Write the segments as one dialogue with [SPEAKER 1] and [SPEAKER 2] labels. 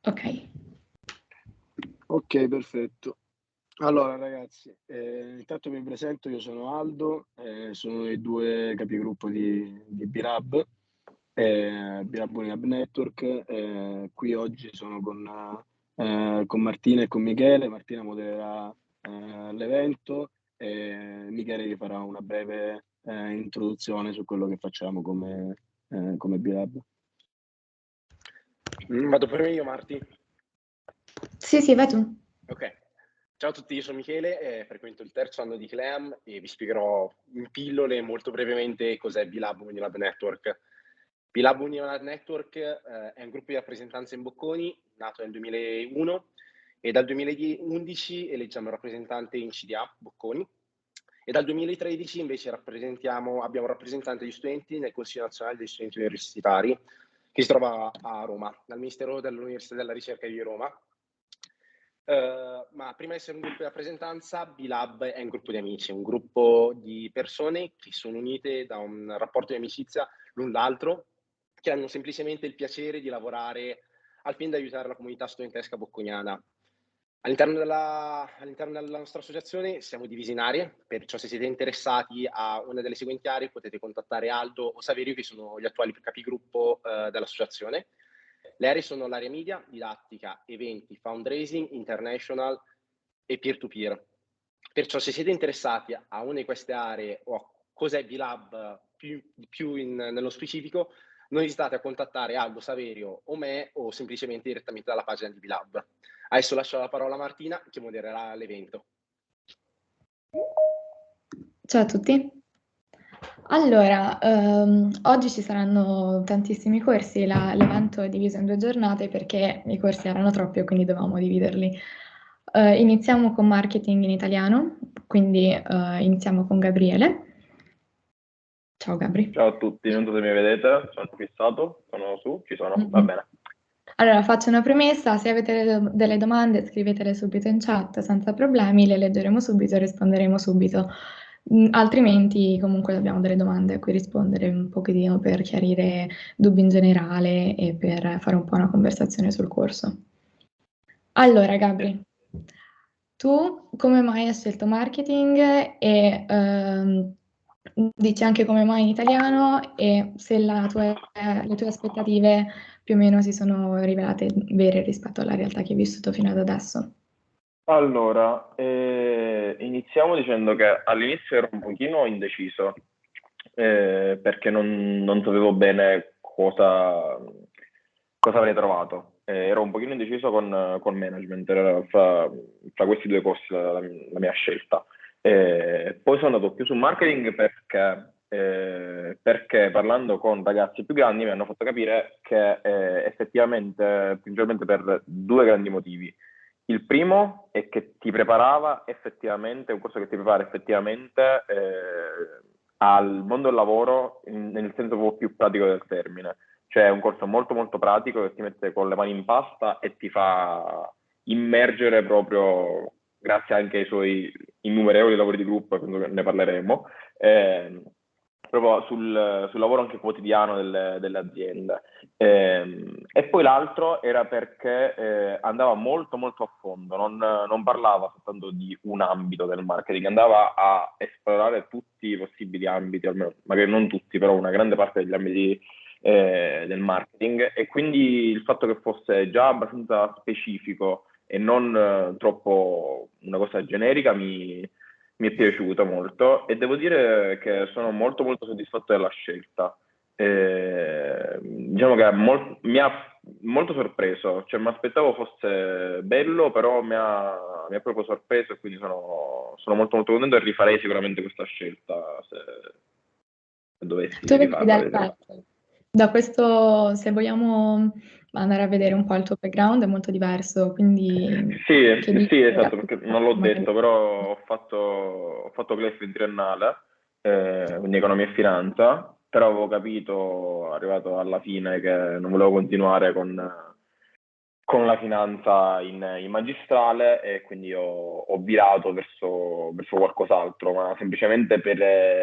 [SPEAKER 1] Ok.
[SPEAKER 2] Ok, perfetto. Allora ragazzi, intanto mi presento, io sono Aldo, sono i due capigruppo di B-Lab, B-Lab Unilab Network. Qui oggi sono con Martina e con Michele. Martina modererà l'evento e Michele vi farà una breve introduzione su quello che facciamo come B-Lab.
[SPEAKER 3] Vado prima io, Marti?
[SPEAKER 1] Sì, vai tu.
[SPEAKER 3] Ok. Ciao a tutti, io sono Michele, frequento il terzo anno di CLEAM e vi spiegherò in pillole molto brevemente cos'è B-Lab Unilab Network. B-Lab Unilab Network è un gruppo di rappresentanza in Bocconi, nato nel 2001, e dal 2011 eleggiamo il rappresentante in CDA Bocconi, e dal 2013 invece abbiamo un rappresentante degli studenti nel Consiglio Nazionale degli Studenti Universitari, che si trova a Roma, dal Ministero dell'Università e della Ricerca di Roma. Ma prima di essere un gruppo di rappresentanza, B-Lab è un gruppo di amici, un gruppo di persone che sono unite da un rapporto di amicizia l'un l'altro, che hanno semplicemente il piacere di lavorare al fine di aiutare la comunità studentesca bocconiana. All'interno della nostra associazione siamo divisi in aree, perciò se siete interessati a una delle seguenti aree potete contattare Aldo o Saverio, che sono gli attuali capigruppo dell'associazione. Le aree sono l'area media, didattica, eventi, fundraising, international e peer-to-peer. Perciò se siete interessati a una di queste aree o a cos'è B-Lab più nello specifico, non esitate a contattare Aldo, Saverio o me, o semplicemente direttamente dalla pagina di B-Lab. Adesso lascio la parola a Martina, che modererà l'evento.
[SPEAKER 1] Ciao a tutti. Allora, oggi ci saranno tantissimi corsi, l'evento è diviso in 2 giornate perché i corsi erano troppi e quindi dovevamo dividerli. Iniziamo con marketing in italiano, quindi iniziamo con Gabriele. Ciao Gabri.
[SPEAKER 4] Ciao a tutti, non so se mi vedete, sono fissato, sono su, ci sono, va bene.
[SPEAKER 1] Allora, faccio una premessa: se avete delle domande scrivetele subito in chat senza problemi, le leggeremo subito e risponderemo subito. Altrimenti comunque abbiamo delle domande a cui rispondere un pochettino per chiarire dubbi in generale e per fare un po' una conversazione sul corso. Allora Gabri, tu come mai hai scelto marketing e dici anche come mai in italiano e se le tue aspettative più o meno si sono rivelate vere rispetto alla realtà che hai vissuto fino ad adesso?
[SPEAKER 4] Allora, iniziamo dicendo che all'inizio ero un pochino indeciso, perché non sapevo bene cosa avrei trovato. Ero un pochino indeciso con management, era fra questi due corsi la mia scelta. Poi sono andato più su marketing perché parlando con ragazzi più grandi mi hanno fatto capire che effettivamente, principalmente per 2 grandi motivi. Il primo è che ti preparava effettivamente, un corso che ti prepara effettivamente al mondo del lavoro nel senso un po' più pratico del termine. Cioè è un corso molto molto pratico che ti mette con le mani in pasta e ti fa immergere proprio, grazie anche ai suoi innumerevoli lavori di gruppo, penso che ne parleremo, proprio sul lavoro anche quotidiano delle aziende. E poi l'altro era perché andava molto molto a fondo, non parlava soltanto di un ambito del marketing, andava a esplorare tutti i possibili ambiti, almeno, magari non tutti, però una grande parte degli ambiti del marketing, e quindi il fatto che fosse già abbastanza specifico e non troppo una cosa generica mi è piaciuto molto, e devo dire che sono molto molto soddisfatto della scelta. Diciamo che mi ha molto sorpreso, cioè mi aspettavo fosse bello, però mi ha proprio sorpreso, e quindi sono molto molto contento e rifarei sicuramente questa scelta se dovessi
[SPEAKER 1] Tu
[SPEAKER 4] rifarla.
[SPEAKER 1] da questo, se vogliamo andare a vedere un po' il tuo background, è molto diverso, quindi
[SPEAKER 4] Sì, esatto, perché non l'ho detto, però ho fatto CLEF in triennale, quindi economia e finanza, però avevo capito, arrivato alla fine, che non volevo continuare con con la finanza in magistrale, e quindi ho virato verso qualcos'altro, ma semplicemente per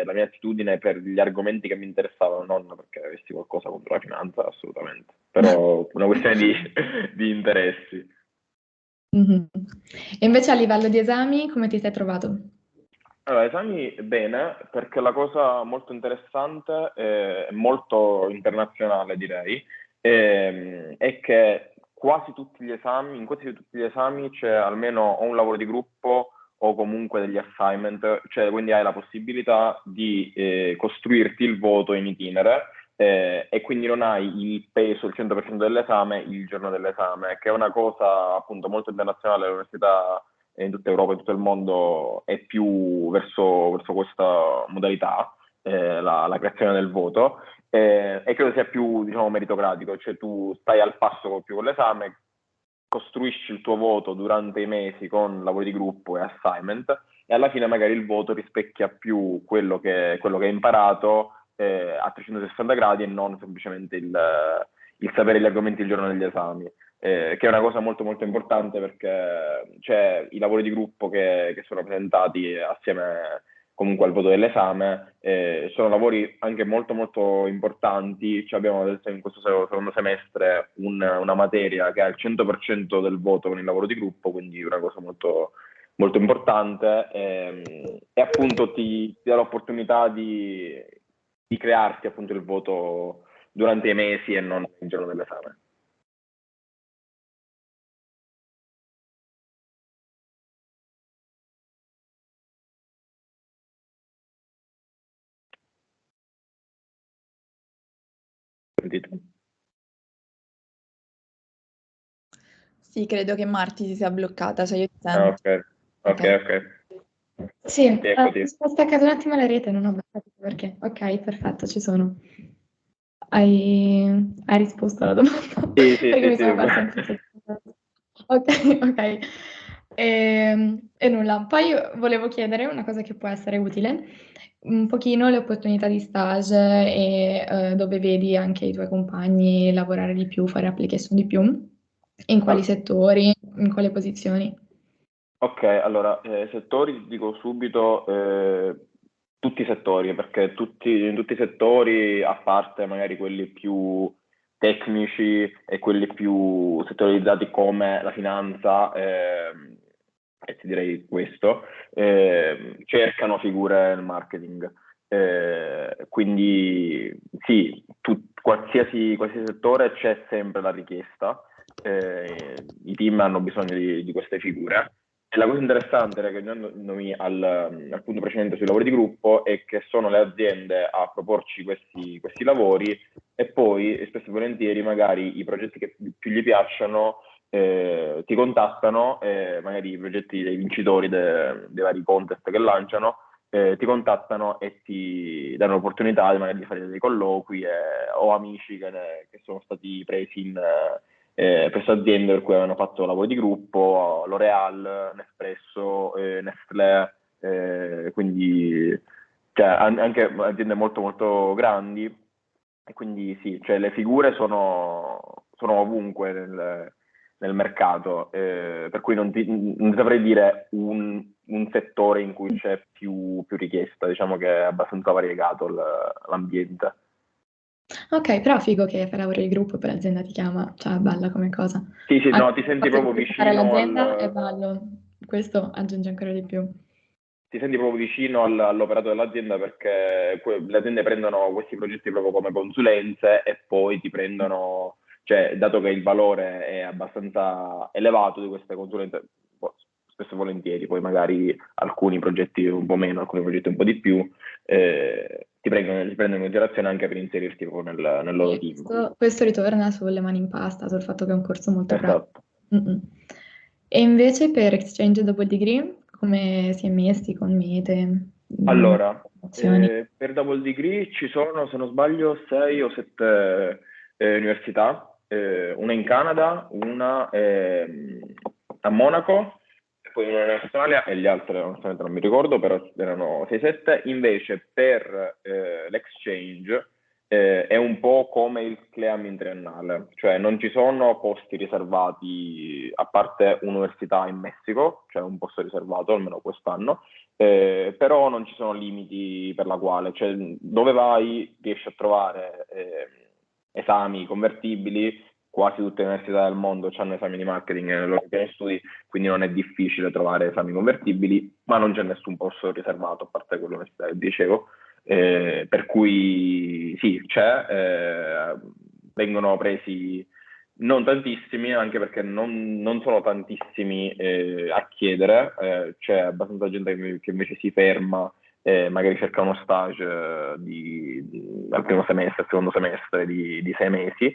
[SPEAKER 4] la mia attitudine, per gli argomenti che mi interessavano, non perché avessi qualcosa contro la finanza, assolutamente, però una questione di interessi.
[SPEAKER 1] Mhm. E invece a livello di esami, come ti sei trovato?
[SPEAKER 4] Allora, esami bene, perché la cosa molto interessante e molto internazionale, direi, è che in quasi tutti gli esami c'è almeno o un lavoro di gruppo o comunque degli assignment, cioè quindi hai la possibilità di costruirti il voto in itinere, e quindi non hai il peso, il 100% dell'esame il giorno dell'esame, che è una cosa appunto molto internazionale. L'università in tutta Europa e in tutto il mondo è più verso questa modalità, la creazione del voto, e credo sia più, diciamo, meritocratico, cioè tu stai al passo più con l'esame, costruisci il tuo voto durante i mesi con lavori di gruppo e assignment, e alla fine magari il voto rispecchia più quello che hai imparato a 360 gradi, e non semplicemente il sapere gli argomenti il giorno degli esami. Che è una cosa molto molto importante, perché cioè, i lavori di gruppo che sono presentati assieme comunque al voto dell'esame sono lavori anche molto molto importanti. Cioè, abbiamo adesso in questo secondo semestre una materia che ha il 100% del voto con il lavoro di gruppo, quindi una cosa molto, molto importante, e appunto ti dà l'opportunità di crearti appunto il voto durante i mesi e non il giorno dell'esame. Sentite?
[SPEAKER 5] Sì, credo che Marti si sia bloccata, cioè io ti
[SPEAKER 4] Ah,
[SPEAKER 5] sento.
[SPEAKER 4] ok.
[SPEAKER 1] Sì,
[SPEAKER 4] Eccoti.
[SPEAKER 1] mi sono staccato un attimo la rete, non ho capito perché. Ok, perfetto, ci sono. Hai risposto alla domanda?
[SPEAKER 4] Sì,
[SPEAKER 1] Perché mi
[SPEAKER 4] sì.
[SPEAKER 1] sono persa in tutto. Ok, ok. E nulla. Poi volevo chiedere una cosa che può essere utile, un pochino le opportunità di stage e dove vedi anche i tuoi compagni lavorare di più, fare application di più, in quali settori, in quali posizioni.
[SPEAKER 4] Ok, allora, settori, dico subito, tutti i settori, perché in tutti i settori, a parte magari quelli più tecnici e quelli più settorializzati come la finanza, e ti direi questo, cercano figure nel marketing. Quindi sì, qualsiasi settore c'è sempre la richiesta, i team hanno bisogno di queste figure. E la cosa interessante, ragionandomi al punto precedente sui lavori di gruppo, è che sono le aziende a proporci questi lavori, e poi spesso e volentieri magari i progetti che più gli piacciono ti contattano, magari i progetti dei vincitori dei vari contest che lanciano, ti contattano e ti danno l'opportunità magari di fare dei colloqui, o amici che sono stati presi presso aziende per cui avevano fatto lavori di gruppo, L'Oreal, Nespresso, Nestlé, quindi cioè, anche aziende molto molto grandi, e quindi sì, cioè, le figure sono ovunque nel mercato, per cui non ti saprei dire un settore in cui c'è più richiesta. Diciamo che è abbastanza variegato l'ambiente.
[SPEAKER 1] Ok, però figo che fai lavoro di gruppo e poi l'azienda ti chiama, cioè è bella come cosa.
[SPEAKER 4] Sì,
[SPEAKER 1] Anche
[SPEAKER 4] no, ti
[SPEAKER 1] il
[SPEAKER 4] senti
[SPEAKER 1] fatto di
[SPEAKER 4] proprio
[SPEAKER 1] presentare
[SPEAKER 4] vicino
[SPEAKER 1] l'azienda è bello, questo aggiunge ancora di più.
[SPEAKER 4] all'operato dell'azienda, perché le aziende prendono questi progetti proprio come consulenze, e poi ti prendono, cioè, dato che il valore è abbastanza elevato di queste consulenze, spesso e volentieri, poi magari alcuni progetti un po' meno, alcuni progetti un po' di più, ti prendono in considerazione anche per inserirti proprio nel loro
[SPEAKER 1] Sì,
[SPEAKER 4] team.
[SPEAKER 1] questo ritorna sulle mani in pasta, sul fatto che è un corso molto pratico.
[SPEAKER 4] Esatto.
[SPEAKER 1] Mm-mm. E invece per exchange double degree, come si è messi con mete,
[SPEAKER 4] Allora,
[SPEAKER 1] nozioni?
[SPEAKER 4] per double degree ci sono, se non sbaglio, 6 o 7 università, una in Canada, una a Monaco, e poi una in Australia, e le altre onestamente non mi ricordo, però erano 6-7. Invece per l'exchange è un po' come il CLEAM in triennale, cioè non ci sono posti riservati, a parte università in Messico, cioè un posto riservato almeno quest'anno, però non ci sono limiti per la quale, cioè dove vai riesci a trovare esami convertibili. Quasi tutte le università del mondo hanno esami di marketing nei loro piani studi, quindi non è difficile trovare esami convertibili, ma non c'è nessun posto riservato, a parte quell'università che dicevo. Per cui sì, vengono presi non tantissimi, anche perché non sono tantissimi a chiedere, c'è abbastanza gente che invece si ferma, magari cerca uno stage al primo semestre, al secondo semestre di 6 mesi.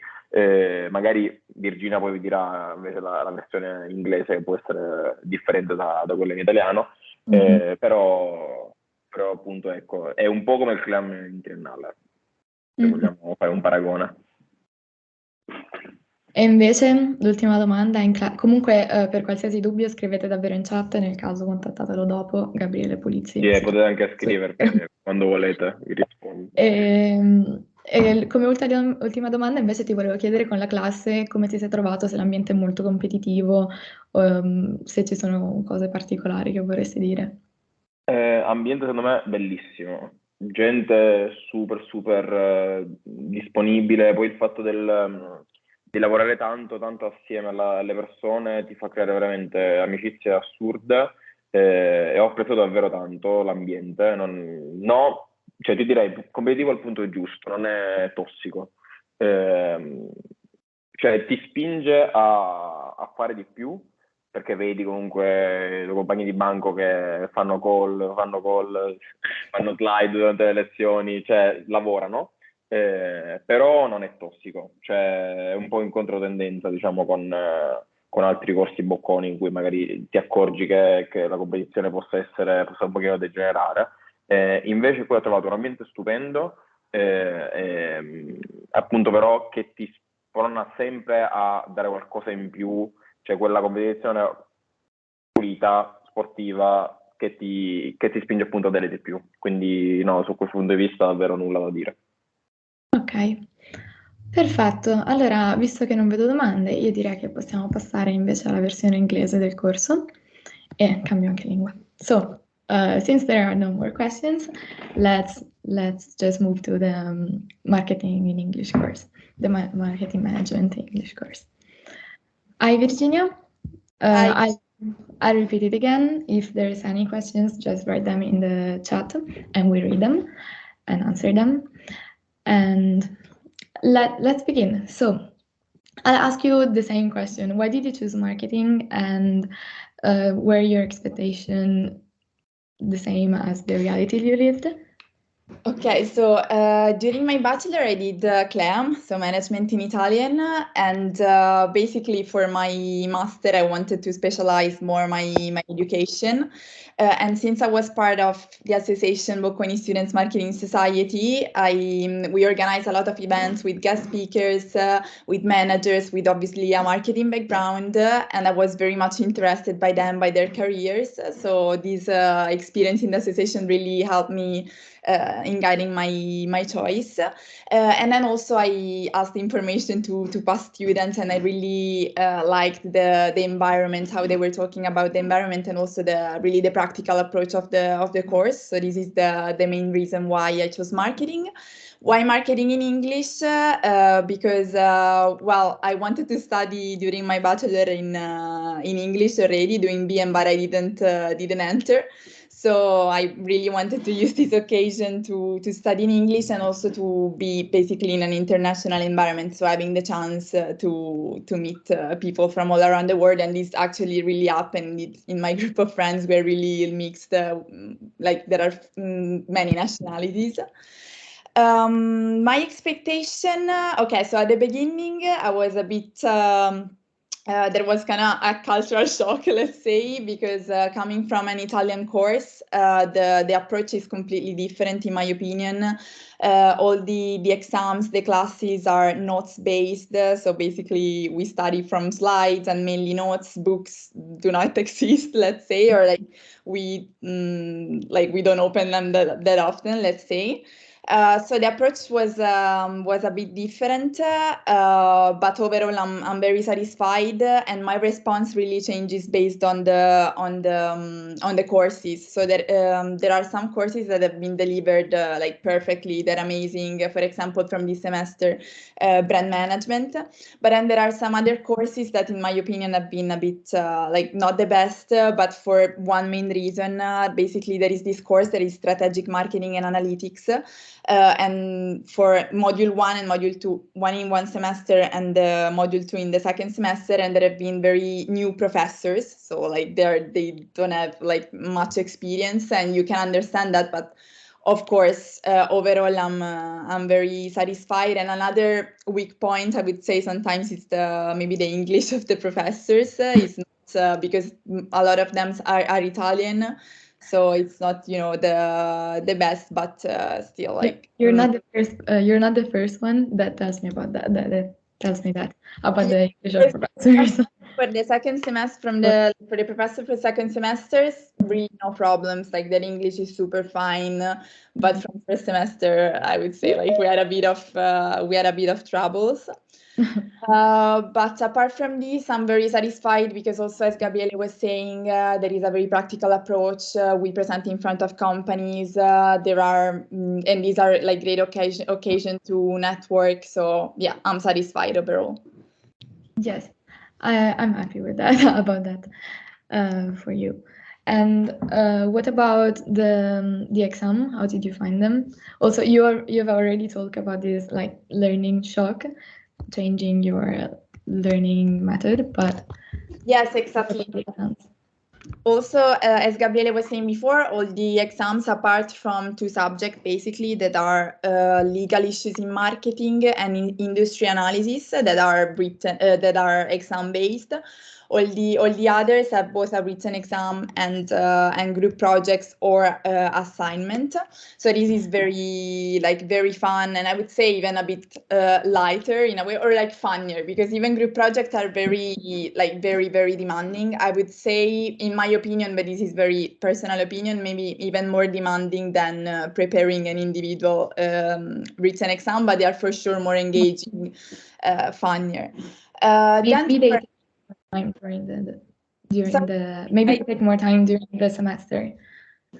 [SPEAKER 4] Magari Virginia poi vi dirà invece la versione inglese, che può essere differente da quella in italiano, però appunto ecco, è un po' come il CLAM in triennale, se vogliamo fare un paragone.
[SPEAKER 1] E invece l'ultima domanda, comunque per qualsiasi dubbio scrivete davvero in chat, nel caso contattatelo dopo, Gabriele Pulizzi.
[SPEAKER 4] Sì, potete anche scrivermi quando volete, vi rispondo.
[SPEAKER 1] E come ultima domanda invece ti volevo chiedere con la classe come ti sei trovato, se l'ambiente è molto competitivo, se ci sono cose particolari che vorresti dire.
[SPEAKER 4] Ambiente secondo me bellissimo, gente super disponibile, poi il fatto di lavorare tanto assieme alle persone ti fa creare veramente amicizie assurde, e ho apprezzato davvero tanto l'ambiente, cioè ti direi competitivo al punto giusto, non è tossico, cioè ti spinge a fare di più, perché vedi comunque i compagni di banco che fanno call, fanno slide durante le lezioni, cioè lavorano, però non è tossico, cioè è un po' in controtendenza, diciamo, con altri corsi bocconi in cui magari ti accorgi che la competizione possa un pochino degenerare. Invece qui ho trovato un ambiente stupendo, appunto però che ti sprona sempre a dare qualcosa in più, cioè quella competizione pulita, sportiva, che ti spinge appunto a dare di più. Quindi no, su questo punto di vista davvero nulla da dire.
[SPEAKER 1] Ok, perfetto. Allora, visto che non vedo domande, io direi che possiamo passare invece alla versione inglese del corso e cambio anche lingua. So, since there are no more questions, let's just move to the marketing in English course, the marketing management English course. Hi, Virginia.
[SPEAKER 5] Hi.
[SPEAKER 1] I'll repeat it again. If there's any questions, just write them in the chat and we read them and answer them. And let's begin. So I'll ask you the same question. Why did you choose marketing, and were your expectations the same as the reality you lived?
[SPEAKER 5] Okay, so during my bachelor I did CLEAM, so management in Italian, and basically for my master I wanted to specialize more my education, and since I was part of the association Bocconi Students Marketing Society, we organized a lot of events with guest speakers, with managers, with obviously a marketing background, and I was very much interested by them, by their careers. So this experience in the association really helped me in guiding my choice. And then also I asked information to past students, and I really liked the environment, how they were talking about the environment, and also the practical approach of the course. So this is the main reason why I chose marketing. Why marketing in English? Because well, I wanted to study during my bachelor in English already, doing BM, but I didn't enter. So I really wanted to use this occasion to study in English, and also to be basically in an international environment. So having the chance to meet people from all around the world, and this actually really happened in my group of friends. We're really mixed, like there are many nationalities. My expectation, okay, so at the beginning I was a bit, there was kind of a cultural shock, let's say, because coming from an Italian course, the approach is completely different, in my opinion. All the exams, the classes are notes based, so basically we study from slides and mainly notes. Books do not exist, let's say, or like we don't open them that often, let's say. So the approach was a bit different, but overall I'm very satisfied, and my response really changes based on the courses. So there are some courses that have been delivered like perfectly, they're amazing. For example, from this semester, brand management. But then there are some other courses that, in my opinion, have been a bit like not the best, but for one main reason. Basically, there is this course that is strategic marketing and analytics. And for module 1 and module 2, one in one semester and module 2 in the second semester, and there have been very new professors, so like they don't have like much experience, and you can understand that. But of course, overall, I'm very satisfied. And another weak point, I would say, sometimes it's maybe the English of the professors. It's not because a lot of them are Italian. So it's not, the best, but still, like
[SPEAKER 1] You're not the first one that tells me about that. That tells me that about the English of professors.
[SPEAKER 5] For the second semester, for the professor for second semesters, really no problems. Like their English is super fine. But from first semester, I would say like we had a bit of troubles. But apart from this, I'm very satisfied because also, as Gabriele was saying, there is a very practical approach. We present in front of companies. There are, and these are like great occasion to network. So yeah, I'm satisfied overall.
[SPEAKER 1] Yes, I'm happy with that about that for you. And what about the exam? How did you find them? Also, you've already talked about this like learning shock, changing your learning method, but
[SPEAKER 5] yes, exactly. Also, as Gabriele was saying before, all the exams, apart from 2 subjects basically that are legal issues in marketing and in industry analysis that are written, that are exam based. All the others have both a written exam and group projects or assignment. So this is very fun, and I would say even a bit lighter in a way, or like funnier, because even group projects are very demanding. I would say, in my opinion, but this is very personal opinion, maybe even more demanding than preparing an individual written exam, but they are for sure more engaging, funnier.
[SPEAKER 1] Maybe they take time maybe take more time during the semester.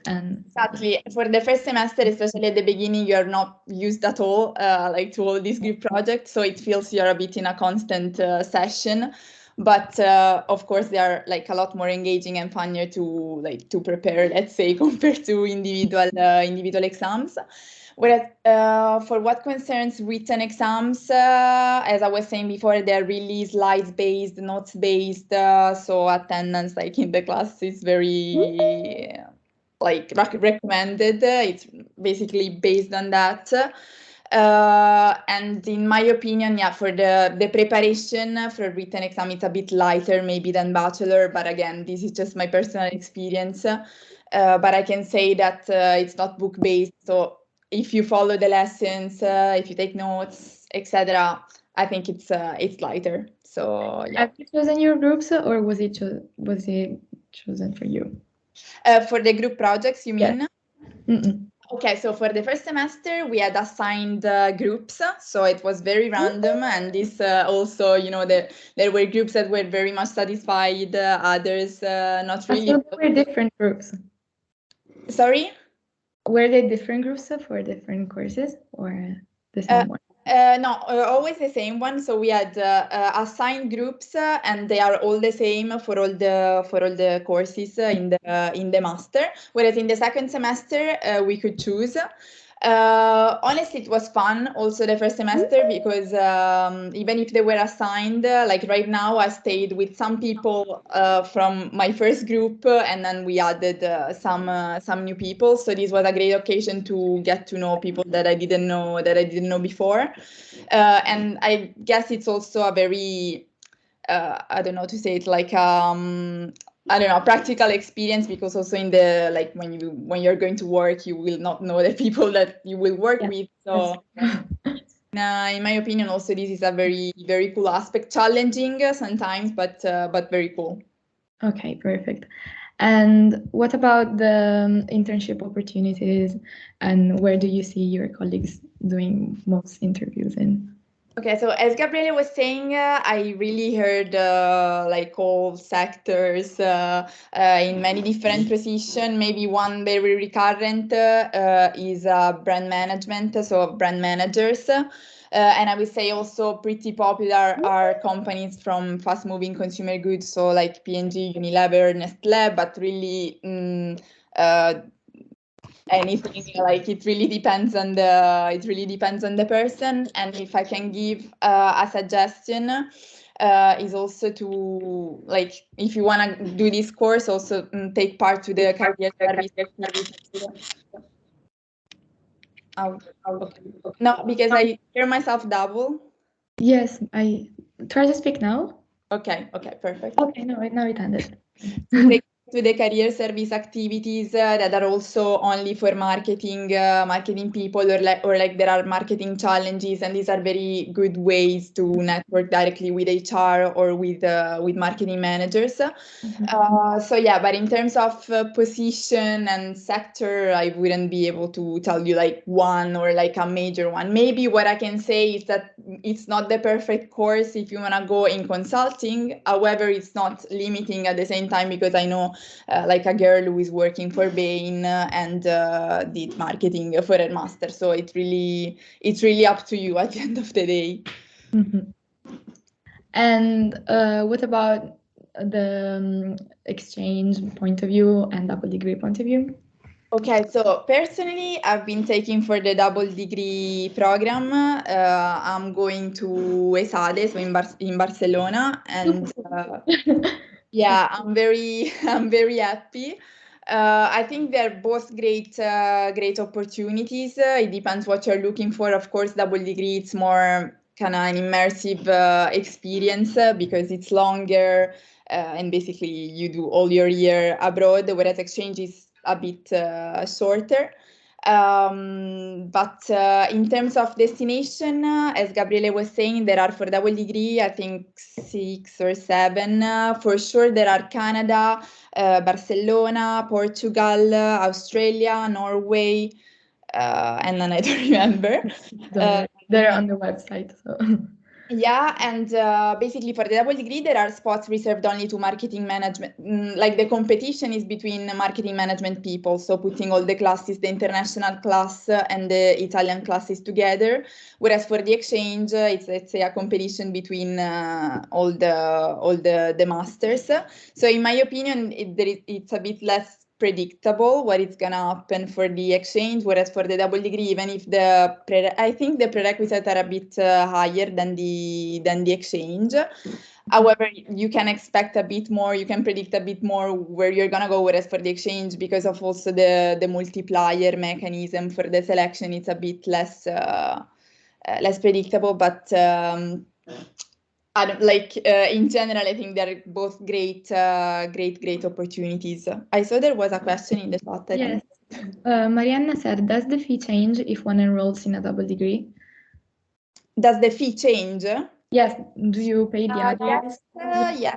[SPEAKER 1] And
[SPEAKER 5] exactly, for the first semester, especially at the beginning, you're not used at all like to all these group projects, so it feels you're a bit in a constant session. But of course, they are like a lot more engaging and funnier to prepare, let's say, compared to individual exams. Whereas for what concerns written exams, as I was saying before, they're really slides-based, notes-based, so attendance like in the class is very recommended. It's basically based on that. And in my opinion, yeah, for the preparation for written exam, it's a bit lighter maybe than bachelor, but again, this is just my personal experience. But I can say that it's not book-based, so if you follow the lessons, if you take notes, etc., I think it's lighter. So yeah.
[SPEAKER 1] Have you chosen your groups, or was it chosen for you?
[SPEAKER 5] For the group projects, you mean?
[SPEAKER 1] Yeah.
[SPEAKER 5] Okay, so for the first semester, we had assigned groups, so it was very random, and this also, there were groups that were very much satisfied, others not really.
[SPEAKER 1] So there were different groups.
[SPEAKER 5] Sorry?
[SPEAKER 1] Were they different groups for different courses, or the same one?
[SPEAKER 5] No, always the same one. So we had assigned groups, and they are all the same for all the courses in the master. Whereas in the second semester, we could choose. Honestly, it was fun also the first semester because even if they were assigned, like right now, I stayed with some people from my first group, and then we added some new people. So this was a great occasion to get to know people that I didn't know before, and I guess it's also a very I don't know how to say it, like I don't know, practical experience, because also in the when you're going to work, you will not know the people that you will work with. So in my opinion, also this is a very, very cool aspect, challenging sometimes, but very cool.
[SPEAKER 1] Okay, perfect. And what about the internship opportunities, and where do you see your colleagues doing most interviews in?
[SPEAKER 5] Okay, so as Gabriele was saying, I really heard like all sectors in many different positions. Maybe one very recurrent is brand management, so brand managers. And I would say also pretty popular are companies from fast-moving consumer goods, so like P&G, Unilever, Nestlé, but really anything, like it really depends on the person. And if I can give a suggestion, is also to, like, if you want to do this course, also take part to the career service. No, because I hear myself double.
[SPEAKER 1] Yes, I try to speak now.
[SPEAKER 5] Okay, perfect.
[SPEAKER 1] Okay, no, now it ended.
[SPEAKER 5] To the career service activities that are also only for marketing people, or like there are marketing challenges, and these are very good ways to network directly with HR or with marketing managers. So yeah, but in terms of position and sector, I wouldn't be able to tell you like one or like a major one. Maybe what I can say is that it's not the perfect course if you want to go in consulting. However, it's not limiting at the same time, because I know like a girl who is working for Bain and did marketing for her master. So it's really up to you at the end of the day.
[SPEAKER 1] Mm-hmm. And what about the exchange point of view and double degree point of view?
[SPEAKER 5] Okay, so personally, I've been taking for the double degree program. I'm going to ESADE, so in Barcelona, and yeah, I'm very happy. I think they're both great opportunities. It depends what you're looking for. Of course, double degree, it's more kind of an immersive experience because it's longer, and basically you do all your year abroad, whereas exchange is a bit shorter. But in terms of destination, as Gabriele was saying, there are for double degree, I think 6 or 7. For sure, there are Canada, Barcelona, Portugal, Australia, Norway, and then I don't remember.
[SPEAKER 1] They're on the website. So.
[SPEAKER 5] Yeah, and basically for the double degree, there are spots reserved only to marketing management. Like the competition is between marketing management people, so putting all the classes, the international class and the Italian classes together. Whereas for the exchange, it's, let's say, a competition between all the masters. So in my opinion, it's a bit less predictable what is gonna happen for the exchange, whereas for the double degree, even if I think the prerequisites are a bit higher than the exchange. However, you can expect a bit more, you can predict a bit more where you're gonna go, whereas for the exchange, because of also the multiplier mechanism for the selection, it's a bit less predictable. But I don't, like in general, I think they're both great opportunities. I saw there was a question in the chat.
[SPEAKER 1] Yes. Marianna said, does the fee change if one enrolls in a double degree?
[SPEAKER 5] Does the fee change?
[SPEAKER 1] Yes. Do you pay the others?
[SPEAKER 5] Yes,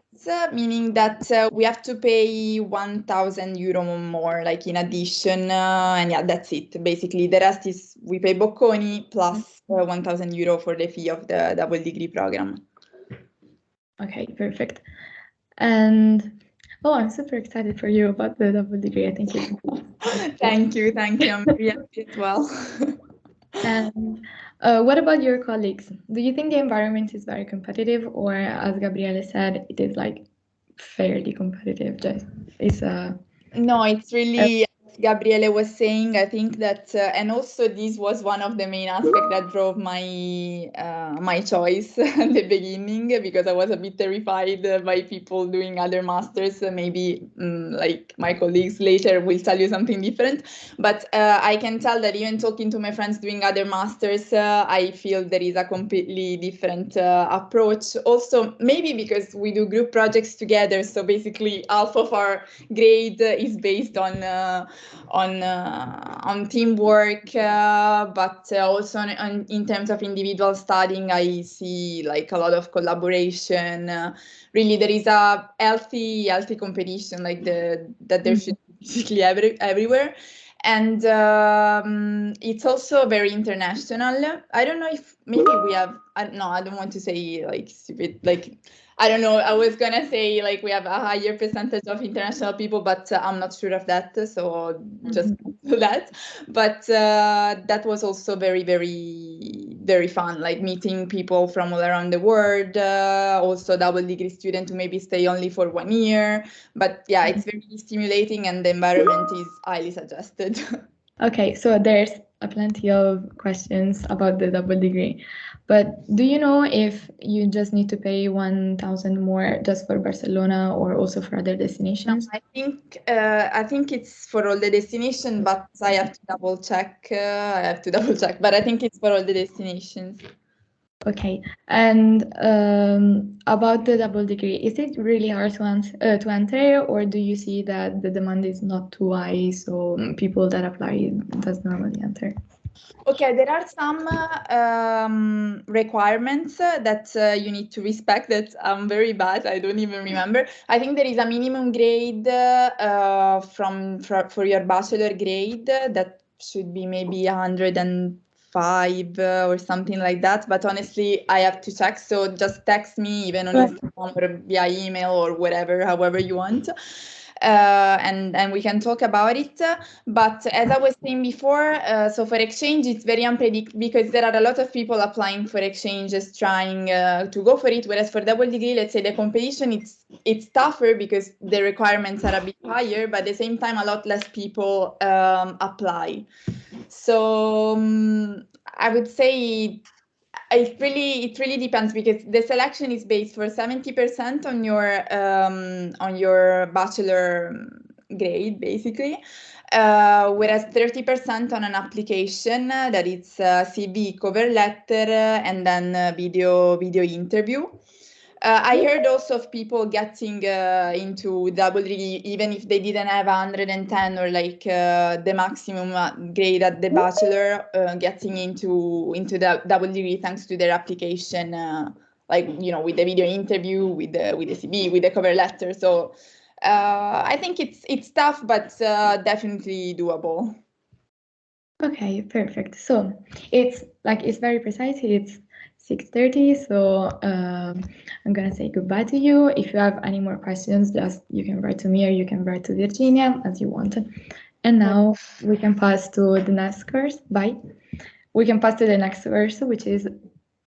[SPEAKER 5] meaning that we have to pay 1,000 euro more, like in addition, and yeah, that's it. Basically, the rest is we pay Bocconi plus 1,000 euro for the fee of the double degree program.
[SPEAKER 1] Okay, perfect. And I'm super excited for you about the double degree. I think it's
[SPEAKER 5] Thank you. I'm very happy as well.
[SPEAKER 1] And what about your colleagues? Do you think the environment is very competitive, or as Gabriele said, it is like fairly competitive?
[SPEAKER 5] No, it's really, as Gabriele was saying, I think that, and also this was one of the main aspects that drove my choice at the beginning, because I was a bit terrified by people doing other masters. Maybe like my colleagues later will tell you something different, but I can tell that even talking to my friends doing other masters, I feel there is a completely different approach. Also, maybe because we do group projects together, so basically half of our grade is based on on teamwork, but also in terms of individual studying, I see like a lot of collaboration. Really, there is a healthy competition, like that there should be basically everywhere. And it's also very international. I don't know if maybe we have, no, I don't want to say like stupid, like, I don't know, I was gonna say like we have a higher percentage of international people, but I'm not sure of that, so just that. But that was also very, very, very fun, like meeting people from all around the world, also double degree student who maybe stay only for 1 year. But yeah, it's very stimulating and the environment is highly suggested.
[SPEAKER 1] Okay, so there's plenty of questions about the double degree, but do you know if you just need to pay 1,000 more just for Barcelona or also for other destinations?
[SPEAKER 5] I think it's for all the destination, but I have to double check. But I think it's for all the destinations.
[SPEAKER 1] Okay, and about the double degree, is it really hard to enter, or do you see that the demand is not too high, so people that apply does normally enter?
[SPEAKER 5] Okay, there are some requirements that you need to respect that I'm very bad. I don't even remember. I think there is a minimum grade for your bachelor grade that should be maybe 105 or something like that. But honestly, I have to check. So just text me even on Instagram or via email or whatever, however you want. And we can talk about it. But as I was saying before, so for exchange, it's very unpredictable because there are a lot of people applying for exchanges, trying to go for it. Whereas for double degree, let's say the competition, it's tougher because the requirements are a bit higher, but at the same time, a lot less people apply. So I would say it really depends because the selection is based for 70% on your bachelor grade, basically, whereas 30% on an application that it's CV, cover letter, and then video interview. I heard also of people getting into double degree even if they didn't have 110 or like the maximum grade at the bachelor, getting into the double degree thanks to their application, like with the video interview, with the CV, with the cover letter. So I think it's tough, but definitely doable.
[SPEAKER 1] Okay, perfect. So it's very precise. It's 6:30, so I'm gonna say goodbye to you. If you have any more questions, just you can write to me or you can write to Virginia as you want. And now we can pass to the next course. Bye. We can pass to the next course, which is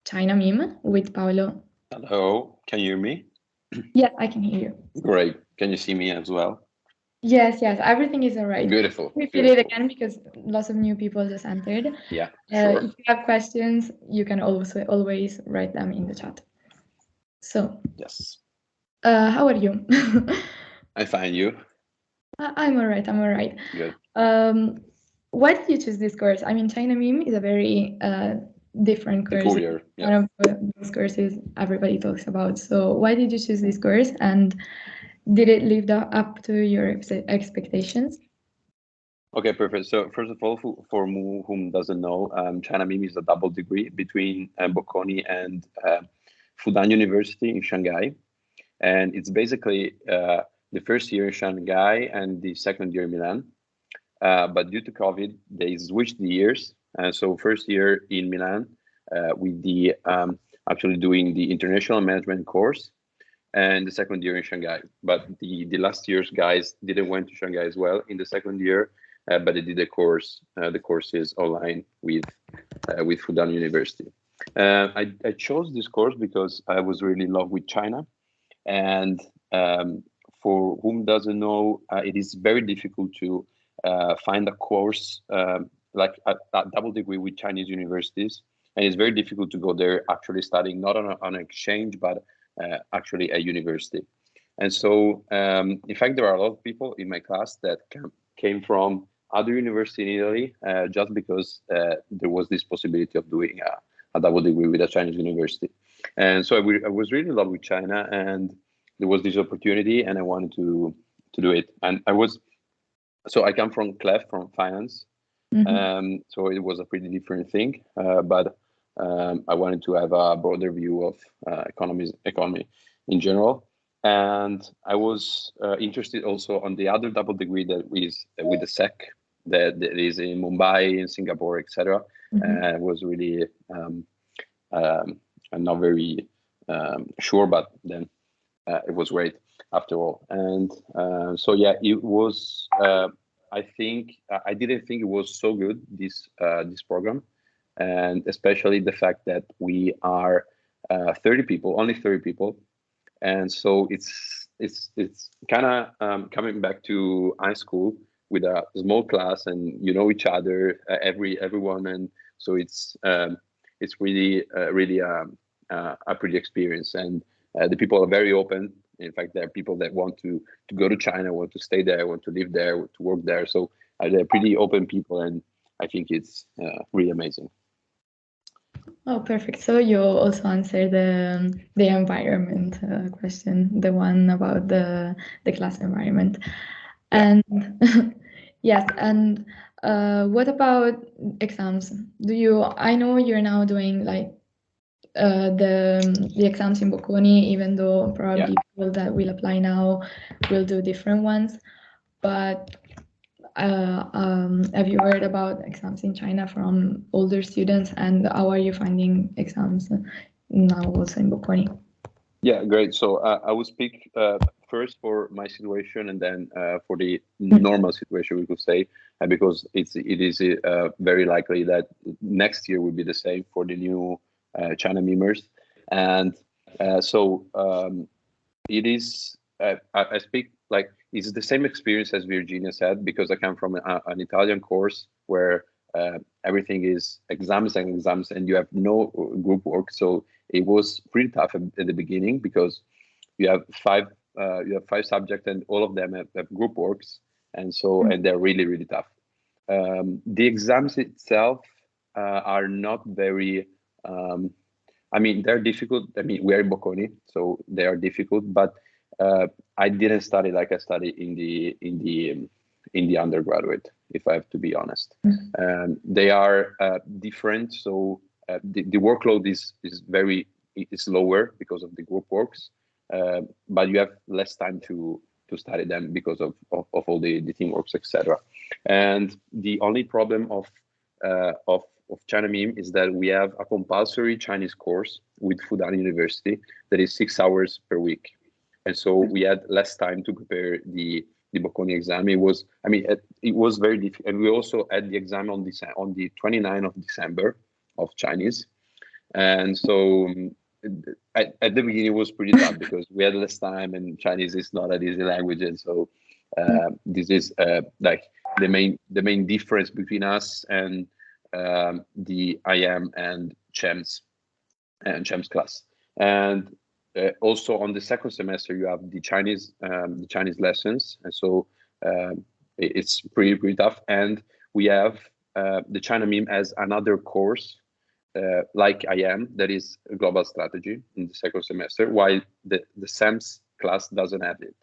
[SPEAKER 1] China meme with Paolo.
[SPEAKER 6] Hello, can you hear me?
[SPEAKER 1] Yes, I can hear you.
[SPEAKER 6] Great. Can you see me as well?
[SPEAKER 1] Yes, everything is all right.
[SPEAKER 6] Beautiful.
[SPEAKER 1] Repeat it again because lots of new people just entered.
[SPEAKER 6] Yeah, sure.
[SPEAKER 1] If you have questions, you can also always write them in the chat. So,
[SPEAKER 6] yes.
[SPEAKER 1] How are you?
[SPEAKER 6] I find you.
[SPEAKER 1] I'm all right.
[SPEAKER 6] Good.
[SPEAKER 1] Why did you choose this course? I mean, China meme is a very different course.
[SPEAKER 6] Peculiar, yeah.
[SPEAKER 1] One of those courses everybody talks about. So why did you choose this course, and did it live up to your expectations?
[SPEAKER 6] Okay, perfect. So first of all, for whom doesn't know, China meme is a double degree between Bocconi and Fudan University in Shanghai. And it's basically the first year in Shanghai and the second year in Milan. But due to COVID, they switched the years. And so first year in Milan with the actually doing the international management course, and the second year in Shanghai. But the last year's guys didn't went to Shanghai as well in the second year, but they did the course. The course is online with Fudan University. I chose this course because I was really in love with China, and for whom doesn't know, it is very difficult to find a course like a double degree with Chinese universities, and it's very difficult to go there actually studying not on an exchange, but actually a university. And so, in fact, there are a lot of people in my class that came from other university in Italy just because there was this possibility of doing a double degree with a Chinese university. And so I was really in love with China, and there was this opportunity, and I wanted to do it. And I was So I come from CLEF, from finance. So it was a pretty different thing, but I wanted to have a broader view of economy in general. And I was interested also on the other double degree that is with the SEC, that is in Mumbai, in Singapore, etc. And I was really I'm not very sure, but then it was great after all. And so yeah, it was. I think I didn't think it was so good, this program, and especially the fact that we are 30 people, only 30 people, and so it's kind of coming back to high school with a small class, and you know each other, everyone, and so it's really a pretty experience, and the people are very open. In fact, there are people that want to go to China, want to stay there, want to live there, want to work there. So they're pretty open people, and I think it's really amazing.
[SPEAKER 1] Oh, perfect. So you also answered the environment question, the one about the class environment. And yes, and what about exams? I know you're now doing like the exams in Bocconi, even though probably people that will apply now will do different ones. But have you heard about exams in China from older students, and how are you finding exams now also in Bocconi?
[SPEAKER 6] Yeah, great. So I will speak first for my situation, and then for the normal situation, we could say, because it is very likely that next year will be the same for the new China memers. And so it is, I speak like it's the same experience as Virginia said, because I come from an Italian course where everything is exams, and you have no group work. So it was pretty tough at the beginning, because you have five subjects, and all of them have group works, and so and they're really, really tough. The exams itself are not very. I mean, they're difficult. I mean, we're in Bocconi, so they are difficult. But I didn't study like I studied in the undergraduate, if I have to be honest. They are different. So the workload is lower because of the group works, but you have less time to study them because of all the teamworks, etc. And the only problem of China Meme is that we have a compulsory Chinese course with Fudan University that is 6 hours per week, and so we had less time to prepare the Bocconi exam. It was very difficult, and we also had the exam on the 29th of December of Chinese, and so at the beginning it was pretty tough because we had less time, and Chinese is not an easy language, and so this is like the main difference between us and the IM and CHEMS class. And also on the second semester you have the Chinese lessons, and so it's pretty tough. And we have the China Meme as another course like IM, that is a global strategy in the second semester, while the SEMS class doesn't have it.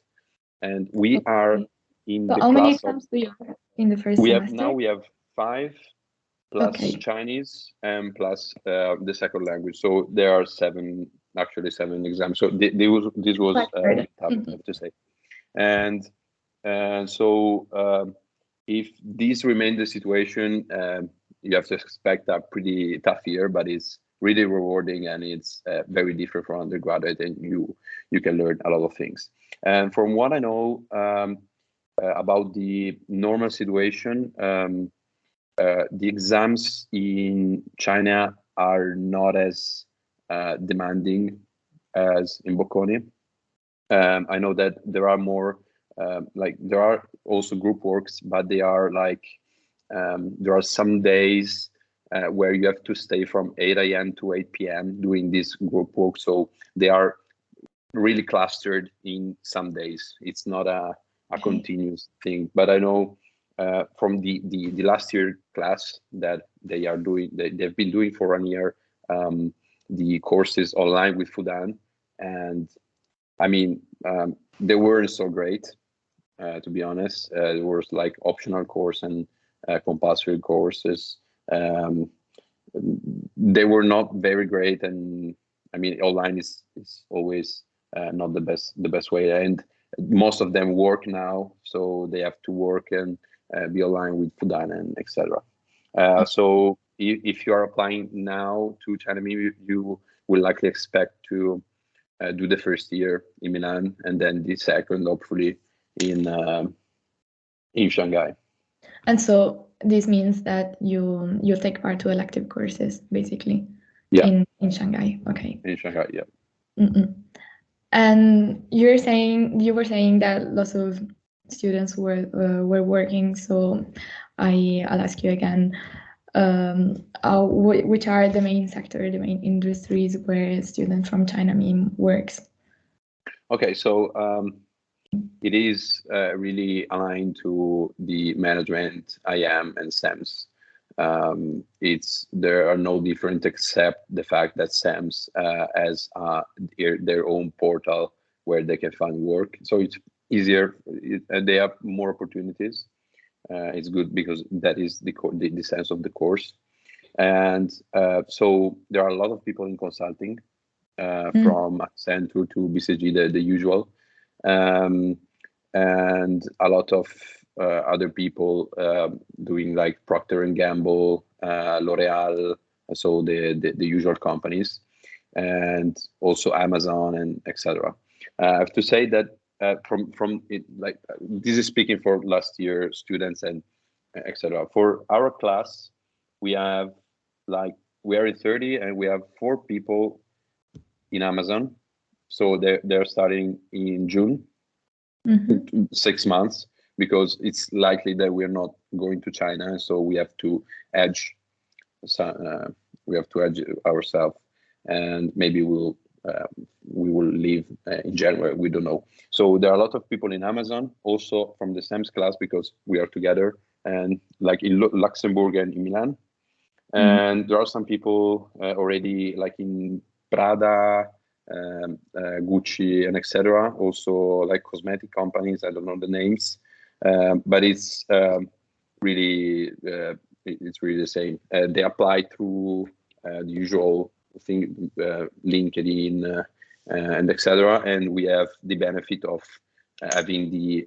[SPEAKER 6] And we are in the
[SPEAKER 1] how
[SPEAKER 6] class
[SPEAKER 1] many exams do you have in the first semester?
[SPEAKER 6] We have 5 plus Chinese and plus the second language. So there are 7 exams. So this was tough, I have to say. And so if this remains the situation, you have to expect a pretty tough year, but it's really rewarding, and it's very different from undergraduate, and you can learn a lot of things. And from what I know about the normal situation, the exams in China are not as demanding as in Bocconi. I know that there are more, there are also group works, but they are like, there are some days where you have to stay from 8 a.m. to 8 p.m. doing this group work. So they are really clustered in some days. It's not a continuous thing. But I know from the last year class that they've been doing for 1 year, the courses online with Fudan, and I mean they weren't so great, to be honest. There was like optional course and compulsory courses. They were not very great, and I mean, online is always not the best way. And most of them work now, so they have to work and be aligned with Fudan and etc. So if you are applying now to China, maybe you will likely expect to do the first year in Milan and then the second, hopefully, in Shanghai.
[SPEAKER 1] And so this means that you take part to elective courses, basically.
[SPEAKER 6] Yeah.
[SPEAKER 1] In Shanghai. Okay.
[SPEAKER 6] In Shanghai, yeah.
[SPEAKER 1] Mm-mm. And you were saying that lots of students were working. So I'll ask you again. Which are the main sector, the main industries where students from China Meme works?
[SPEAKER 6] Okay, so it is really aligned to the management, IM, and SEMS. There are no different except the fact that SEMS has their own portal where they can find work. So it's easier. They have more opportunities. It's good because that is the sense of the course. And so there are a lot of people in consulting from Accenture to BCG, the usual. And a lot of other people doing like Procter and Gamble, L'Oreal, so the usual companies, and also Amazon and etc. I have to say that from it, like this is speaking for last year students and etc. For our class, we are in 30 and we have 4 people in Amazon, so they're starting in June. 6 months, because it's likely that we're not going to China, so we have to edge. We have to edge ourselves, and maybe we will leave in January. We don't know. So there are a lot of people in Amazon, also from the SEMS class, because we are together, and like in Luxembourg and in Milan. And there are some people already like in Prada, Gucci, and etc. Also like cosmetic companies. I don't know the names, but it's really the same. They apply through the usual thing, LinkedIn and etc. And we have the benefit of having the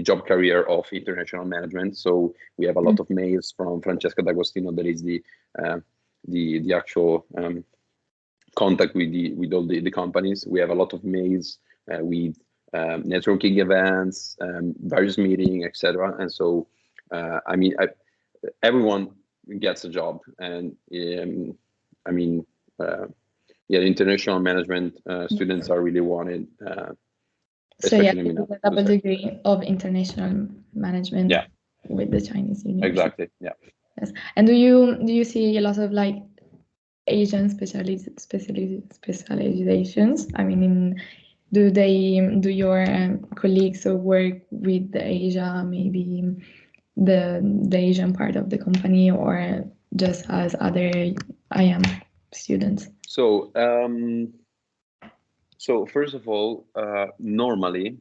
[SPEAKER 6] job career of international management. So we have a lot of mails from Francesca D'Agostino. That is the actual contact with all the companies. We have a lot of mails with networking events, various meetings, etc. And so, I mean, everyone gets a job, and I mean, yeah, international management students are really wanted.
[SPEAKER 1] So yeah, a double degree of international management with the Chinese University.
[SPEAKER 6] Exactly. Yeah.
[SPEAKER 1] Yes. And do you see a lot of like Asian specializations? I mean, do your colleagues work with the Asia, maybe the Asian part of the company, or just as other IM students?
[SPEAKER 6] So first of all, normally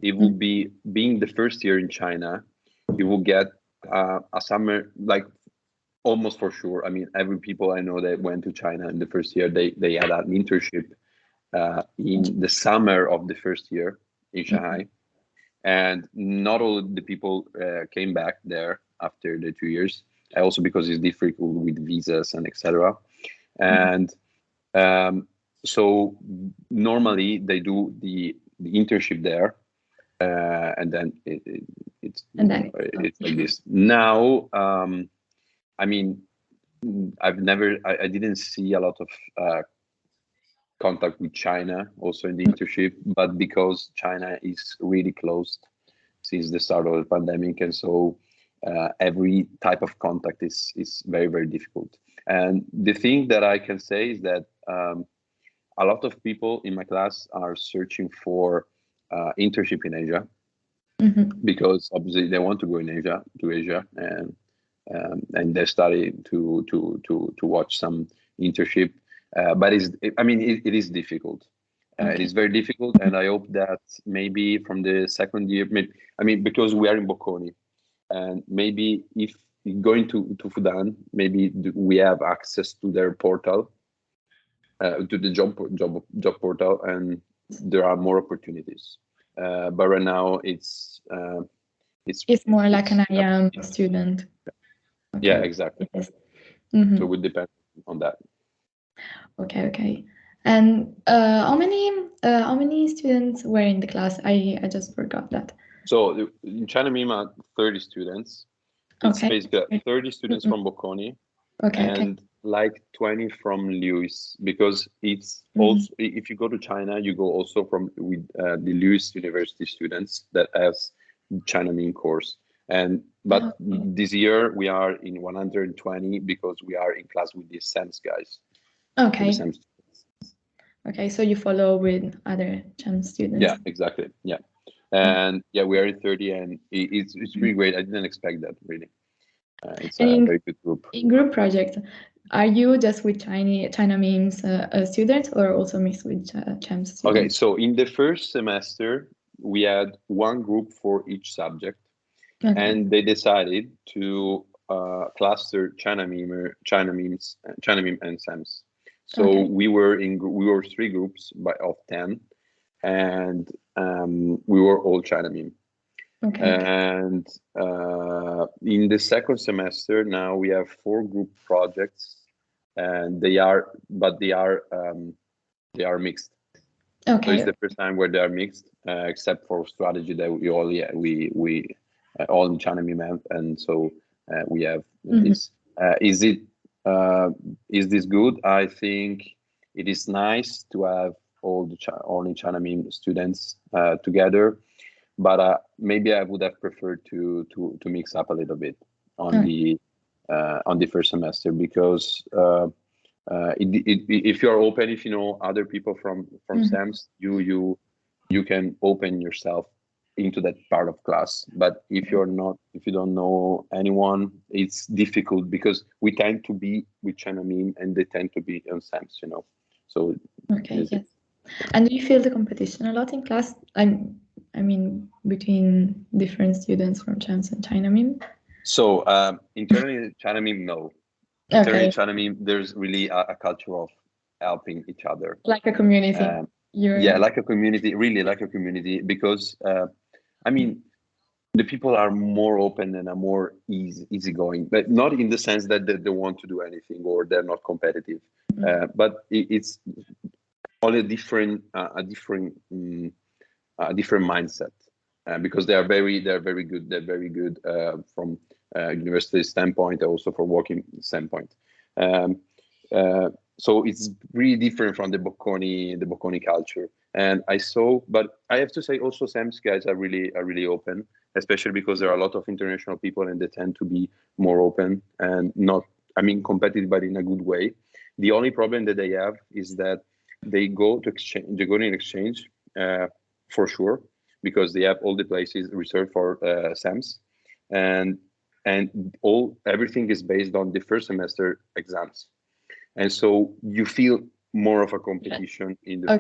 [SPEAKER 6] it will be, being the first year in China, you will get a summer, like almost for sure. I mean, every people I know that went to China in the first year, they had an internship in the summer of the first year in Shanghai. And not all the people came back there after the 2 years, also because it's difficult with visas and etc. And so normally they do the internship there, and then it's like this. Now, I mean, I didn't see a lot of contact with China also in the internship, but because China is really closed since the start of the pandemic, and so every type of contact is very, very difficult. And the thing that I can say is that a lot of people in my class are searching for internship in Asia, because obviously they want to go to Asia, and they're starting to watch some internship. But it is difficult, It is very difficult, and I hope that maybe from the second year, because we are in Bocconi, and maybe if going to Fudan, maybe we have access to their portal, to the job portal, and there are more opportunities. But right now, it's
[SPEAKER 1] more like an IM student. Okay.
[SPEAKER 6] Yeah, exactly.
[SPEAKER 1] Yes.
[SPEAKER 6] So it would depend on that.
[SPEAKER 1] Okay. And how many students were in the class? I just forgot that.
[SPEAKER 6] So in China MIMA, 30 students. It's basically 30 students from Bocconi, and like 20 from Lewis, because it's also, if you go to China, you go also with the Lewis University students that has China MIM course. But this year we are in 120 because we are in class with the SEMS guys.
[SPEAKER 1] Okay. Okay, so you follow with other CHEM students.
[SPEAKER 6] Yeah, exactly. Yeah. And yeah, we are in 30, and it's really great. I didn't expect that, really. It's a very good group.
[SPEAKER 1] In group project, are you just with China MIM's students, or also mixed with CHEM students?
[SPEAKER 6] Okay, so in the first semester, we had one group for each subject, and they decided to cluster China MIM and SEMS. So we were 3 groups of 10, and we were all China MIM. And in the second semester, now we have 4 group projects, and they are mixed. So it's the first time where they are mixed, except for strategy that we all in China MIM, and so we have this. Is this good? I think it is nice to have only China MIM students together, but maybe I would have preferred to mix up a little bit on the first semester, because if you are open, if you know other people from SEMS, you can open yourself into that part of class. But if you don't know anyone, it's difficult, because we tend to be with China MIM and they tend to be on SEMS, So
[SPEAKER 1] yes. And do you feel the competition a lot in class? I mean, between different students from CHEMS and China MIM?
[SPEAKER 6] So internally China MIM, no. Internally China MIM, there's really a culture of helping each other.
[SPEAKER 1] Like a community.
[SPEAKER 6] Yeah, like a community, really like a community, because the people are more open and are more easygoing, but not in the sense that they don't want to do anything or they're not competitive. But it's all a different mindset, because they are very good. They're very good from university standpoint, also from working standpoint. So it's really different from the Bocconi culture. And but I have to say also SEMS guys are really open, especially because there are a lot of international people and they tend to be more open and not, competitive, but in a good way. The only problem that they have is that they go in exchange for sure, because they have all the places reserved for SEMS, and everything is based on the first semester exams. And so you feel more of a competition in the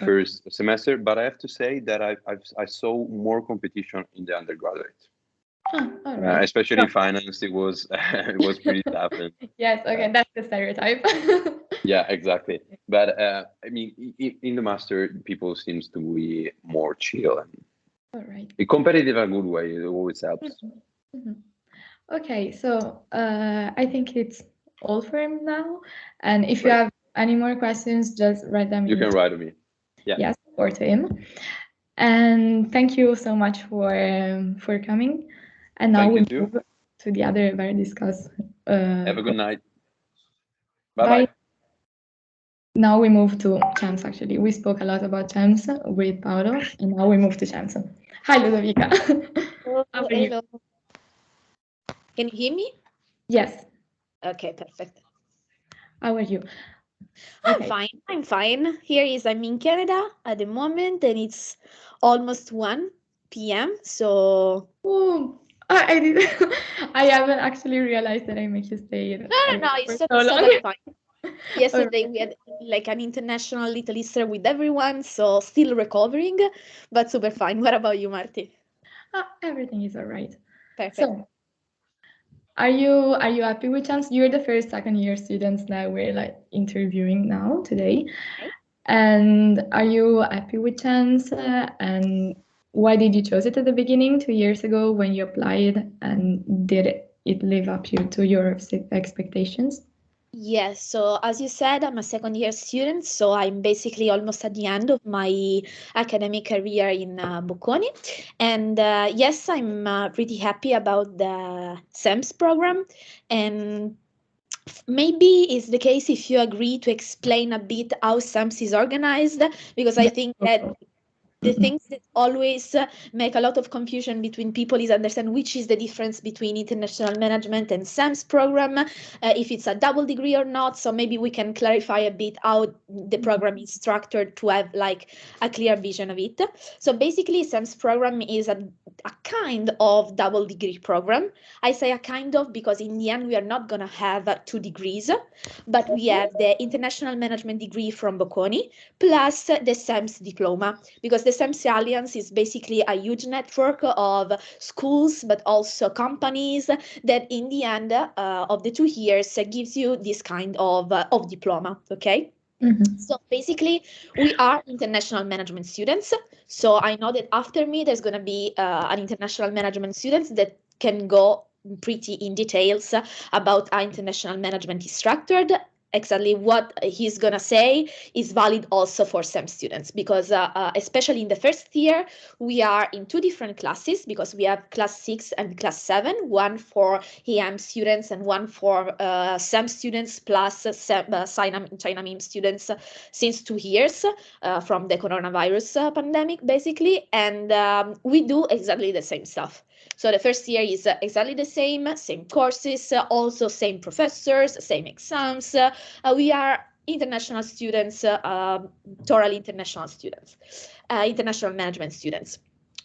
[SPEAKER 6] first semester. But I have to say that I saw more competition in the undergraduate. Especially finance, it was pretty tough.
[SPEAKER 1] Yes, that's the stereotype.
[SPEAKER 6] Yeah, exactly. But in the master, people seems to be more chill and competitive in a good way. It always helps.
[SPEAKER 1] Okay, so I think it's all for him now. And if you have any more questions, just write them.
[SPEAKER 6] You can write to me. Yeah.
[SPEAKER 1] Yes, or to him. And thank you so much for coming. And now we move to the other very discussed.
[SPEAKER 6] Have a good night.
[SPEAKER 1] Bye. Now we move to CHEMS, actually. We spoke a lot about CHEMS with Paolo, and now we move to CHEMS. Hi, Ludovica.
[SPEAKER 7] Hello. Can you hear me?
[SPEAKER 1] Yes.
[SPEAKER 7] Okay, perfect.
[SPEAKER 1] How are you?
[SPEAKER 7] I'm fine. I'm in Canada at the moment, and it's almost 1 p.m. So
[SPEAKER 1] I did. I haven't actually realized that I make you stay.
[SPEAKER 7] No, it's totally fine. Yesterday we had like an international little Easter with everyone, so still recovering, but super fine. What about you, Marti?
[SPEAKER 1] Everything is all right.
[SPEAKER 7] Perfect.
[SPEAKER 1] So, are you happy with chance? You're the first second year students that we're like interviewing now today.
[SPEAKER 7] Okay.
[SPEAKER 1] And are you happy with chance? And why did you choose it at the beginning 2 years ago when you applied? And did it live up to your expectations?
[SPEAKER 7] Yes, so as you said, I'm a second year student, so I'm basically almost at the end of my academic career in Bocconi. And yes, I'm pretty happy about the SEMS program. And maybe it's the case if you agree to explain a bit how SEMS is organized, because I think that the things that always make a lot of confusion between people is understand which is the difference between international management and SEMS program, if it's a double degree or not. So maybe we can clarify a bit how the program is structured to have like a clear vision of it. So basically, SEMS program is a kind of double degree program. I say a kind of because in the end we are not going to have 2 degrees, but we have the international management degree from Bocconi plus the SEMS diploma, because the SEMS Alliance is basically a huge network of schools, but also companies that in the end of the 2 years gives you this kind of diploma, okay? So basically, we are international management students. So I know that after me, there's going to be an international management student that can go pretty in details about how international management is structured. Exactly what he's going to say is valid also for SEM students, because especially in the first year, we are in 2 different classes, because we have class 6 and class 7, one for EM students and one for SEM students plus China meme students since 2 years from the coronavirus pandemic, basically. And we do exactly the same stuff. So the first year is exactly the same courses, also same professors, same exams. We are international students, totally international students, international management students.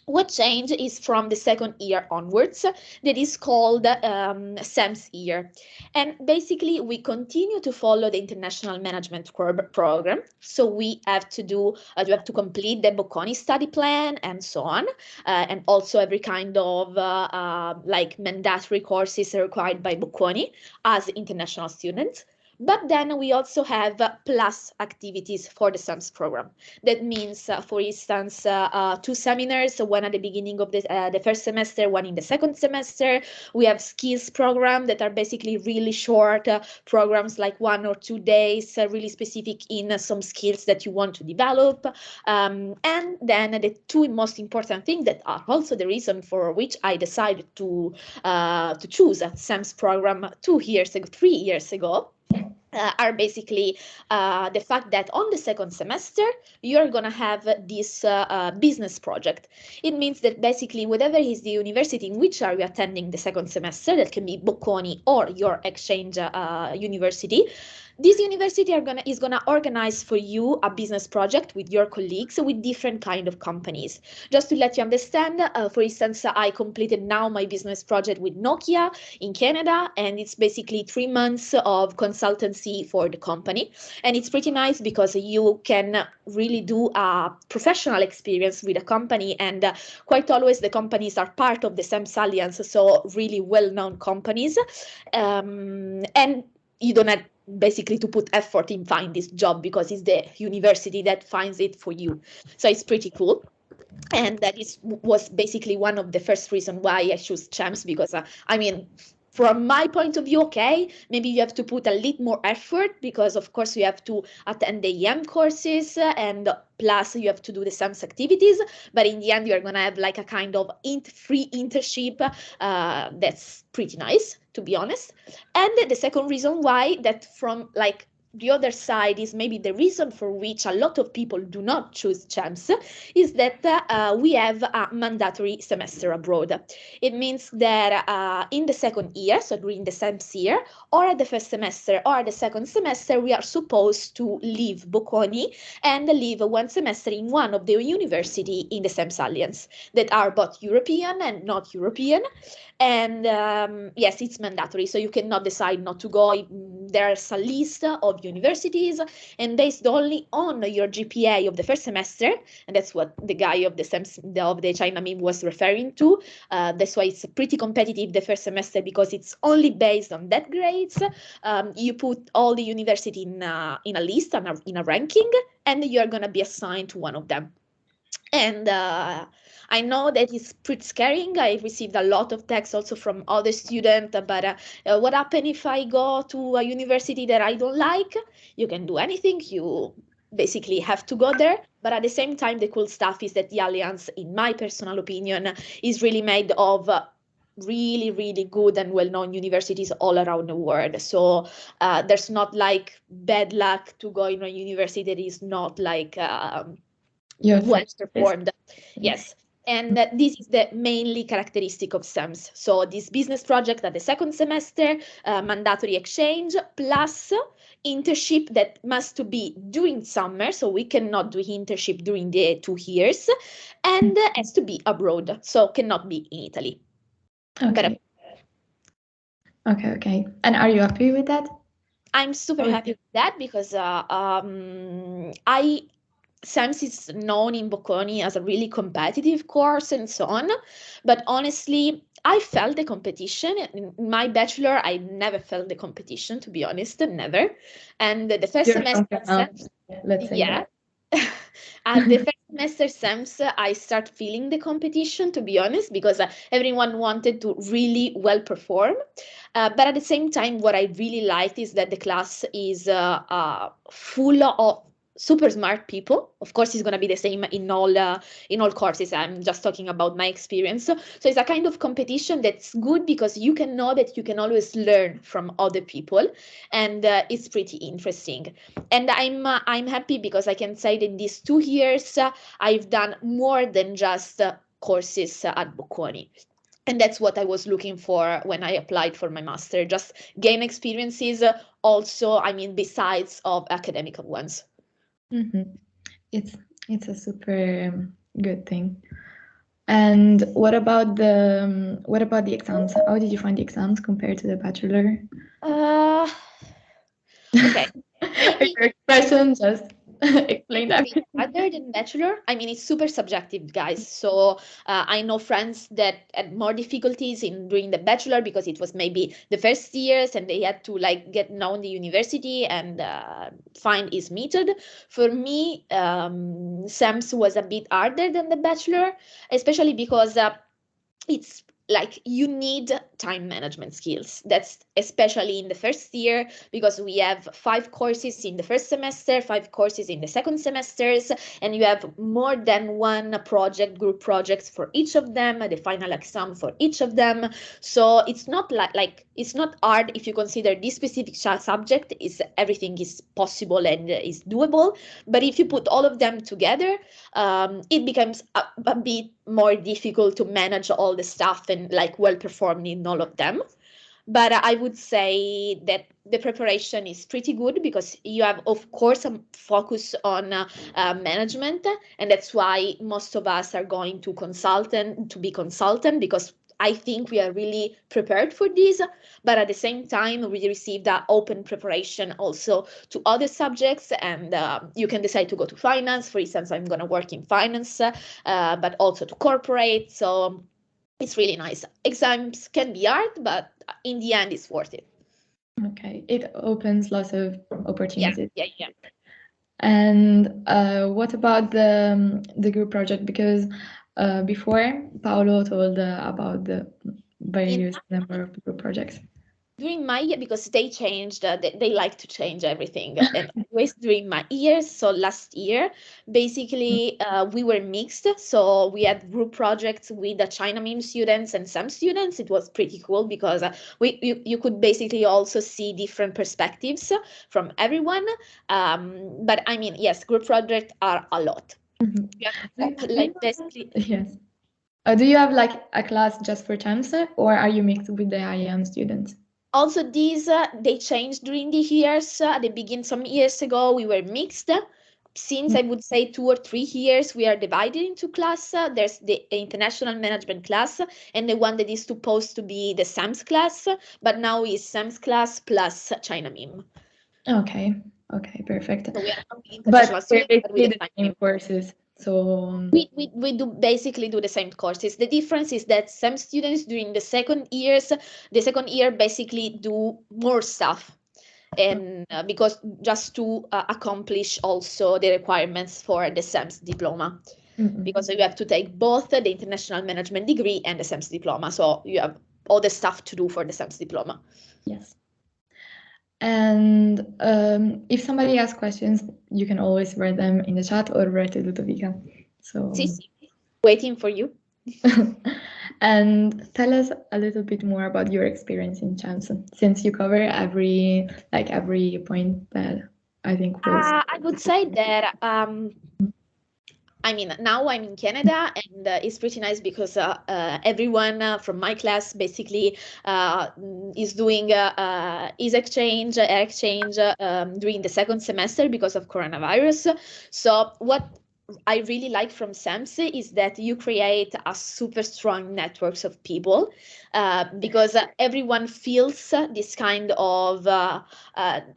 [SPEAKER 7] What changed is from the second year onwards, that is called SEMS year. And basically, we continue to follow the international management program. So we have to do, you have to complete the Bocconi study plan and so on. And also every kind of like mandatory courses required by Bocconi as international students. But then we also have plus activities for the SEMS program. That means, for instance, 2 seminars, one at the beginning of the first semester, one in the second semester. We have skills program that are basically really short programs, like 1 or 2 days, really specific in some skills that you want to develop. And then the 2 most important things that are also the reason for which I decided to choose a SEMS program 3 years ago. Are basically the fact that on the second semester, you're going to have this business project. It means that basically whatever is the university in which are you attending the second semester, that can be Bocconi or your exchange university, this university is gonna organize for you a business project with your colleagues with different kind of companies. Just to let you understand, for instance, I completed now my business project with Nokia in Canada, and it's basically 3 months of consultancy for the company. And it's pretty nice because you can really do a professional experience with a company, and quite always the companies are part of the SEMS Alliance, so really well-known companies. And you don't have basically to put effort in find this job because it's the university that finds it for you. So it's pretty cool. And that was basically one of the first reasons why I chose CHAMS, because I mean, from my point of view, okay, maybe you have to put a little more effort because, of course, you have to attend the EM courses and plus you have to do the SEMS activities. But in the end, you're going to have like a kind of free internship. That's pretty nice, to be honest. And the second reason why that from like the other side is maybe the reason for which a lot of people do not choose CHAMS is that we have a mandatory semester abroad. It means that in the second year, so during the SEMS year, or at the first semester or the second semester, we are supposed to leave Bocconi and live 1 semester in one of the university in the SEMS Alliance that are both European and not European. And yes, it's mandatory, so you cannot decide not to go. there's a list of universities, and based only on your GPA of the first semester, and that's what the guy of the China meme was referring to. That's why it's pretty competitive the first semester, because it's only based on that grades. You put all the university in a list, in a ranking, and you're going to be assigned to one of them. And I know that it's pretty scaring. I received a lot of texts also from other students, but what happens if I go to a university that I don't like? You can do anything. You basically have to go there. But at the same time, the cool stuff is that the Alliance, in my personal opinion, is really made of really, really good and well-known universities all around the world. So there's not like bad luck to go in a university that is not like well performed. Yes. And this is the mainly characteristic of SEMS. So this business project at the second semester, mandatory exchange, plus internship that must be during summer. So we cannot do internship during the 2 years, and has to be abroad. So cannot be in Italy.
[SPEAKER 1] Okay. Okay. And are you happy with that?
[SPEAKER 7] I'm super happy with that, because SEMS is known in Bocconi as a really competitive course and so on, but honestly, I felt the competition. In my bachelor, I never felt the competition, to be honest, never. And the first semester,
[SPEAKER 1] let's say
[SPEAKER 7] yeah. At the first semester SEMS, I start feeling the competition, to be honest, because everyone wanted to really well perform. But at the same time, what I really liked is that the class is full of super smart people. Of course, it's going to be the same in all courses. I'm just talking about my experience. So it's a kind of competition that's good, because you can know that you can always learn from other people, and it's pretty interesting. And I'm happy because I can say that these 2 years I've done more than just courses at Bocconi. And that's what I was looking for when I applied for my master, just gain experiences also, I mean, besides of academic ones.
[SPEAKER 1] Mm-hmm. It's a super good thing. And what about the exams? How did you find the exams compared to the bachelor?
[SPEAKER 7] Okay.
[SPEAKER 1] Maybe your expression, just explain that.
[SPEAKER 7] Other than bachelor, I mean, it's super subjective, guys. So I know friends that had more difficulties in doing the bachelor because it was maybe the first years and they had to like get known the university and find his method. For me, SEMS was a bit harder than the bachelor, especially because it's like you need time management skills. That's especially in the first year, because we have 5 courses in the first semester, 5 courses in the second semesters, and you have more than one group projects for each of them, the final exam for each of them. So it's not like it's not hard if you consider this specific subject is everything is possible and is doable. But if you put all of them together, it becomes a bit more difficult to manage all the stuff and like well performed in all of them. But I would say that the preparation is pretty good because you have, of course, a focus on management, and that's why most of us are going to be consultant, because I think we are really prepared for this. But at the same time, we received an open preparation also to other subjects, and you can decide to go to finance. For instance, I'm going to work in finance, but also to corporate. So it's really nice. Exams can be hard, but in the end, it's worth it.
[SPEAKER 1] Okay, it opens lots of opportunities.
[SPEAKER 7] Yeah.
[SPEAKER 1] And what about the group project? Because before Paolo told about the various number of group projects.
[SPEAKER 7] During my year, because they changed, they like to change everything. And always during my years, so last year, basically, we were mixed. So we had group projects with the China meme students and some students. It was pretty cool because you could basically also see different perspectives from everyone. But I mean, yes, group projects are a lot.
[SPEAKER 1] Mm-hmm.
[SPEAKER 7] Like basically,
[SPEAKER 1] yes. Do you have like a class just for TEMS, or are you mixed with the IM students?
[SPEAKER 7] Also, these they changed during the years. At the beginning, some years ago, we were mixed. since I would say 2 or 3 years, we are divided into class. There's the international management class and the one that is supposed to be the SAMS class, but now is SAMS class plus China meme.
[SPEAKER 1] Okay, perfect.
[SPEAKER 7] So we are not the
[SPEAKER 1] But
[SPEAKER 7] international
[SPEAKER 1] they're
[SPEAKER 7] students, but with
[SPEAKER 1] basically
[SPEAKER 7] the
[SPEAKER 1] the same courses. So
[SPEAKER 7] we do basically do the same courses. The difference is that some students during the second year basically do more stuff, and because just to accomplish also the requirements for the SAMS diploma, because you have to take both the international management degree and the SAMS diploma. So you have all the stuff to do for the SAMS diploma.
[SPEAKER 1] yes. And if somebody has questions, you can always write them in the chat or write to Ludovica. So
[SPEAKER 7] waiting for you.
[SPEAKER 1] And tell us a little bit more about your experience in CHAMS, since you cover every point that I think was.
[SPEAKER 7] I would say that I mean, now I'm in Canada, and it's pretty nice because everyone from my class basically is doing air exchange during the second semester because of coronavirus. So what I really like from SAMS is that you create a super strong networks of people because everyone feels this kind of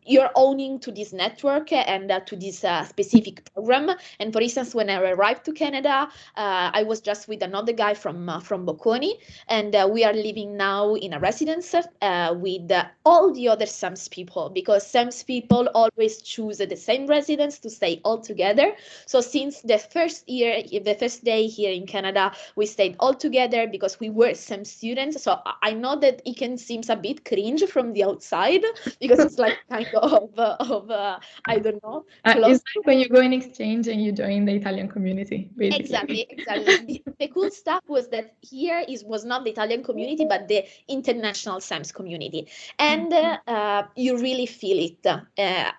[SPEAKER 7] you're owning to this network and to this specific program. And for instance, when I arrived to Canada, I was just with another guy from Bocconi, and we are living now in a residence with all the other SAMS people, because SAMS people always choose the same residence to stay all together. So since the first day here in Canada, we stayed all together because we were SAMS students. So I know that it can seem a bit cringe from the outside because it's like kind of I don't know.
[SPEAKER 1] It's like when you go in exchange and you join the Italian community, basically.
[SPEAKER 7] Exactly. The cool stuff was that here was not the Italian community, but the international SAMS community. And you really feel it.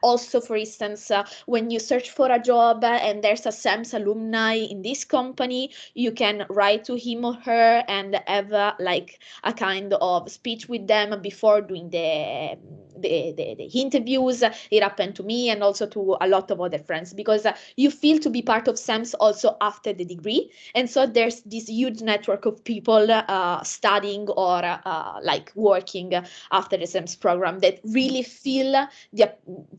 [SPEAKER 7] Also, for instance, when you search for a job and there's a SAMS alumni in this company, you can write to him or her and have like a kind of speech with them before doing the interviews. It happened to me and also to a lot of other friends, because you feel to be part of SAMS also after the degree. And so there's this huge network of people studying or like working after the SAMS program that really feel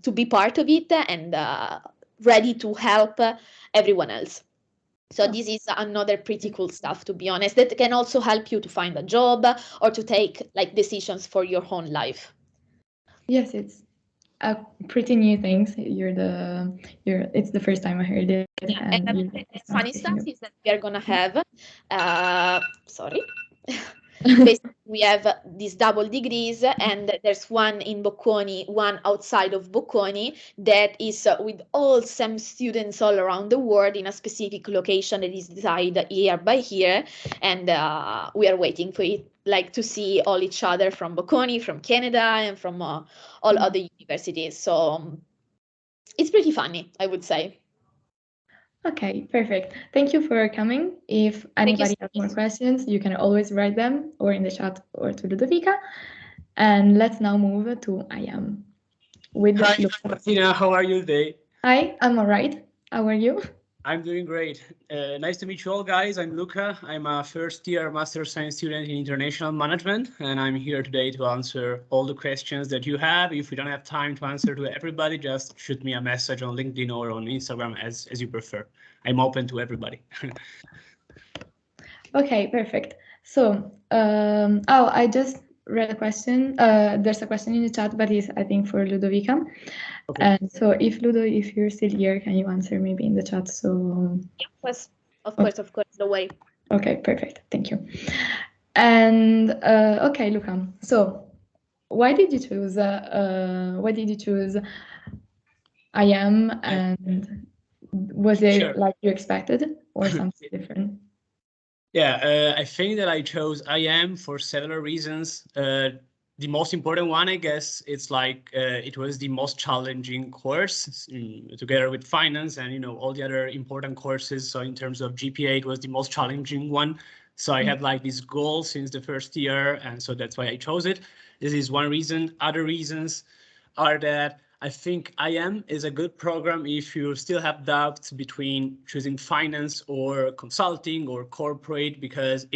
[SPEAKER 7] to be part of it and ready to help everyone else. So this is another pretty cool stuff, to be honest, that can also help you to find a job or to take like decisions for your own life.
[SPEAKER 1] Yes, it's a pretty new thing. It's the first time I heard it.
[SPEAKER 7] Yeah, and the funny stuff is that we are gonna have basically we have these double degrees, and there's one in Bocconi, one outside of Bocconi, that is with all SAM students all around the world in a specific location that is decided year by year, and we are waiting for it, like to see all each other from Bocconi, from Canada, and from all other universities. So it's pretty funny, I would say.
[SPEAKER 1] Okay, perfect. Thank you for coming. If anybody has more questions, you can always write them or in the chat or to Ludovica. And let's now move to I am.
[SPEAKER 8] Hi, Martina. How are you today?
[SPEAKER 1] Hi, I'm all right. How are you?
[SPEAKER 8] I'm doing great. Nice to meet you all, guys. I'm Luca. I'm a first-year Master Science student in International Management, and I'm here today to answer all the questions that you have. If we don't have time to answer to everybody, just shoot me a message on LinkedIn or on Instagram, as you prefer. I'm open to everybody.
[SPEAKER 1] Okay, perfect. So, I just read a question. There's a question in the chat, but it's, I think, for Ludovica. Okay. And so if you're still here, can you answer maybe in the chat? So
[SPEAKER 7] of course, no way.
[SPEAKER 1] Okay, perfect. Thank you. And okay, Luca. So why did you choose I am, and was it like you expected or something different?
[SPEAKER 8] Yeah, I think that I chose I am for several reasons. The most important one, I guess, it's like it was the most challenging course together with finance and, all the other important courses. So in terms of GPA, it was the most challenging one. So I had like this goal since the first year. And so that's why I chose it. This is one reason. Other reasons are that I think IM is a good program if you still have doubts between choosing finance or consulting or corporate, because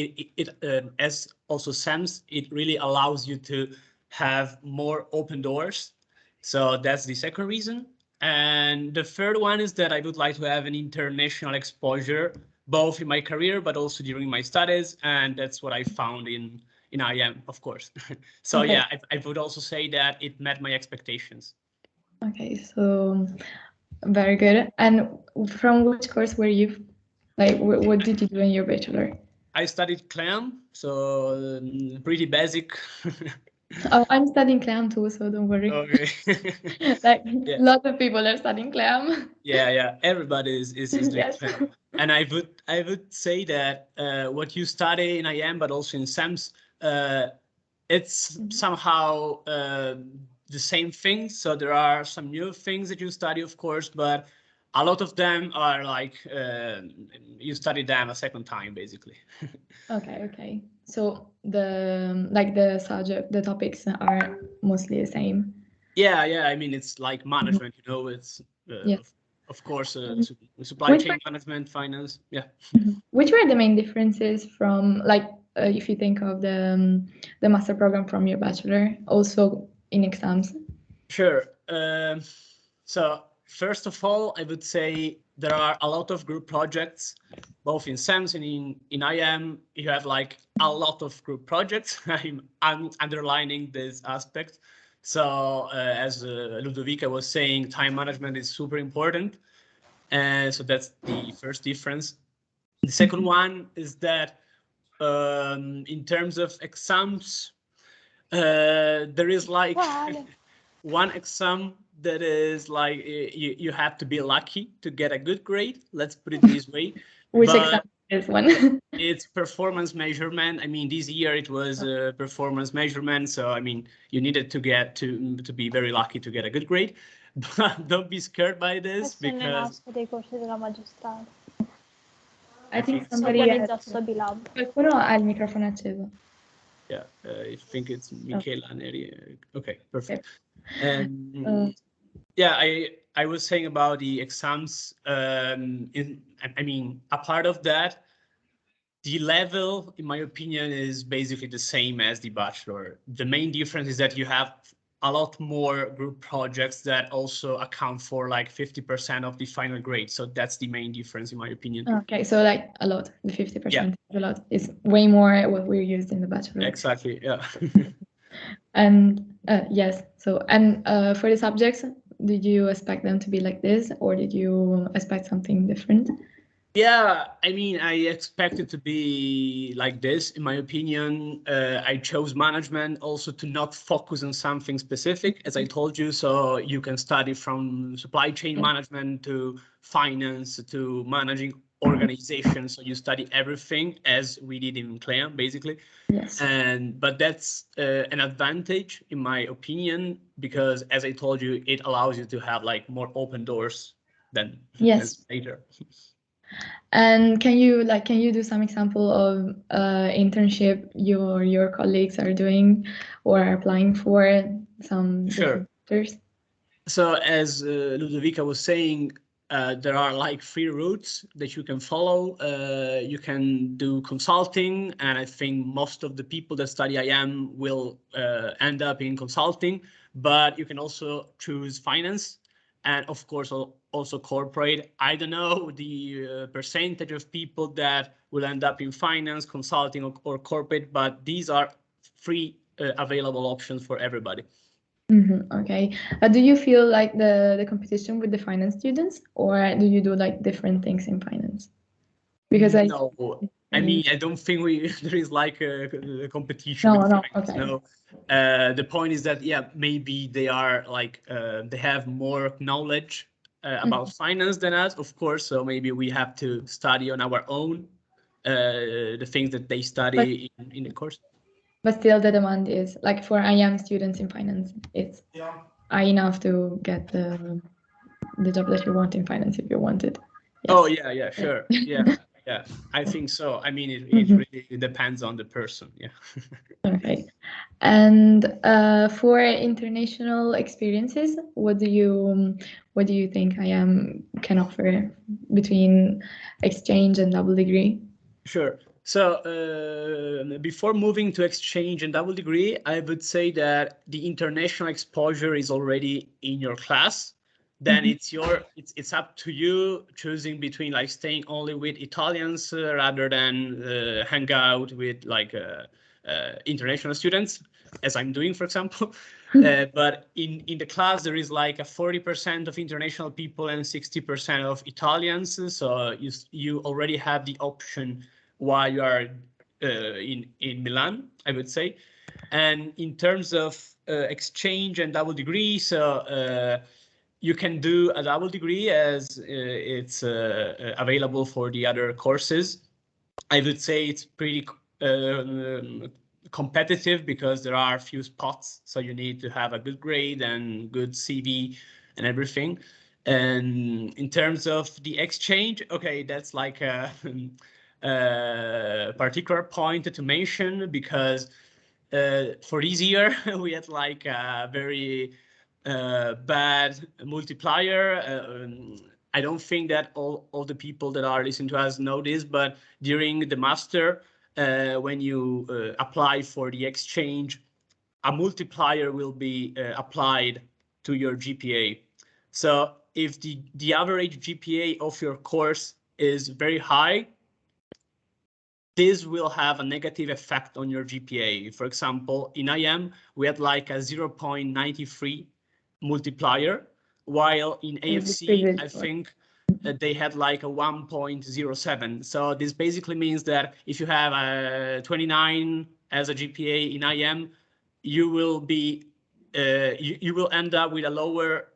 [SPEAKER 8] as also SAMS, it really allows you to have more open doors. So that's the second reason. And the third one is that I would like to have an international exposure, both in my career, but also during my studies. And that's what I found in IM, of course. So
[SPEAKER 1] Okay.
[SPEAKER 8] yeah, I would also say that it met my expectations.
[SPEAKER 1] Okay, so very good. And from which course were you? Like, what did you do in your bachelor?
[SPEAKER 8] I studied CLAM, so pretty basic.
[SPEAKER 1] Oh, I'm studying CLAM too, so don't worry.
[SPEAKER 8] Okay.
[SPEAKER 1] Like,
[SPEAKER 8] Yeah.
[SPEAKER 1] lots of people are studying CLAM.
[SPEAKER 8] Yeah. Everybody is doing
[SPEAKER 1] Yes.
[SPEAKER 8] CLAM. And I would say that what you study in IM, but also in SAMS, it's somehow the same thing. So there are some new things that you study, of course, but a lot of them are like you study them a second time, basically.
[SPEAKER 1] Okay. So the subject, the topics are mostly the same.
[SPEAKER 8] Yeah. I mean, it's like management, it's
[SPEAKER 1] Yes.
[SPEAKER 8] of course supply chain management, finance. Yeah.
[SPEAKER 1] Which were the main differences from, like, if you think of the master program from your bachelor, also in exams?
[SPEAKER 8] Sure. So first of all, I would say there are a lot of group projects, both in SAMS and in IM. You have like a lot of group projects. I'm underlining this aspect. So as Ludovica was saying, time management is super important. And so that's the first difference. The second one is that in terms of exams, there is like one exam that is like you have to be lucky to get a good grade. Let's put it this way.
[SPEAKER 1] Which exam is one?
[SPEAKER 8] It's performance measurement. I mean, this year it was performance measurement. So, I mean, you needed to get to be very lucky to get a good grade. But don't be scared by this because
[SPEAKER 9] dei corsi della magistrale.
[SPEAKER 1] I think somebody qualcuno ha il microfono acceso.
[SPEAKER 8] Yeah, I think it's Michela Neri. Okay, perfect. And yeah, I was saying about the exams. I mean, a part of that, the level, in my opinion, is basically the same as the bachelor. The main difference is that you have a lot more group projects that also account for like 50% of the final grade. So that's the main difference, in my opinion.
[SPEAKER 1] Okay, so like a lot, the 50% is a lot. It's way more what we're used in the bachelor.
[SPEAKER 8] Exactly, yeah.
[SPEAKER 1] And yes, so, and for the subjects, did you expect them to be like this, or did you expect something different?
[SPEAKER 8] Yeah, I mean, I expected to be like this. In my opinion, I chose management also to not focus on something specific, as I told you. So you can study from supply chain management to finance to managing organizations. So you study everything as we did in CLAM, basically.
[SPEAKER 1] Yes.
[SPEAKER 8] But that's an advantage, in my opinion, because as I told you, it allows you to have like more open doors than later.
[SPEAKER 1] And can you do some example of internship your colleagues are doing or are applying for some?
[SPEAKER 8] Sure.
[SPEAKER 1] Sectors?
[SPEAKER 8] So as Ludovica was saying, there are like 3 routes that you can follow. You can do consulting, and I think most of the people that study IM will end up in consulting, but you can also choose finance. And of course, also corporate. I don't know the percentage of people that will end up in finance, consulting, or corporate, but these are 3 available options for everybody.
[SPEAKER 1] Okay. Do you feel like the competition with the finance students, or do you do like different things in finance? Because
[SPEAKER 8] I mean, I don't think there is like a competition with finance. Okay. No. The point is that maybe they are like they have more knowledge about finance than us, of course. So maybe we have to study on our own the things that they study in the course.
[SPEAKER 1] But still, the demand is like for IM students in finance, it's high enough to get the job that you want in finance if you want it.
[SPEAKER 8] Yes. Oh yeah, sure, yeah. I think so. I mean, it really depends on the person. Yeah.
[SPEAKER 1] Okay, And for international experiences, what do you think IM can offer between exchange and double degree?
[SPEAKER 8] Sure. So before moving to exchange and double degree, I would say that the international exposure is already in your class. Then it's up to you choosing between like staying only with Italians rather than hang out with like international students, as I'm doing, for example. But in the class, there is like a 40% of international people and 60% of Italians. So you already have the option while you are in Milan, I would say. And in terms of exchange and double degree, so you can do a double degree as it's available for the other courses. I would say it's pretty competitive because there are a few spots, so you need to have a good grade and good CV and everything. And in terms of the exchange, okay, that's like a particular point to mention because for this year we had like a very bad multiplier. I don't think that all the people that are listening to us know this, but during the master, when you apply for the exchange, a multiplier will be applied to your GPA. So if the average GPA of your course is very high, this will have a negative effect on your GPA. For example, in IM, we had like a 0.93 multiplier, while in AFC, I think they had like a 1.07. So this basically means that if you have a 29 as a GPA in IM, you will be you will end up with a lower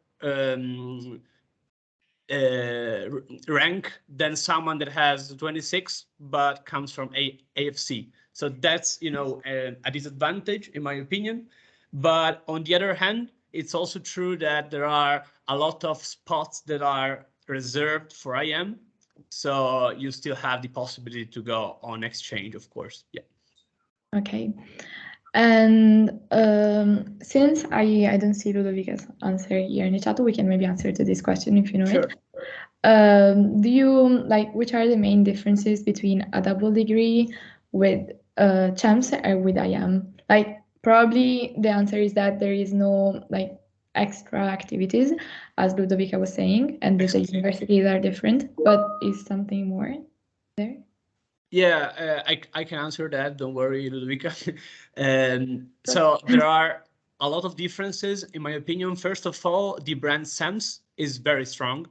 [SPEAKER 8] rank than someone that has 26 but comes from AFC. So that's, you know, a disadvantage in my opinion. But on the other hand, it's also true that there are a lot of spots that are reserved for IM. So you still have the possibility to go on exchange, of course. Yeah.
[SPEAKER 1] Okay. And since I don't see Ludovica's answer here in the chat, we can maybe answer to this question if you know
[SPEAKER 8] Sure.
[SPEAKER 1] it. Do you like which are the main differences between a double degree with CHEMS and with IM? Like probably the answer is that there is no like extra activities, as Ludovica was saying, and the universities are different, but is something more there?
[SPEAKER 8] Yeah, I can answer that. Don't worry, Ludovica. So there are a lot of differences, in my opinion. First of all, the brand SEMS is very strong.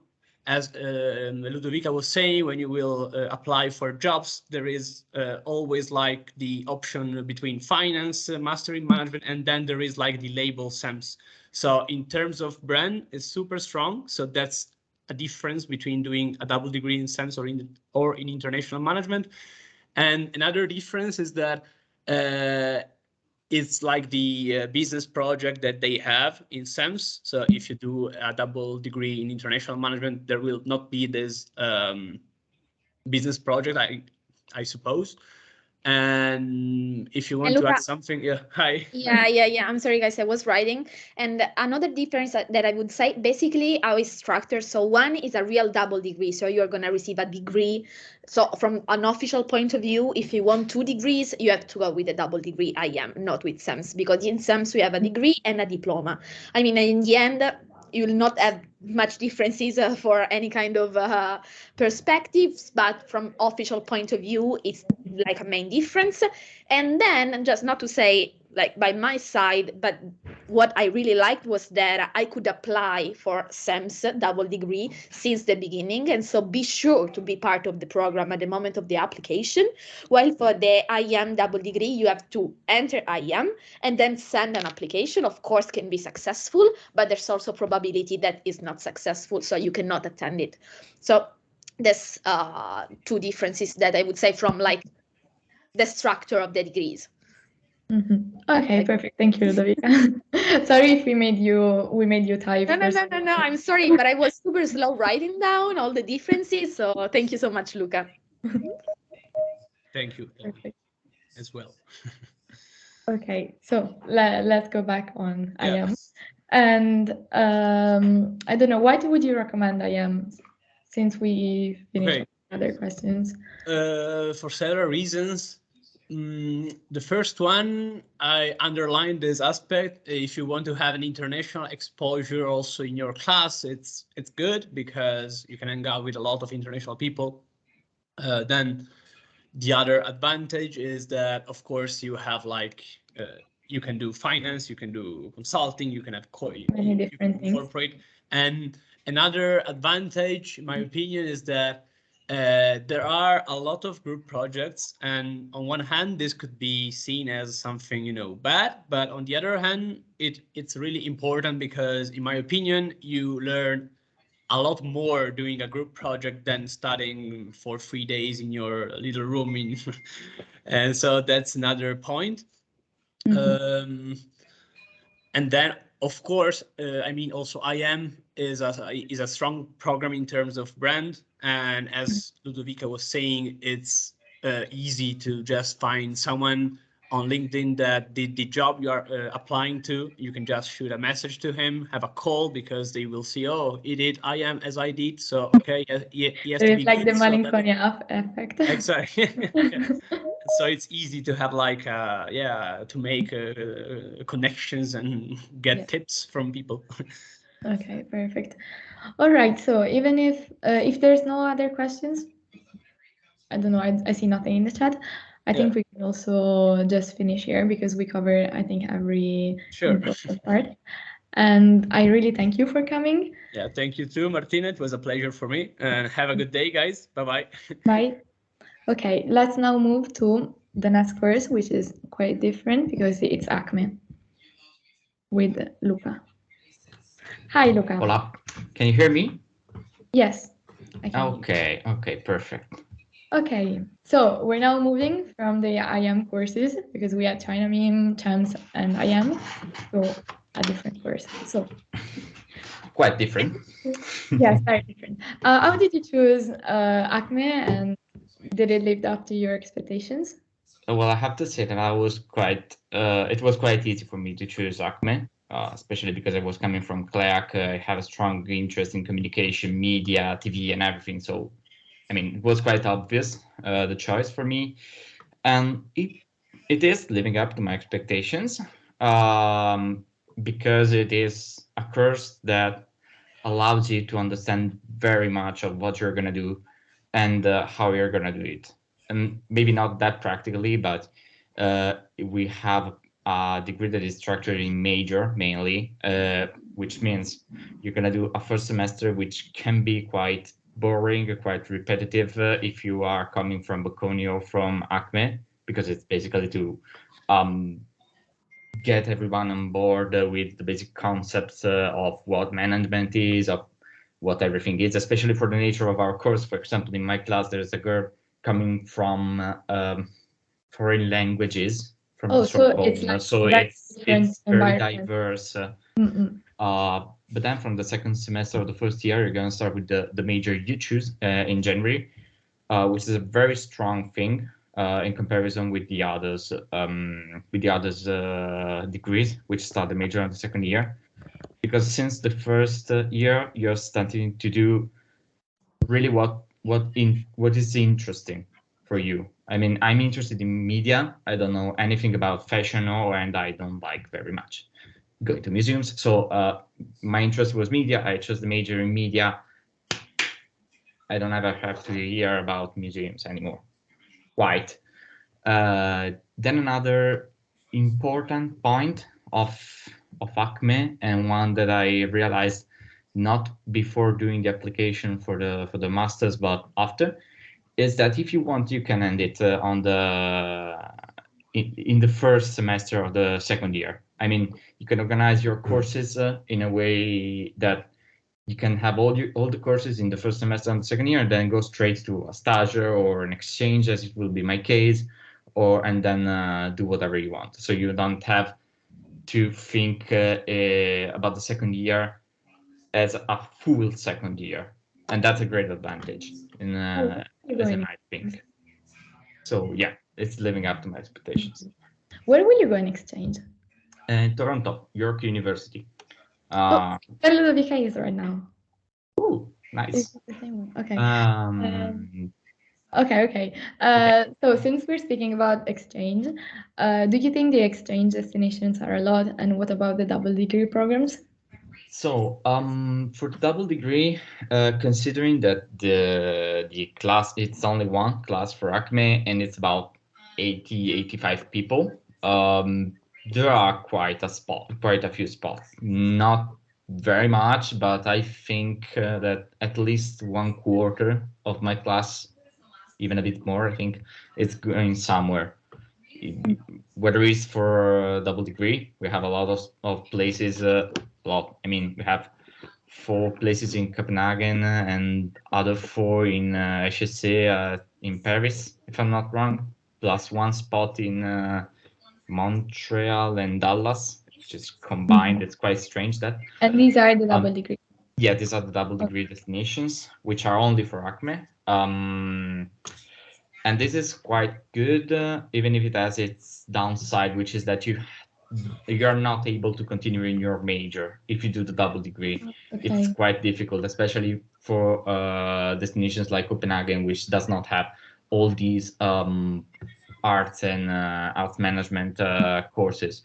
[SPEAKER 8] As Ludovica was saying, when you will apply for jobs, there is always like the option between finance, master in management, and then there is like the label SEMS. So in terms of brand, it's super strong. So that's a difference between doing a double degree in SEMS or in international management. And another difference is that it's like the business project that they have in SEMS. So if you do a double degree in international management, there will not be this business project, I suppose. And if you want to add something, yeah, hi.
[SPEAKER 7] Yeah. I'm sorry, guys, I was writing. And another difference that I would say, basically, how it's structured. So one is a real double degree. So you're going to receive a degree. So from an official point of view, if you want 2 degrees, you have to go with a double degree IM, not with SEMS, because in SEMS we have a degree and a diploma. I mean, in the end, you will not have much differences for any kind of perspectives, but from official point of view, it's like a main difference. And then, just not to say like by my side, but what I really liked was that I could apply for SEMS double degree since the beginning, and so be sure to be part of the program at the moment of the application. While for the IM double degree, you have to enter IM and then send an application. Of course, can be successful, but there's also probability that is not successful, so you cannot attend it. So there's 2 differences that I would say from like the structure of the degrees.
[SPEAKER 1] Okay, perfect. Thank you, Ludovica. Sorry if we made you type.
[SPEAKER 7] No. I'm sorry, but I was super slow writing down all the differences. So thank you so much, Luca.
[SPEAKER 8] Thank you as well.
[SPEAKER 1] Okay, so let's go back on
[SPEAKER 8] Yeah.
[SPEAKER 1] IM. And I don't know, why would you recommend IM since we finished
[SPEAKER 8] Okay.
[SPEAKER 1] other questions?
[SPEAKER 8] For several reasons. The first one, I underlined this aspect. If you want to have an international exposure also in your class, it's good because you can hang out with a lot of international people. Then the other advantage is that, of course, you have like you can do finance, you can do consulting, you can have
[SPEAKER 1] Many different things.
[SPEAKER 8] corporate. And another advantage, in my opinion, is that there are a lot of group projects, and on one hand, this could be seen as something, you know, bad, but on the other hand, it's really important because, in my opinion, you learn a lot more doing a group project than studying for 3 days in your little room. And so that's another point. And then, of course, I mean, also IM is a strong program in terms of brand. And as Ludovica was saying, it's easy to just find someone on LinkedIn that did the job you are applying to. You can just shoot a message to him, have a call, because they will see, oh, he did IM as I did. So, okay, he has to be
[SPEAKER 1] like
[SPEAKER 8] good,
[SPEAKER 1] the
[SPEAKER 8] so
[SPEAKER 1] Malinconia effect.
[SPEAKER 8] Exactly. Yeah. So it's easy to have like, to make connections and get tips from people.
[SPEAKER 1] Okay, perfect. All right, so even if there's no other questions, I don't know, I see nothing in the chat. I think we can also just finish here because we covered, I think, every important part. And I really thank you for coming.
[SPEAKER 8] Yeah, thank you too, Martina. It was a pleasure for me. And have a good day, guys. Bye-bye.
[SPEAKER 1] Bye. Okay, let's now move to the next course, which is quite different because it's Acme with Luca. Hi, Luca.
[SPEAKER 9] Hola. Can you hear me?
[SPEAKER 1] Yes, I can.
[SPEAKER 9] Okay, perfect.
[SPEAKER 1] Okay, so we're now moving from the IM courses because we had China Meme, Champs, and IM, so a different course. So
[SPEAKER 9] quite different.
[SPEAKER 1] Yes, very different. How did you choose Acme, and did it live up to your expectations?
[SPEAKER 9] Well, I have to say that I was quite. It was quite easy for me to choose Acme, especially because I was coming from CLEAC. I have a strong interest in communication, media, TV, and everything. So, I mean, it was quite obvious the choice for me, and it is living up to my expectations because it is a course that allows you to understand very much of what you're going to do and how you're going to do it. And maybe not that practically, but we have a degree that is structured in major mainly, which means you're going to do a first semester which can be quite boring, quite repetitive if you are coming from Bocconi or from Acme, because it's basically to get everyone on board with the basic concepts of what management is, of what everything is, especially for the nature of our course. For example, in my class, there's a girl coming from foreign languages from Stockholm, so it's very diverse. But then from the second semester of the first year, you're going to start with the major you choose in January, which is a very strong thing in comparison with the others degrees, which start the major on the second year. Because since the first year, you're starting to do really what is interesting for you. I mean, I'm interested in media. I don't know anything about fashion, and I don't like very much going to museums. So my interest was media. I chose the major in media. I don't ever have to hear about museums anymore. Quite. Then another important point of Acme, and one that I realized not before doing the application for the masters, but after, is that if you want, you can end it on in the first semester of the second year. I mean, you can organize your courses in a way that you can have all the courses in the first semester and the second year, and then go straight to a stage or an exchange, as it will be my case, and then do whatever you want. So you don't have to think about the second year as a full second year, and that's a great advantage as I might think. So yeah, it's living up to my expectations.
[SPEAKER 1] Where will you go in exchange?
[SPEAKER 9] Toronto, York University.
[SPEAKER 1] Oh, tell Ludovica is right now.
[SPEAKER 9] Oh, nice.
[SPEAKER 1] Is it the same one? Okay. Okay. So since we're speaking about exchange, do you think the exchange destinations are a lot? And what about the double degree programs?
[SPEAKER 9] So for double degree, considering that the class, it's only one class for ACME and it's about 85 people, there are quite a few spots. Not very much, but I think that at least 1/4 of my class, even a bit more, I think it's going somewhere. Whether it's for double degree, we have a lot of places. We have 4 places in Copenhagen and other 4 in HSC in Paris, if I'm not wrong, plus 1 spot in Montreal and Dallas, which is combined. It's quite strange that.
[SPEAKER 1] And these are the double degree.
[SPEAKER 9] Yeah, these are the double degree destinations, which are only for ACME. And this is quite good, even if it has its downside, which is that you're not able to continue in your major if you do the double degree.
[SPEAKER 1] Okay.
[SPEAKER 9] It's quite difficult, especially for destinations like Copenhagen, which does not have all these arts and arts management courses.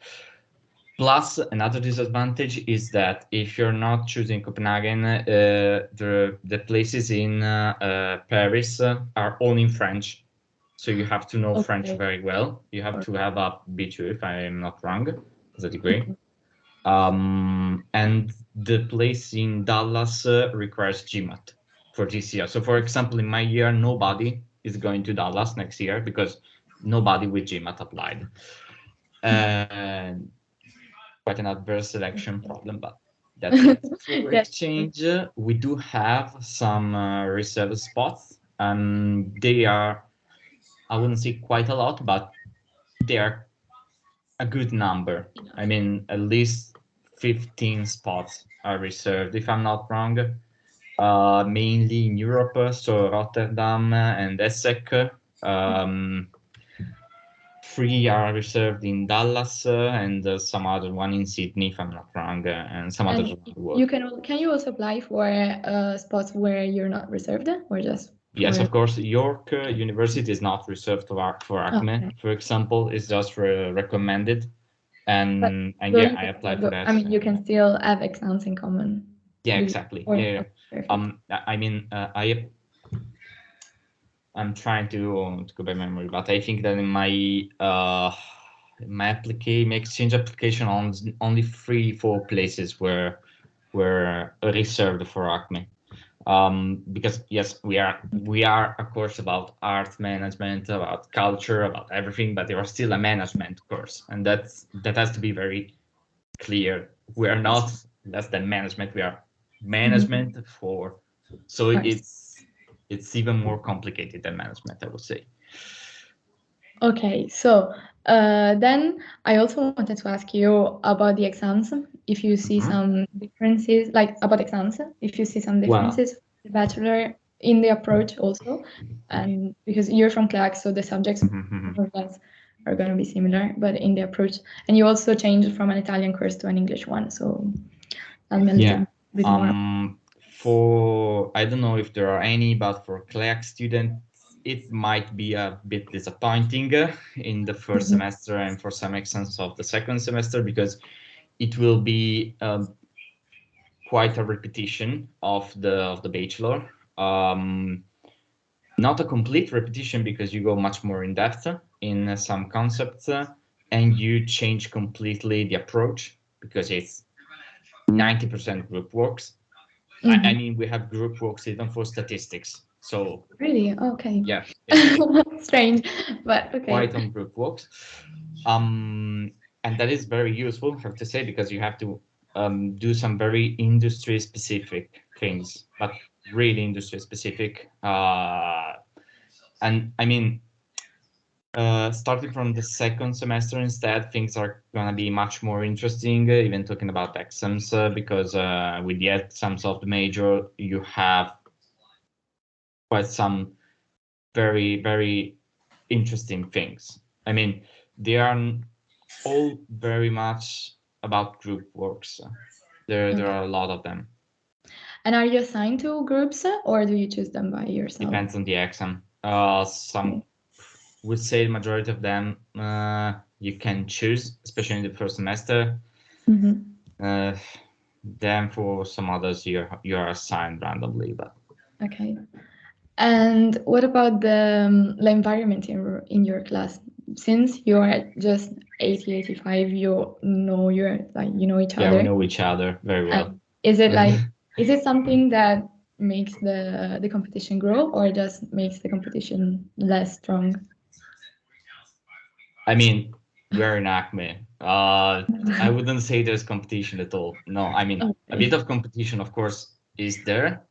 [SPEAKER 9] Plus, another disadvantage is that if you're not choosing Copenhagen, the places in Paris are all in French. So you have to know French very well. You have to have a B2, if I am not wrong, as a degree. And the place in Dallas requires GMAT for this year. So for example, in my year, nobody is going to Dallas next year because nobody with GMAT applied. Quite an adverse selection problem, but that's it. For exchange, we do have some reserve spots, and they are, I wouldn't say quite a lot, but they are a good number. I mean, at least 15 spots are reserved, if I'm not wrong, mainly in Europe, so Rotterdam and ESSEC. 3 are reserved in Dallas and some other one in Sydney, if I'm not wrong, and some others around the world.
[SPEAKER 1] Can you also apply for spots where you're not reserved, or just?
[SPEAKER 9] Yes, of course. York University is not reserved for ACME, for example. It's just recommended, and yeah, I applied for that.
[SPEAKER 1] I mean, you can still have exams in common.
[SPEAKER 9] Yeah, exactly. Yeah. I mean, I'm trying to go by memory, but I think that in my my exchange application on only 3-4 places were reserved for ACME. Because yes, we are a course about art management, about culture, about everything, but they are still a management course, and that has to be very clear. We are not less than management. We are management for. So it's even more complicated than management, I would say.
[SPEAKER 1] Okay, so then I also wanted to ask you about the exams, if you see some differences, like about exams, if you see some differences for the bachelor in the approach also, and because you're from CLAC, so the subjects more or less are going to be similar, but in the approach, and you also changed from an Italian course to an English one, so tell me a little bit more.
[SPEAKER 9] For, I don't know if there are any, but for CLAC students, it might be a bit disappointing in the first semester and for some exams of the second semester, because it will be quite a repetition of the bachelor. Not a complete repetition, because you go much more in depth in some concepts and you change completely the approach, because it's 90% group works. I mean, we have group works even for statistics. So
[SPEAKER 1] really, okay,
[SPEAKER 9] yeah,
[SPEAKER 1] strange, but okay.
[SPEAKER 9] Quite on group works, and that is very useful, I have to say, because you have to do some very industry specific things, but really industry specific. And I mean, starting from the second semester instead, things are gonna be much more interesting, even talking about exams, because with the exams of the major, you have quite some very, very interesting things. I mean, they are all very much about group works. There are a lot of them.
[SPEAKER 1] And are you assigned to groups or do you choose them by yourself?
[SPEAKER 9] Depends on the exam. Some would say the majority of them you can choose, especially in the first semester. Then for some others you are assigned randomly. But
[SPEAKER 1] okay. And what about the environment in your class? Since you are just 85, you know each
[SPEAKER 9] yeah,
[SPEAKER 1] other.
[SPEAKER 9] we know each other very well.
[SPEAKER 1] Is it is it something that makes the competition grow or just makes the competition less strong?
[SPEAKER 9] I mean, we're in Acme. I wouldn't say there's competition at all. No, I mean, a bit of competition, of course, is there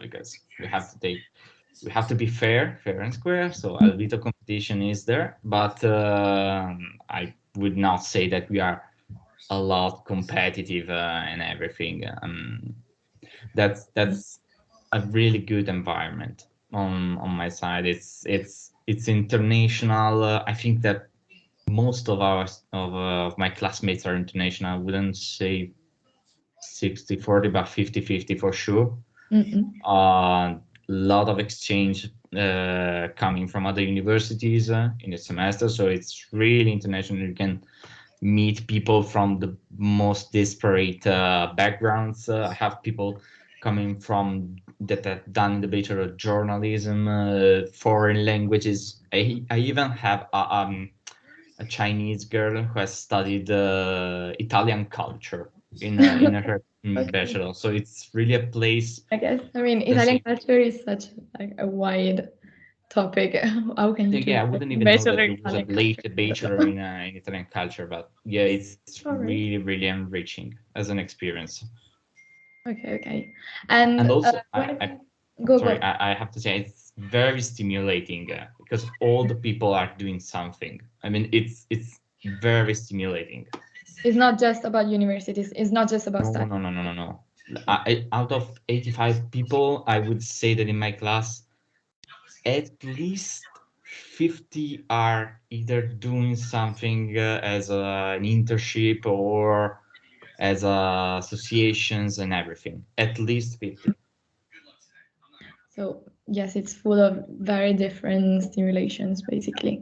[SPEAKER 9] because we have to be fair and square. So a bit of competition is there, but I would not say that we are a lot competitive and everything. That's a really good environment on my side. It's international. I think that most of my classmates are international. I wouldn't say 60-40, but 50-50 for sure. A lot of exchange coming from other universities in the semester, so it's really international. You can meet people from the most disparate backgrounds. I have people coming from that have done the Bachelor of Journalism, foreign languages. I even have a Chinese girl who has studied Italian culture in her bachelor. So it's really a place.
[SPEAKER 1] I guess. I mean, Italian culture is such like a wide topic. How can you?
[SPEAKER 9] Yeah, I wouldn't even know that there was a late bachelor in Italian culture, but yeah, it's really, really enriching as an experience.
[SPEAKER 1] Okay. And
[SPEAKER 9] also, I have to say it's very stimulating because all the people are doing something. I mean, it's very stimulating.
[SPEAKER 1] It's not just about universities. It's not just about studies.
[SPEAKER 9] No. Out of 85 people, I would say that in my class, at least 50 are either doing something as an internship or as associations and everything. At least 50.
[SPEAKER 1] So yes, it's full of very different stimulations, basically.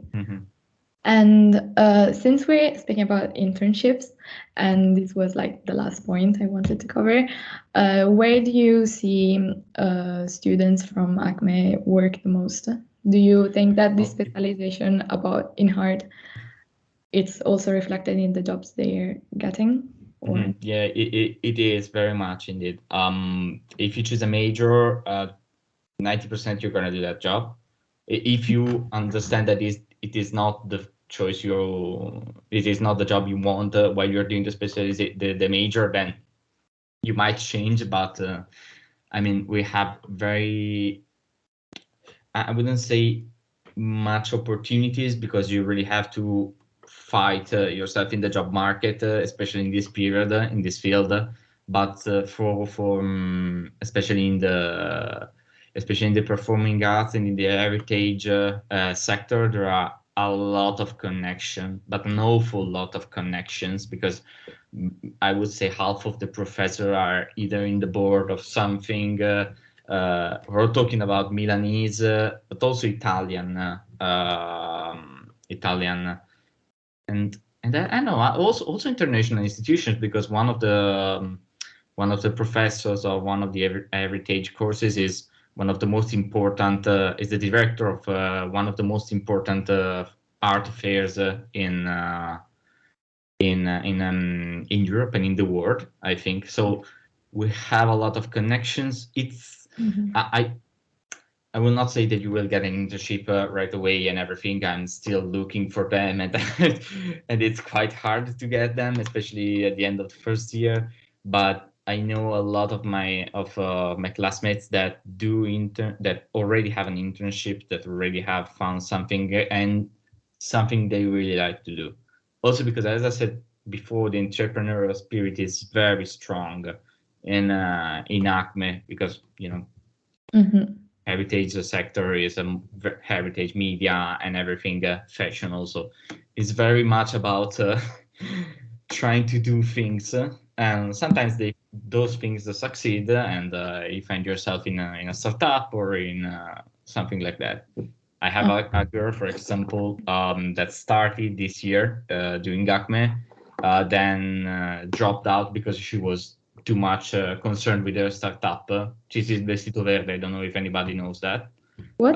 [SPEAKER 9] And
[SPEAKER 1] since we're speaking about internships, and this was like the last point I wanted to cover, where do you see students from Acme work the most? Do you think that this specialization in hard, it's also reflected in the jobs they're getting? Or?
[SPEAKER 9] Yeah, it is very much indeed. If you choose a major, 90% you're gonna do that job. If you understand that it is not the choice it is not the job you want while you're doing the major, then you might change. But I mean, we have I wouldn't say much opportunities because you really have to fight yourself in the job market, especially in this period, in this field. But for especially in the performing arts and in the heritage sector, there are a lot of connections, but an awful lot of connections, because I would say half of the professors are either in the board of something. We're talking about Milanese, but also Italian, and I know also international institutions, because one of the professors of one of the heritage courses is one of the most important, is the director of one of the most important art fairs in Europe and in the world, I think. So we have a lot of connections. It's I will not say that you will get an internship right away and everything. I'm still looking for them, and it's quite hard to get them, especially at the end of the first year. But I know a lot of my classmates that that already have an internship, that already have found something, and something they really like to do. Also because, as I said before, the entrepreneurial spirit is very strong in Acme, because heritage sector is heritage media and everything, fashion also. It's very much about trying to do things, and sometimes those things succeed, and you find yourself in a startup or in something like that. I have a girl, for example, that started this year doing Acme, then dropped out because she was too much concerned with her startup. This is Vestito Verde. I don't know if anybody knows that.
[SPEAKER 1] What?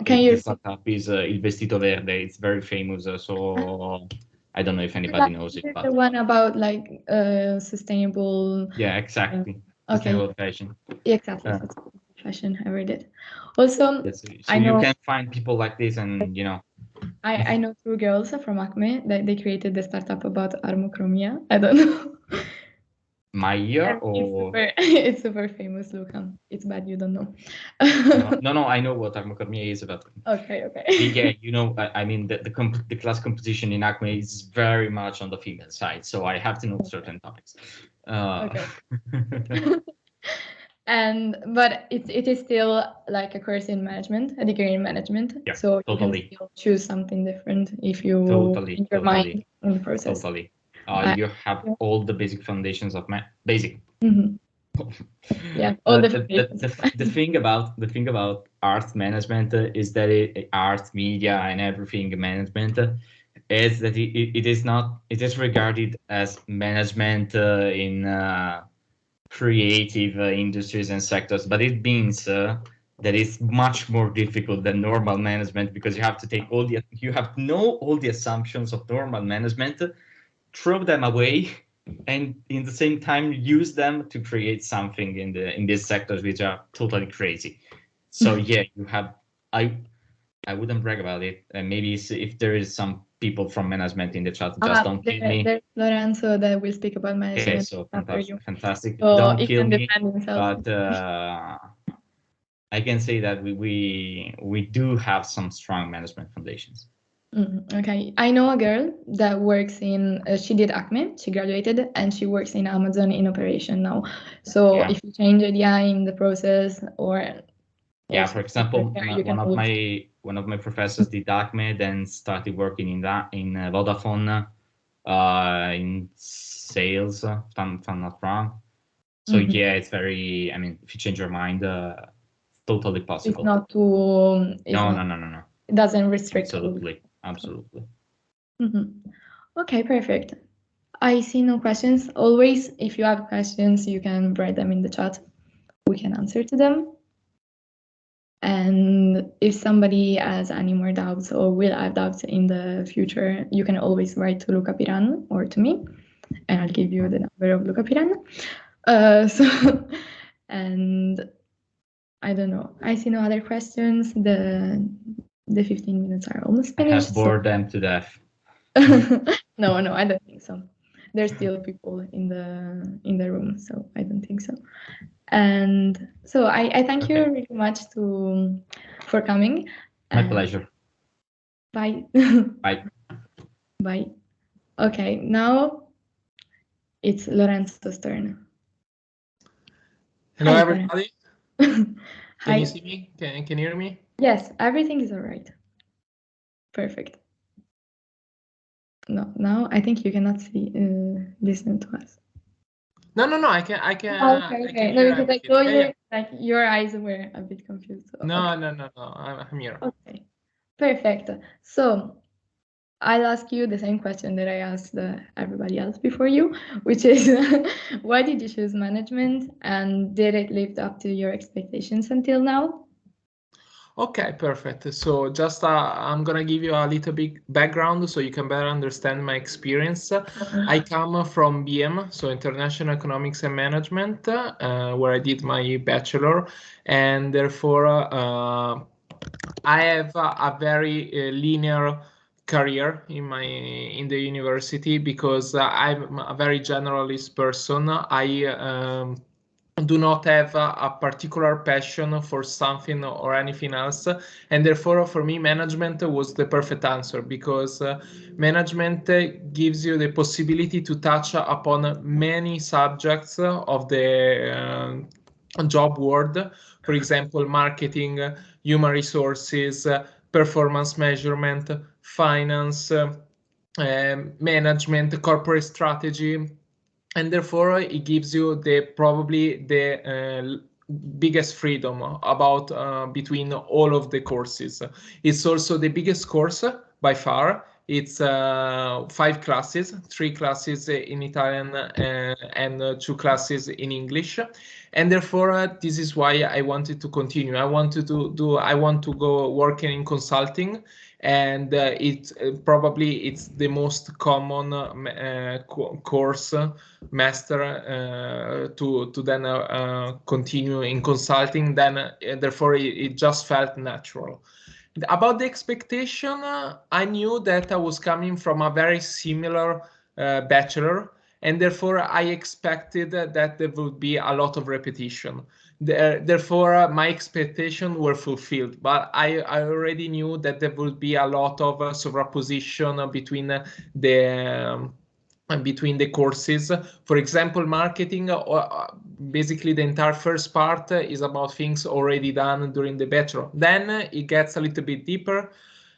[SPEAKER 9] The startup is Il Vestito Verde. It's very famous. So I don't know if anybody knows it. But
[SPEAKER 1] the one about like sustainable.
[SPEAKER 9] Yeah, exactly.
[SPEAKER 1] Okay.
[SPEAKER 9] Sustainable fashion.
[SPEAKER 1] Exactly. Fashion. I read it. Also,
[SPEAKER 9] so
[SPEAKER 1] I know,
[SPEAKER 9] you can find people like this, and you know.
[SPEAKER 1] I know 2 girls from Acme that they created the startup about armochromia. I don't know.
[SPEAKER 9] My year or
[SPEAKER 1] it's super famous, Luca. It's bad you don't know.
[SPEAKER 9] No, I know what armochromia is about.
[SPEAKER 1] Okay.
[SPEAKER 9] Yeah, you know, I mean the class composition in Acme is very much on the female side, so I have to know certain topics.
[SPEAKER 1] Okay. But it is still like a course in management, a degree in management.
[SPEAKER 9] Yeah,
[SPEAKER 1] so
[SPEAKER 9] totally.
[SPEAKER 1] You can still choose something different if you
[SPEAKER 9] Totally.
[SPEAKER 1] mind in the process.
[SPEAKER 9] Totally. You have all the basic foundations of basic.
[SPEAKER 1] Mm-hmm. Yeah, all
[SPEAKER 9] the thing about art management is that art, media, and everything management is that it is regarded as management in creative industries and sectors, but it means that it's much more difficult than normal management, because you have to take all the assumptions of normal management, throw them away, and in the same time use them to create something in these sectors which are totally crazy. So yeah, you have I wouldn't brag about it, and maybe if there is some people from management in the chat, just don't kill me.
[SPEAKER 1] There's Lorenzo that will speak about management.
[SPEAKER 9] Okay, so fantastic.
[SPEAKER 1] So
[SPEAKER 9] don't kill me,
[SPEAKER 1] but
[SPEAKER 9] I can say that we do have some strong management foundations.
[SPEAKER 1] Okay, I know a girl that works in, she did Acme, she graduated, and she works in Amazon in operation now. So if you change idea in the process, or
[SPEAKER 9] for example, one of my professors did Acme, then started working in Vodafone in sales, if I'm not wrong. So yeah, it's very, I mean, if you change your mind, totally possible.
[SPEAKER 1] It's not too.
[SPEAKER 9] No.
[SPEAKER 1] It doesn't restrict.
[SPEAKER 9] Absolutely.
[SPEAKER 1] Okay, perfect. I see no questions. Always, if you have questions, you can write them in the chat. We can answer to them. And if somebody has any more doubts or will have doubts in the future, you can always write to Luca Piran or to me, and I'll give you the number of Luca Piran. And I don't know. I see no other questions. The 15 minutes are almost finished.
[SPEAKER 9] I have bored them to death.
[SPEAKER 1] No, I don't think so. There's still people in the room, so I don't think so. And so I thank you really much for coming.
[SPEAKER 9] My pleasure.
[SPEAKER 1] Bye.
[SPEAKER 9] Bye.
[SPEAKER 1] Bye. Okay, now it's Lorenzo's turn.
[SPEAKER 10] Hello, everybody.
[SPEAKER 1] Can
[SPEAKER 10] you see me? Can you hear me?
[SPEAKER 1] Yes, everything is all right. Perfect. No, now I think you cannot see, listen to us.
[SPEAKER 10] No, I can.
[SPEAKER 1] Okay. No, because I saw you, like your eyes were a bit confused. So,
[SPEAKER 10] no. I'm here.
[SPEAKER 1] Okay, perfect. So I'll ask you the same question that I asked everybody else before you, which is, why did you choose management, and did it live up to your expectations until now?
[SPEAKER 10] Okay, perfect. So just I'm gonna give you a little bit background so you can better understand my experience. I come from BM, so International Economics and Management, where I did my bachelor, and therefore I have a very linear career in the university, because I'm a very generalist person. I do not have a particular passion for something or anything else, and therefore for me management was the perfect answer, because management gives you the possibility to touch upon many subjects of the job world. For example, marketing, human resources, performance measurement, finance, management, corporate strategy, and therefore it gives you probably the biggest freedom about between all of the courses. It's also the biggest course by far. It's 5 classes, 3 classes in Italian and 2 classes in English, and therefore this is why I wanted to continue. I want to go working in consulting, and probably it's the most common course master to then continue in consulting. Then therefore it just felt natural. About the expectation, I knew that I was coming from a very similar bachelor, and therefore I expected that there would be a lot of repetition. Therefore, my expectations were fulfilled, but I already knew that there would be a lot of superposition between the courses. For example, marketing, basically the entire first part is about things already done during the bachelor. Then it gets a little bit deeper.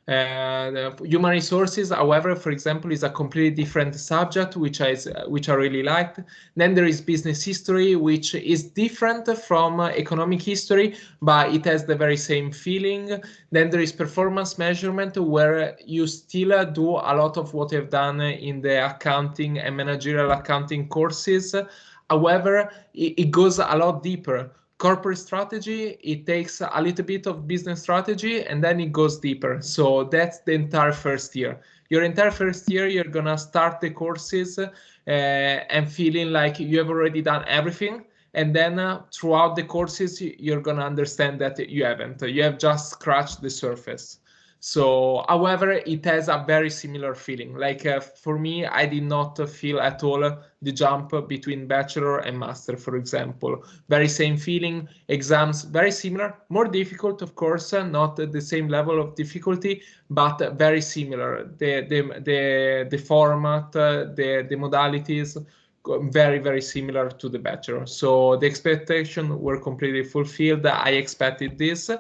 [SPEAKER 10] Human resources, however, for example, is a completely different subject, which I really liked. Then there is business history, which is different from economic history, but it has the very same feeling. Then there is performance measurement, where you still do a lot of what you've done in the accounting and managerial accounting courses. However, it goes a lot deeper. Corporate strategy, it takes a little bit of business strategy, and then it goes deeper. So that's the entire first year. Your entire first year, you're gonna start the courses and feeling like you have already done everything. And then throughout the courses, you're gonna understand that you haven't. You have just scratched the surface. So, however, it has a very similar feeling. Like for me, I did not feel at all the jump between bachelor and master, for example. Very same feeling, exams very similar, more difficult, of course, not at the same level of difficulty, but very similar. The format, the modalities, very, very similar to the bachelor. So the expectations were completely fulfilled. I expected this.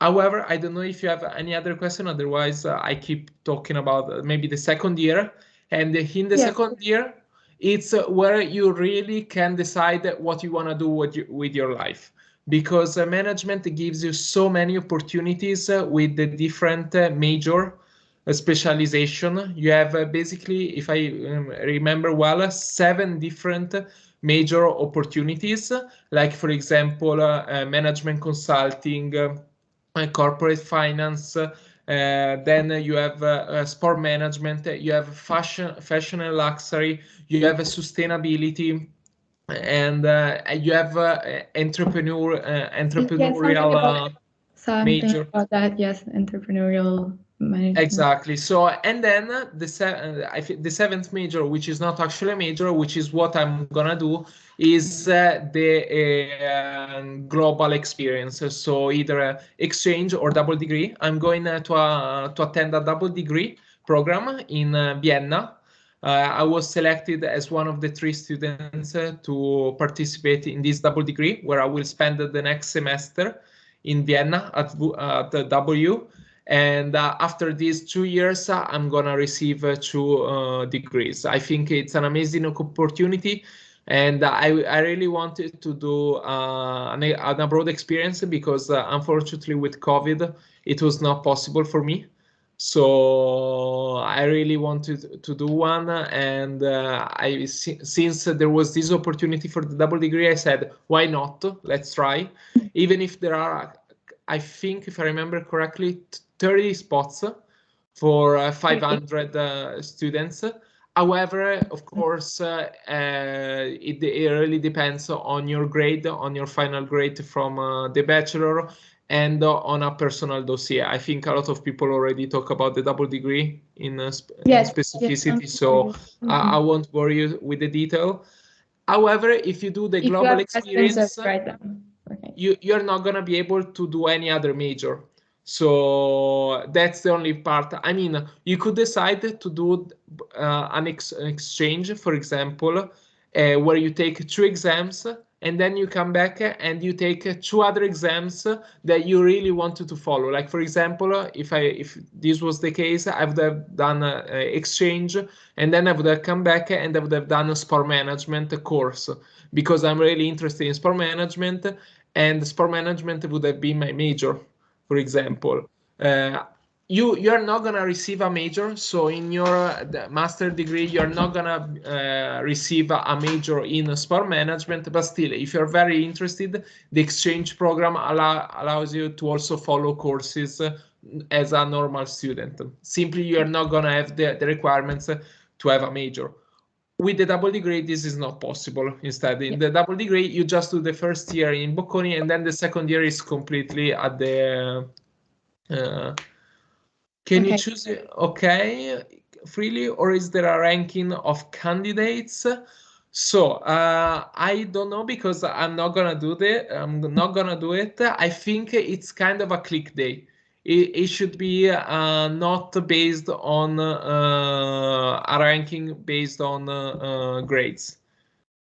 [SPEAKER 10] However, I don't know if you have any other question. Otherwise, I keep talking about maybe the second year. And in the second year, it's where you really can decide what you want to do with your life. Because management gives you so many opportunities with the different major specialization. You have basically, if I remember well, 7 different major opportunities. Like, for example, management consulting, corporate finance, then you have sport management, you have fashion and luxury, you have sustainability, and you have entrepreneurial major.
[SPEAKER 1] About that, yes, entrepreneurial management.
[SPEAKER 10] Exactly. So, and then the 7th major, which is not actually a major, which is what I'm gonna do, is the global experience. So either exchange or double degree. I'm going to attend a double degree program in Vienna. I was selected as one of the 3 students to participate in this double degree, where I will spend the next semester in Vienna at the W. And after these 2 years, I'm gonna receive 2 degrees. I think it's an amazing opportunity, and I really wanted to do an abroad experience, because unfortunately with COVID, it was not possible for me. So I really wanted to do one, and since there was this opportunity for the double degree, I said, why not? Let's try. Even if there are, I think, if I remember correctly, 30 spots for 500 students. However, of course, it really depends on your grade, on your final grade from the bachelor, and on a personal dossier. I think a lot of people already talk about the double degree in specificity, so I won't bore you with the detail. However, if you do the global experience, you're not going to be able to do any other major. So that's the only part. I mean, you could decide to do an exchange, for example, where you take 2 exams and then you come back and you take 2 other exams that you really wanted to follow. Like, for example, if this was the case, I would have done exchange, and then I would have come back and I would have done a sport management course, because I'm really interested in sport management, and sport management would have been my major, for example. You're not gonna receive a major, so in your master degree you're not gonna receive a major in sport management, but still, if you're very interested, the exchange program allows you to also follow courses as a normal student. Simply, you're not gonna have the requirements to have a major. With the double degree, this is not possible. Instead, in the double degree, you just do the first year in Bocconi, and then the second year is completely at the can you choose it freely, or is there a ranking of candidates? So I don't know, because I'm not gonna do it. I think it's kind of a click day. It should be not based on a ranking based on grades.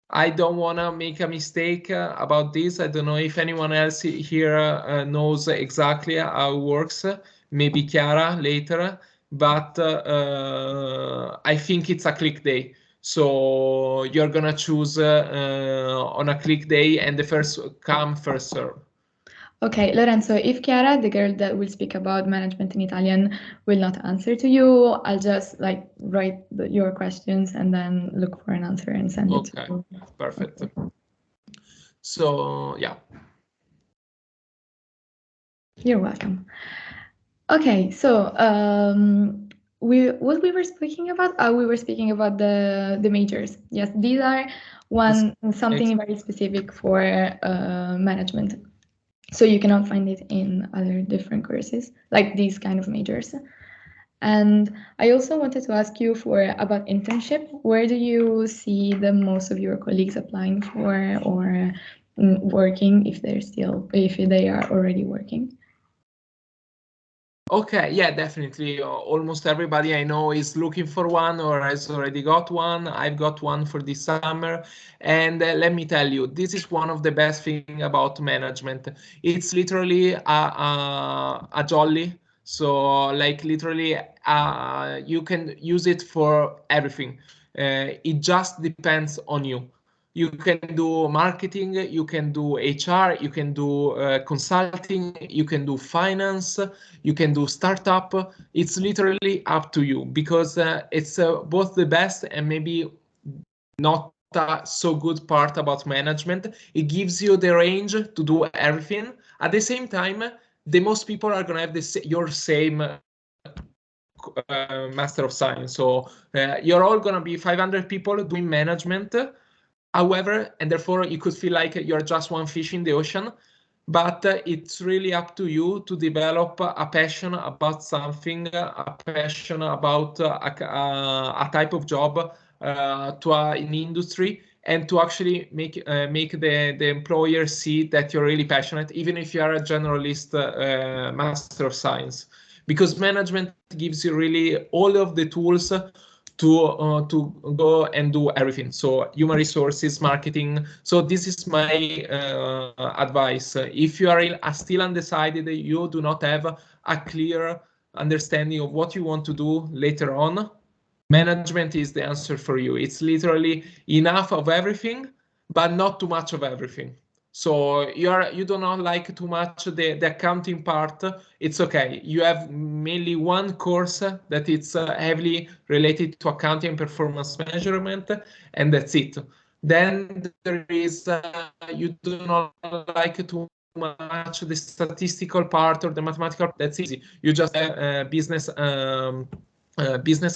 [SPEAKER 10] I don't want to make a mistake about this. I don't know if anyone else here knows exactly how it works. Maybe Chiara later, but I think it's a click day. So you're gonna choose on a click day, and the first come, first serve.
[SPEAKER 1] Okay, Lorenzo, if Chiara, the girl that will speak about management in Italian, will not answer to you, I'll just like write your questions and then look for an answer and send it to you.
[SPEAKER 10] Perfect. So yeah.
[SPEAKER 1] You're welcome. Okay, so what we were speaking about? We were speaking about the majors. Yes, these are something very specific for management. So you cannot find it in other different courses, like these kind of majors. And I also wanted to ask you about internship. Where do you see the most of your colleagues applying for or working, if they are already working?
[SPEAKER 10] Okay, yeah, definitely. Almost everybody I know is looking for one or has already got one. I've got one for this summer. And let me tell you, this is one of the best things about management. It's literally a jolly. So like literally you can use it for everything. It just depends on you. You can do marketing, you can do HR, you can do consulting, you can do finance, you can do startup. It's literally up to you, because it's both the best and maybe not a so good part about management. It gives you the range to do everything. At the same time, the most people are going to have your same Master of Science. So you're all going to be 500 people doing management. However, and therefore you could feel like you're just one fish in the ocean, but it's really up to you to develop a passion about something, a passion about a type of job, to an industry, and to actually make the employer see that you're really passionate, even if you are a generalist Master of Science, because management gives you really all of the tools to go and do everything. So human resources, marketing. So this is my advice. If you are still undecided, you do not have a clear understanding of what you want to do later on, management is the answer for you. It's literally enough of everything, but not too much of everything. So you do not like too much the accounting part. It's okay. You have mainly one course that it's heavily related to accounting and performance measurement, and that's it. Then there is you do not like too much the statistical part or the mathematical part. That's easy. You just have business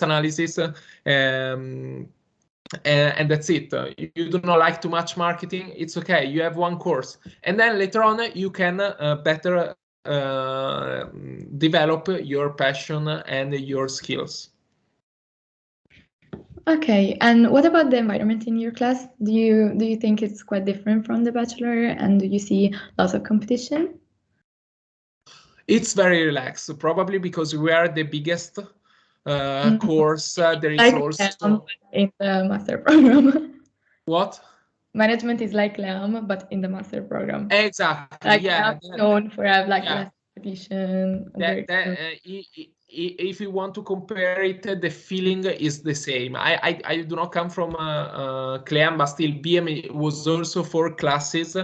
[SPEAKER 10] analysis. And that's it. You do not like too much marketing, it's okay. You have one course, and then later on you can better develop your passion and your skills.
[SPEAKER 1] Okay, and what about the environment in your class? Do you think it's quite different from the bachelor, and do you see lots of competition?
[SPEAKER 10] It's very relaxed, probably because we are the biggest course. There is
[SPEAKER 1] like
[SPEAKER 10] also
[SPEAKER 1] in the master program.
[SPEAKER 10] What?
[SPEAKER 1] management is like LEAM, but in the master program.
[SPEAKER 10] Exactly.
[SPEAKER 1] Like
[SPEAKER 10] Yeah.
[SPEAKER 1] known for have like
[SPEAKER 10] Yeah.
[SPEAKER 1] less competition.
[SPEAKER 10] If you want to compare it, the feeling is the same. I do not come from CLEAM, but still BM was also 4 classes.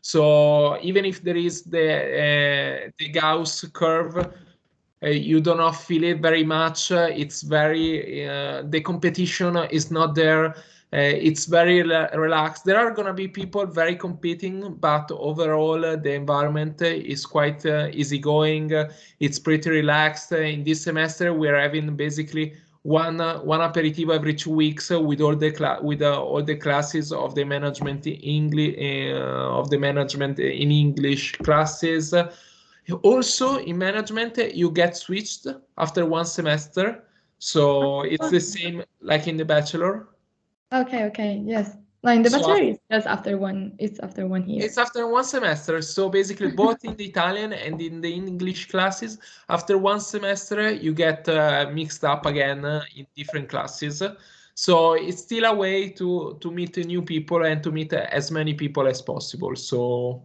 [SPEAKER 10] So even if there is the Gauss curve, you do not feel it very much. It's very the competition is not there. It's very relaxed. There are going to be people very competing, but overall the environment is quite easygoing. It's pretty relaxed. In this semester, we're having basically one aperitivo every 2 weeks with all the all the classes of the management in English classes. Also, in management, you get switched after 1 semester, so it's the same like in the bachelor.
[SPEAKER 1] Okay, yes. No, in the bachelor, it's just after 1. It's after 1 year.
[SPEAKER 10] It's after 1 semester. So basically, both in the Italian and in the English classes, after 1 semester, you get mixed up again in different classes. So it's still a way to meet new people and to meet as many people as possible. So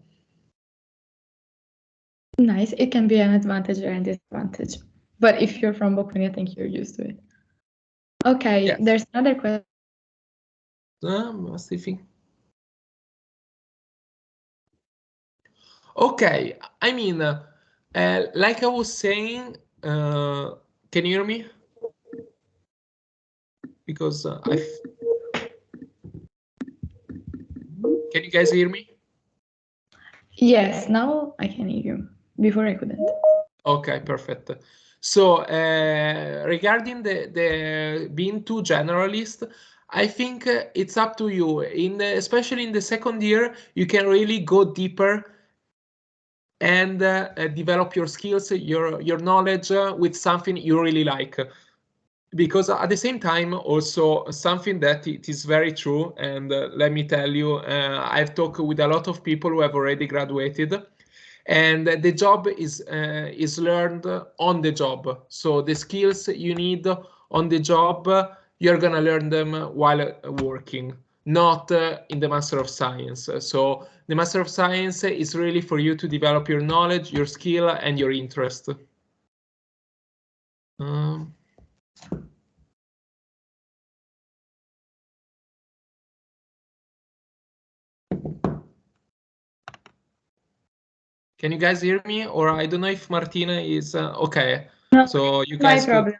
[SPEAKER 1] nice. It can be an advantage or a disadvantage. But if you're from Bocconi, I think you're used to it. Okay, yes. There's another question.
[SPEAKER 10] Okay, I mean, like I was saying, can you hear me? Because can you guys hear me?
[SPEAKER 1] Yes, now I can hear you. Before I couldn't.
[SPEAKER 10] Okay, perfect. So regarding the being too generalist, I think it's up to you. Especially in the second year, you can really go deeper and develop your skills, your knowledge with something you really like. Because at the same time, also something that it is very true, and let me tell you, I've talked with a lot of people who have already graduated, and the job is learned on the job. So the skills you need on the job, you're gonna learn them while working, not in the Master of Science. So the Master of Science is really for you to develop your knowledge, your skill, and your interest. Can you guys hear me? Or I don't know if Martina is okay.
[SPEAKER 1] No,
[SPEAKER 10] so you guys
[SPEAKER 1] could.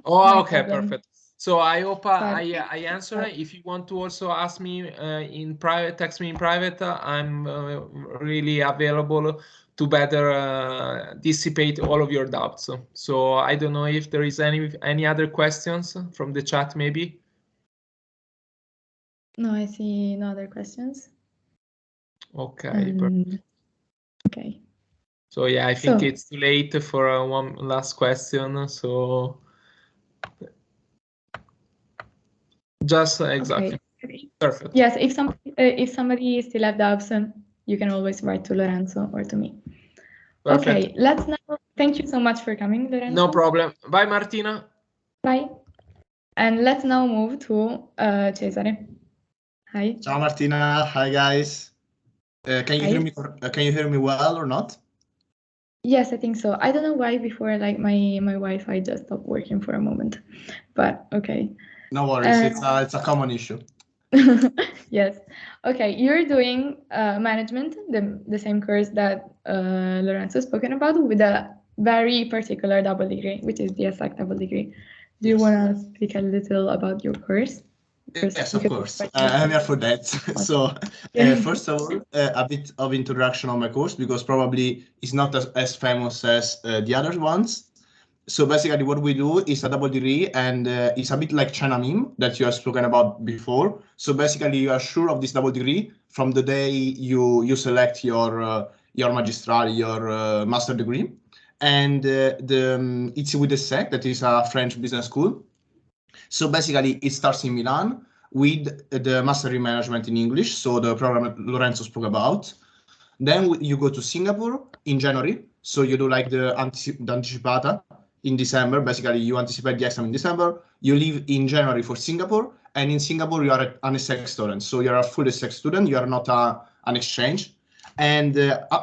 [SPEAKER 10] Okay, perfect. So I hope I answer. If you want to also ask me in private, text me in private. I'm really available to better dissipate all of your doubts. So I don't know if there is any other questions from the chat, maybe.
[SPEAKER 1] No, I see no other questions.
[SPEAKER 10] Okay.
[SPEAKER 1] Okay.
[SPEAKER 10] So yeah, I think it's too late for one last question. So just exactly.
[SPEAKER 1] Okay.
[SPEAKER 10] Perfect.
[SPEAKER 1] Yes, if somebody still have doubts, you can always write to Lorenzo or to me.
[SPEAKER 10] Perfect.
[SPEAKER 1] Okay, let's now. Thank you so much for coming, Lorenzo.
[SPEAKER 10] No problem. Bye, Martina.
[SPEAKER 1] Bye. And let's now move to Cesare. Hi.
[SPEAKER 11] Ciao, Martina. Hi, guys. Can you hear me? Can you hear me well or not?
[SPEAKER 1] Yes, I think so. I don't know why before, like my Wi-Fi just stopped working for a moment, but okay.
[SPEAKER 11] No worries. It's a common issue.
[SPEAKER 1] Yes. Okay, you're doing management, the same course that Lorenzo spoken about, with a very particular double degree, which is the exact double degree. Do you want to speak a little about your course?
[SPEAKER 11] Yes, of course. I'm here for that. So first of all, a bit of introduction on my course, because probably it's not as famous as the other ones. So basically what we do is a double degree, and it's a bit like China meme that you have spoken about before. So basically you are sure of this double degree from the day you select your magistral, your master degree. And it's with the SEC, that is a French business school. So basically it starts in Milan with the master in management in English, so the program Lorenzo spoke about. Then you go to Singapore in January, so you do like the anticipata in December. Basically you anticipate the exam in December, you leave in January for Singapore, and in Singapore you are an ESSEC student. So you're a full ESSEC student. You are not an exchange. And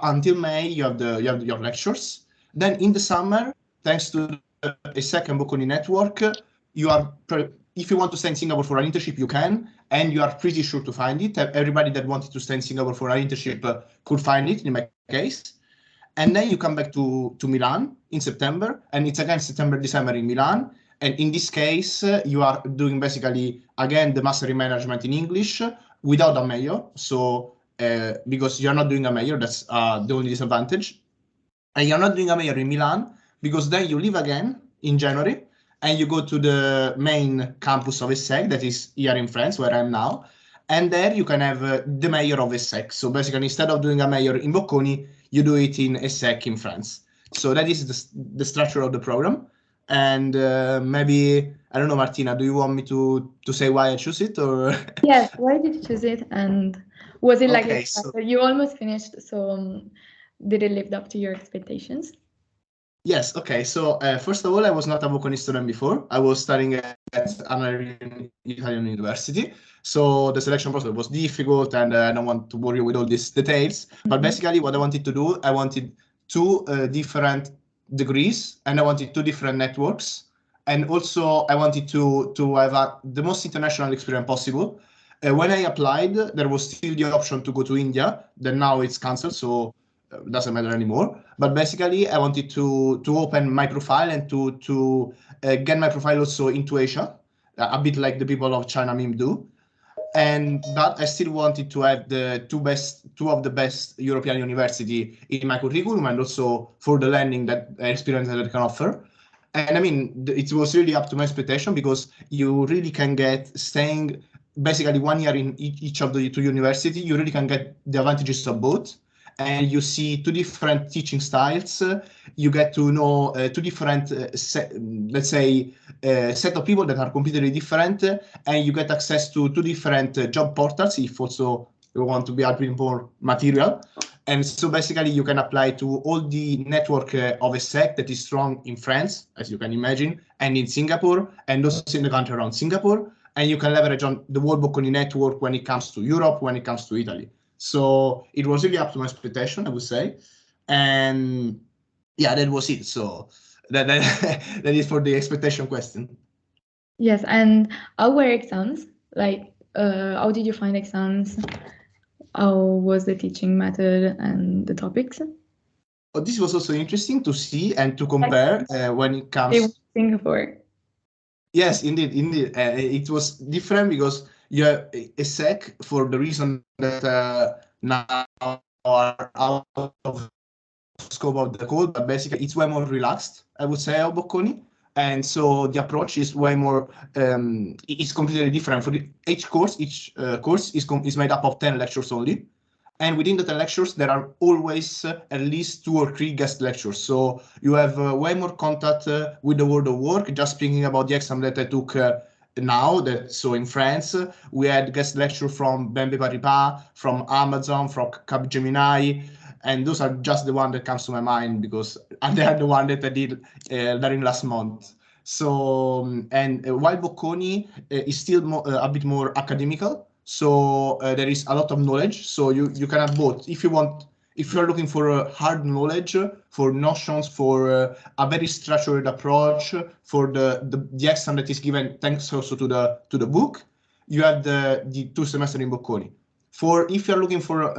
[SPEAKER 11] until May, you have your lectures. Then in the summer, thanks to the ESSEC and Bocconi network, if you want to stay in Singapore for an internship, you can, and you are pretty sure to find it. Everybody that wanted to stay in Singapore for an internship could find it, in my case. And then you come back to Milan in September, and it's again September, December in Milan. And in this case, you are doing basically, again, the master in management in English without a major. So because you're not doing a major, that's the only disadvantage. And you're not doing a major in Milan because then you leave again in January and you go to the main campus of ESSEC, that is here in France, where I am now. And there you can have the major of ESSEC. So basically, instead of doing a major in Bocconi, you do it in ESSEC in France. So that is the structure of the program. And maybe, I don't know, Martina, do you want me to say why I choose it? Or
[SPEAKER 1] Yes, why did you choose it? And was it like
[SPEAKER 11] Okay, so-
[SPEAKER 1] you almost finished, so did it live up to your expectations?
[SPEAKER 11] Yes, okay. So first of all, I was not a Bocconi student before. I was studying at another Italian university. So the selection process was difficult, and I don't want to bore you with all these details. But basically what I wanted to do, I wanted two different degrees, and I wanted two different networks. And also I wanted to have the most international experience possible. When I applied, there was still the option to go to India. Then now it's cancelled, so it doesn't matter anymore. But basically, I wanted to open my profile and to get my profile also into Asia, a bit like the people of China Meme do. But I still wanted to have the two of the best European university in my curriculum, and also for the learning that experience that I can offer. And I mean, it was really up to my expectation, because you really can get, staying basically 1 year in each of the two universities, you really can get the advantages of both. And you see two different teaching styles. You get to know two different, let's say, set of people that are completely different, and you get access to two different job portals if also you want to be a bit more material. And so basically you can apply to all the network of ESSEC that is strong in France, as you can imagine, and in Singapore, and also in the country around Singapore. And you can leverage on the World Bocconi network when it comes to Europe, when it comes to Italy. So it was really up to my expectation, I would say. And yeah, that was it. So that is for the expectation question.
[SPEAKER 1] Yes, and how were exams? Like, how did you find exams? How was the teaching method and the topics?
[SPEAKER 11] Oh, this was also interesting to see and to compare when it comes
[SPEAKER 1] in Singapore.
[SPEAKER 11] Yes, indeed. It was different because you have ESSEC, for the reason that now are out of scope of the code, but basically it's way more relaxed, I would say, of Bocconi. And so the approach is way more, it's completely different. For each course is made up of 10 lectures only. And within the 10 lectures, there are always at least 2 or 3 guest lectures. So you have way more contact with the world of work. Just speaking about the exam that I took now, so in France, we had guest lecture from BNP Paribas, from Amazon, from Capgemini, and those are just the one that comes to my mind because they are the one that I did during last month. So, and while Bocconi is still a bit more academical, so there is a lot of knowledge. So you can have both. If you're looking for hard knowledge, for notions, for a very structured approach, for the exam that is given thanks also to the book, you have the 2 semesters in Bocconi. If you're looking for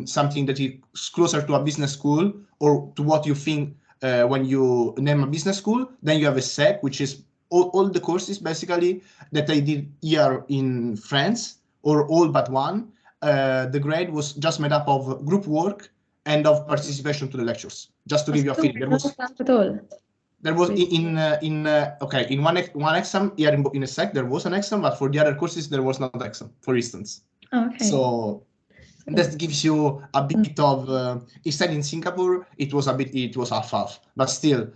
[SPEAKER 11] something that is closer to a business school or to what you think when you name a business school, then you have ESSEC, which is all the courses basically that I did here in France, or all but one. The grade was just made up of group work and of participation to the lectures. Just to give you a feeling, there was
[SPEAKER 1] at all.
[SPEAKER 11] There was in one exam here in ESSEC there was an exam, but for the other courses there was not an exam, for instance.
[SPEAKER 1] Okay.
[SPEAKER 11] So that gives you a bit of instead in Singapore it was half, but still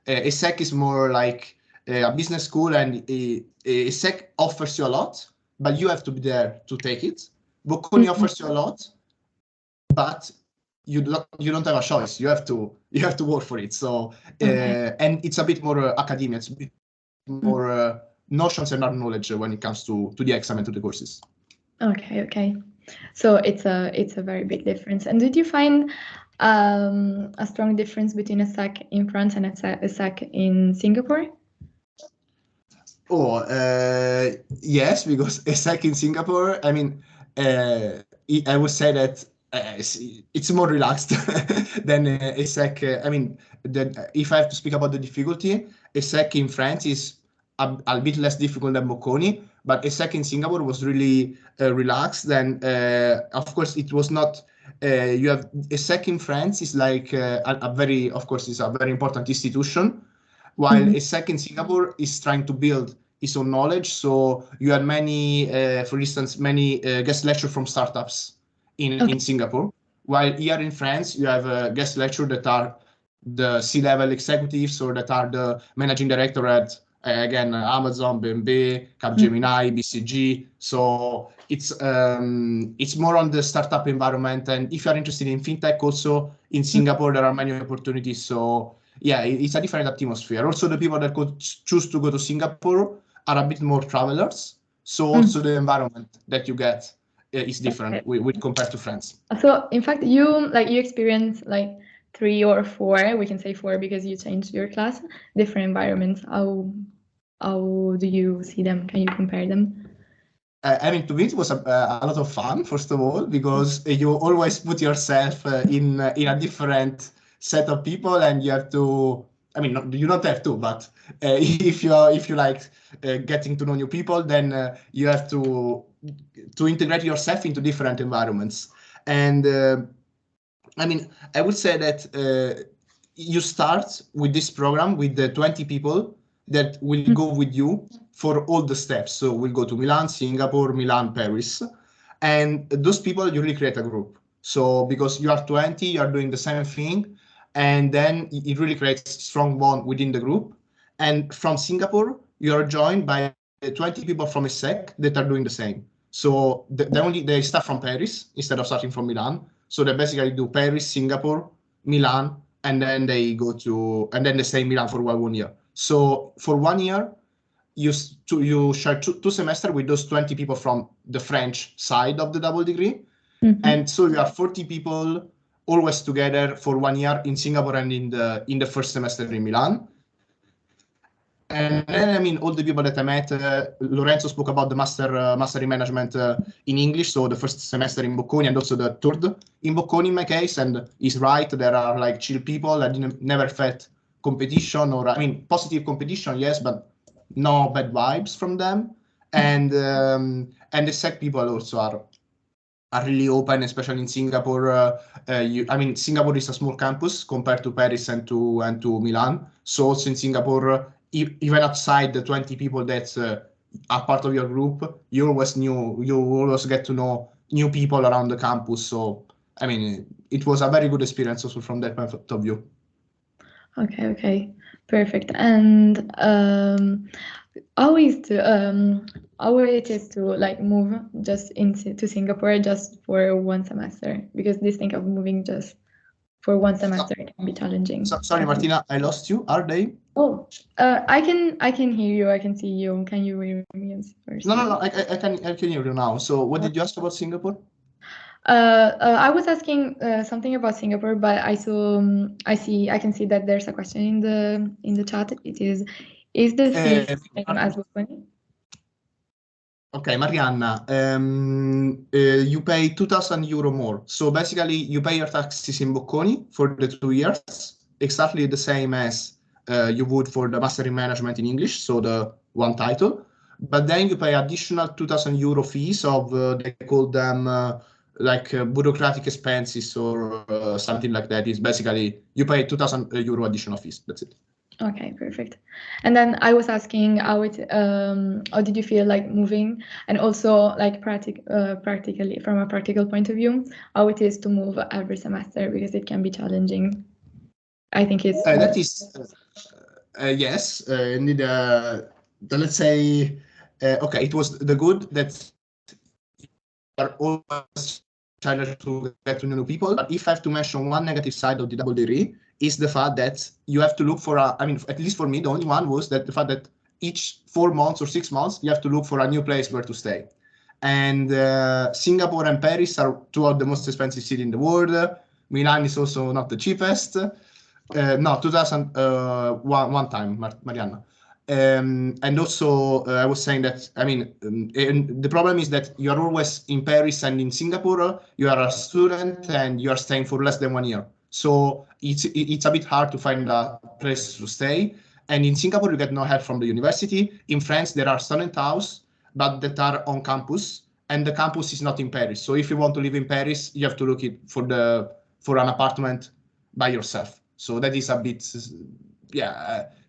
[SPEAKER 11] ESSEC is more like a business school, and ESSEC offers you a lot, but you have to be there to take it. Bocconi offers you a lot, but you don't have a choice. You have to work for it. So and it's a bit more academia. It's a bit more notions and hard knowledge when it comes to the exam and to the courses.
[SPEAKER 1] Okay. So it's a very big difference. And did you find a strong difference between a SEC in France and a SEC in Singapore?
[SPEAKER 11] Yes, because a SEC in Singapore, I mean, I would say that it's more relaxed than a SEC. I mean, if I have to speak about the difficulty, a SEC in France is a bit less difficult than Bocconi, but a SEC in Singapore was really relaxed. Then, of course, it was not. You have a SEC in France is like a very, of course, it's a very important institution, while a SEC in Singapore is trying to build its own knowledge. So you have many, for instance, many guest lectures from startups in Singapore, while here in France you have guest lectures that are the C-level executives or that are the managing director at again Amazon, BMW, Capgemini, BCG. So it's more on the startup environment. And if you are interested in fintech, also in Singapore there are many opportunities. So yeah, it's a different atmosphere. Also, the people that could choose to go to Singapore are a bit more travelers. So also the environment that you get is different with compared to France.
[SPEAKER 1] So in fact, you experience like 3 or 4, we can say 4 because you changed your class, different environments. How do you see them? Can you compare them?
[SPEAKER 11] I mean, to me, it was a lot of fun, first of all, because you always put yourself in a different set of people, and you have to. I mean, you don't have to, but if you like getting to know new people, then you have to integrate yourself into different environments. And I mean, I would say that you start with this program with the 20 people that will go with you for all the steps. So we'll go to Milan, Singapore, Milan, Paris. And those people, you really create a group. So because you are 20, you are doing the same thing. And then it really creates a strong bond within the group. And from Singapore, you are joined by 20 people from a SEC that are doing the same. So they start from Paris instead of starting from Milan. So they basically do Paris, Singapore, Milan, and then they stay in Milan for 1 year. So for 1 year, you share two semesters with those 20 people from the French side of the double degree. And so you are 40 people always together for 1 year in Singapore and in the first semester in Milan. And then, I mean, all the people that I met, Lorenzo spoke about the master in management in English, so the first semester in Bocconi and also the third in Bocconi in my case. And he's right, there are like chill people. I never felt competition or, I mean, positive competition, yes, but no bad vibes from them. And the SEC people also are really open, especially in Singapore. I mean, Singapore is a small campus compared to Paris and to Milan. So also in Singapore, even outside the 20 people that are part of your group, you always get to know new people around the campus. So, I mean, it was a very good experience also from that point of view.
[SPEAKER 1] Okay, perfect. And how it is to like move just to Singapore just for 1 semester? Because this thing of moving just for 1 semester can be challenging.
[SPEAKER 11] Sorry, Martina, I lost you. Are they?
[SPEAKER 1] Oh, I can hear you. I can see you. Can you hear me?
[SPEAKER 11] No. I can hear you now. So, what did you ask about Singapore?
[SPEAKER 1] I was asking something about Singapore, but I can see that there's a question in the chat. It is the fee same as Bocconi?
[SPEAKER 11] Okay, Marianna, you pay 2,000 euro more. So basically, you pay your taxes in Bocconi for the 2 years, exactly the same as you would for the Master in Management in English, so the one title. But then you pay additional 2,000 euro fees of, they call them bureaucratic expenses or something like that. It's basically, you pay 2,000 euro additional fees. That's it.
[SPEAKER 1] Okay, perfect. And then I was asking how did you feel like moving, and also like practically from a practical point of view, how it is to move every semester, because it can be challenging. I think it's
[SPEAKER 11] that is yes. Indeed, let's say okay. It was the good that are always challenged to get to know new people. But if I have to mention one negative side of the double degree, is the fact that you have to look for I mean, at least for me, the only one was that the fact that each 4 months or 6 months, you have to look for a new place where to stay. And Singapore and Paris are two of the most expensive cities in the world. Milan is also not the cheapest. No, 2000 one time, Marianna. And also, I was saying that, I mean, the problem is that you are always in Paris and in Singapore, you are a student and you are staying for less than 1 year. So it's a bit hard to find a place to stay. And in Singapore, you get no help from the university. In France, there are student houses, but that are on campus, and the campus is not in Paris. So if you want to live in Paris, you have to look for an apartment by yourself. So that is a bit,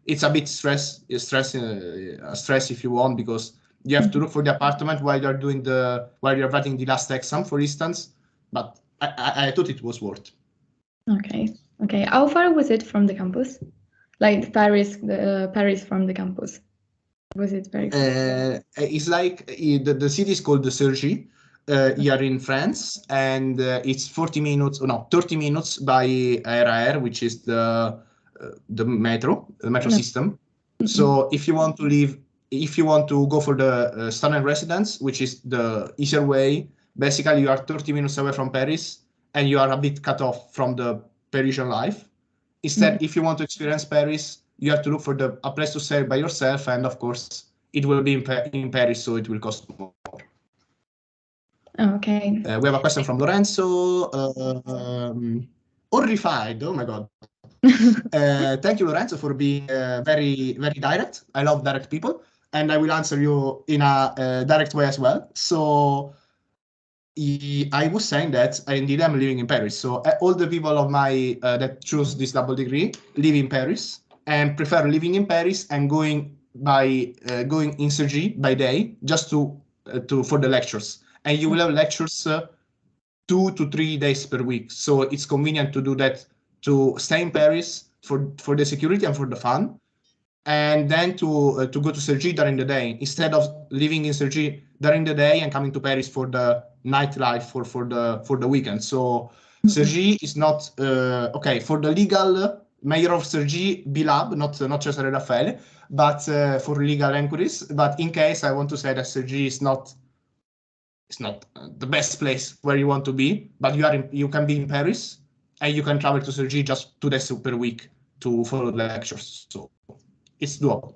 [SPEAKER 11] it's a bit stress if you want, because you have to look for the apartment while you're writing the last exam, for instance. But I thought it was worth.
[SPEAKER 1] Okay. How far was it from the campus? Like Paris from the campus? Was it very far?
[SPEAKER 11] It's like the city is called the Cergy here in France, and it's 30 minutes by RER, which is the metro system. So if you want to go for the student residence, which is the easier way, basically you are 30 minutes away from Paris and you are a bit cut off from the Parisian life. Instead, if you want to experience Paris, you have to look for a place to stay by yourself, and of course it will be in Paris, so it will cost more.
[SPEAKER 1] Okay.
[SPEAKER 11] We have a question from Lorenzo. Horrified, oh my god. Thank you, Lorenzo, for being very, very direct. I love direct people, and I will answer you in a direct way as well. So I was saying that indeed I'm living in Paris. So all the people of my that choose this double degree live in Paris and prefer living in Paris and going in Cergy by day just for the lectures. And you will have lectures 2 to 3 days per week. So it's convenient to do that, to stay in Paris for the security and for the fun, and then to go to Cergy during the day, instead of living in Cergy during the day and coming to Paris for the nightlife for the weekend. So Cergy is not okay for the legal mayor of Cergy, Bilab, not Cesare Raffaele, but for legal inquiries. But in case I want to say that Cergy is not the best place where you want to be, but you can be in Paris and you can travel to Cergy just 2 days per week to follow the lectures. So it's doable.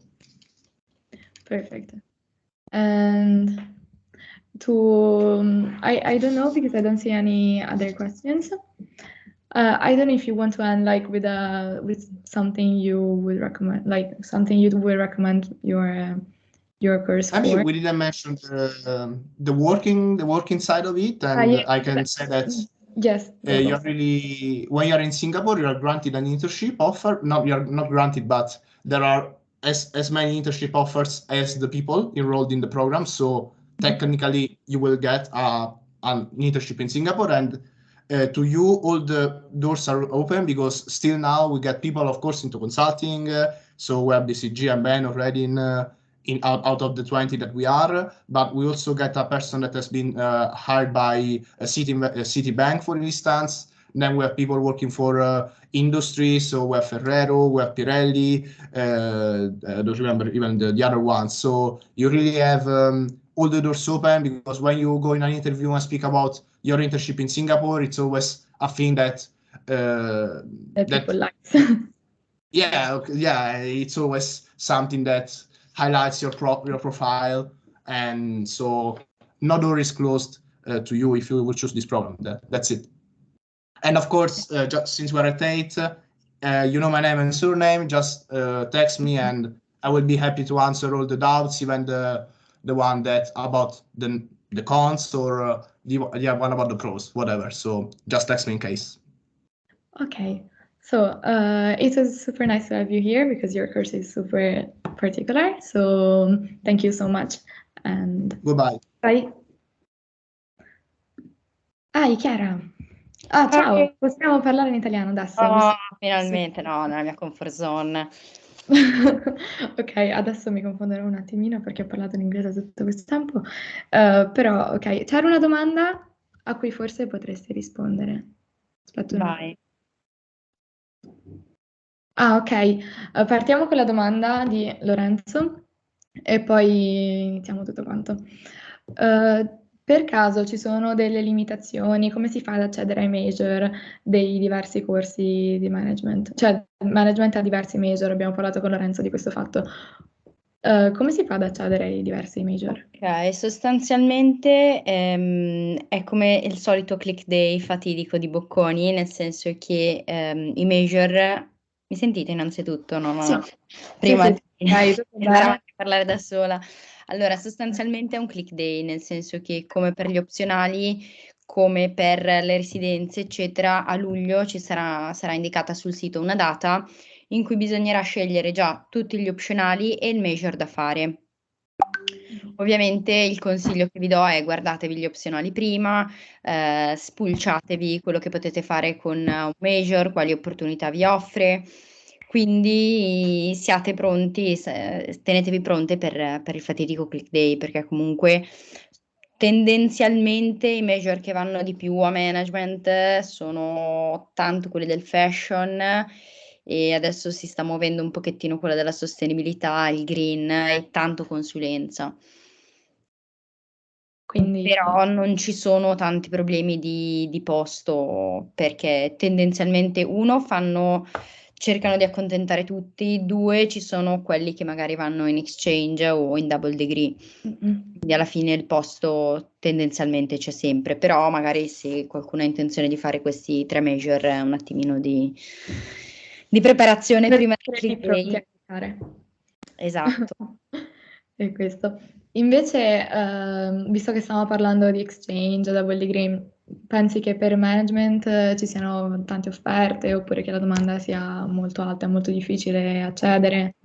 [SPEAKER 1] Perfect. And I don't know, because I don't see any other questions. I don't know if you want to end like with something you would recommend, like something you would recommend your course for.
[SPEAKER 11] I mean, we didn't mention the working side of it, and yeah, I can say that
[SPEAKER 1] yes,
[SPEAKER 11] you're really, when you're in Singapore, you are granted an internship offer. No, you're not granted, but there are as many internship offers as the people enrolled in the program. So technically, you will get an internship in Singapore, and to you, all the doors are open, because still now we get people, of course, into consulting. So we have BCG and Ben already out of the 20 that we are, but we also get a person that has been hired by a Citibank, for instance. And then we have people working for industry, so we have Ferrero, we have Pirelli, I don't remember even the other ones. So you really have all the doors open, because when you go in an interview and speak about your internship in Singapore, it's always a thing that
[SPEAKER 1] people like.
[SPEAKER 11] yeah, it's always something that highlights your profile, and so no door is closed to you if you will choose this program. That's it. And of course, just since we're at 8, you know my name and surname. Just text me, and I will be happy to answer all the doubts, even the one that about the cons, or the one about the pros, whatever. So just text me in case.
[SPEAKER 1] Okay. So it was super nice to have you here, because your course is super particular. So thank you so much. And
[SPEAKER 11] goodbye.
[SPEAKER 1] Bye. Chiara. Ciao, possiamo parlare in italiano adesso?
[SPEAKER 12] Oh, finalmente, no, nella mia comfort zone.
[SPEAKER 1] Ok, adesso mi confonderò un attimino perché ho parlato in inglese tutto questo tempo. Però, ok, c'era una domanda a cui forse potresti rispondere. Aspetta un attimo.
[SPEAKER 12] Vai.
[SPEAKER 1] Ok, partiamo con la domanda di Lorenzo. e poi iniziamo tutto quanto. Per caso ci sono delle limitazioni? Come si fa ad accedere ai major dei diversi corsi di management? Cioè, management ha diversi major, abbiamo parlato con Lorenzo di questo fatto. Come si fa ad accedere ai diversi major?
[SPEAKER 12] Ok, sostanzialmente è come il solito click day fatidico di Bocconi, nel senso che i major... Mi sentite innanzitutto? No,
[SPEAKER 1] Sì.
[SPEAKER 12] Prima
[SPEAKER 1] Sì,
[SPEAKER 12] di
[SPEAKER 1] tutto
[SPEAKER 12] entrare
[SPEAKER 1] bene.
[SPEAKER 12] a parlare da sola. Allora, sostanzialmente è un click day, nel senso che come per gli opzionali, come per le residenze, eccetera, a luglio sarà indicata sul sito una data in cui bisognerà scegliere già tutti gli opzionali e il major da fare. Ovviamente il consiglio che vi do è guardatevi gli opzionali prima, spulciatevi quello che potete fare con un major, quali opportunità vi offre, quindi siate pronti, tenetevi pronte per il fatidico click day, perché comunque tendenzialmente i major che vanno di più a management sono tanto quelli del fashion e adesso si sta muovendo un pochettino quella della sostenibilità, il green e tanto consulenza.
[SPEAKER 1] Quindi
[SPEAKER 12] Però non ci sono tanti problemi di posto perché tendenzialmente cercano di accontentare tutti, due ci sono quelli che magari vanno in exchange o in double degree. Quindi alla fine il posto tendenzialmente c'è sempre, però magari se qualcuno ha intenzione di fare questi 3 major, un attimino di preparazione prima del click
[SPEAKER 1] pronti a
[SPEAKER 12] day.
[SPEAKER 1] cliccare.
[SPEAKER 12] Esatto.
[SPEAKER 1] È questo. Invece, visto che stiamo parlando di exchange, double degree, pensi che per management ci siano tante offerte oppure che la domanda sia molto alta e molto difficile accedere?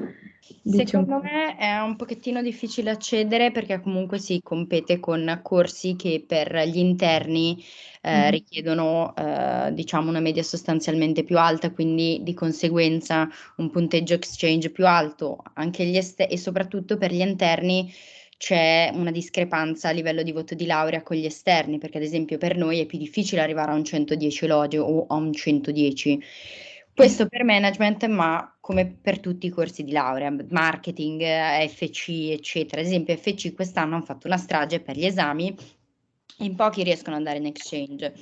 [SPEAKER 1] Dici un
[SPEAKER 12] Secondo
[SPEAKER 1] po'.
[SPEAKER 12] me è un pochettino difficile accedere perché comunque si compete con corsi che per gli interni richiedono diciamo una media sostanzialmente più alta, quindi di conseguenza un punteggio exchange più alto. Anche e soprattutto per gli interni c'è una discrepanza a livello di voto di laurea con gli esterni, perché ad esempio per noi è più difficile arrivare a un 110 lode o a un 110. Questo per management, ma come per tutti i corsi di laurea, marketing, FC, eccetera. Ad esempio, FC quest'anno hanno fatto una strage per gli esami e in pochi riescono ad andare in exchange.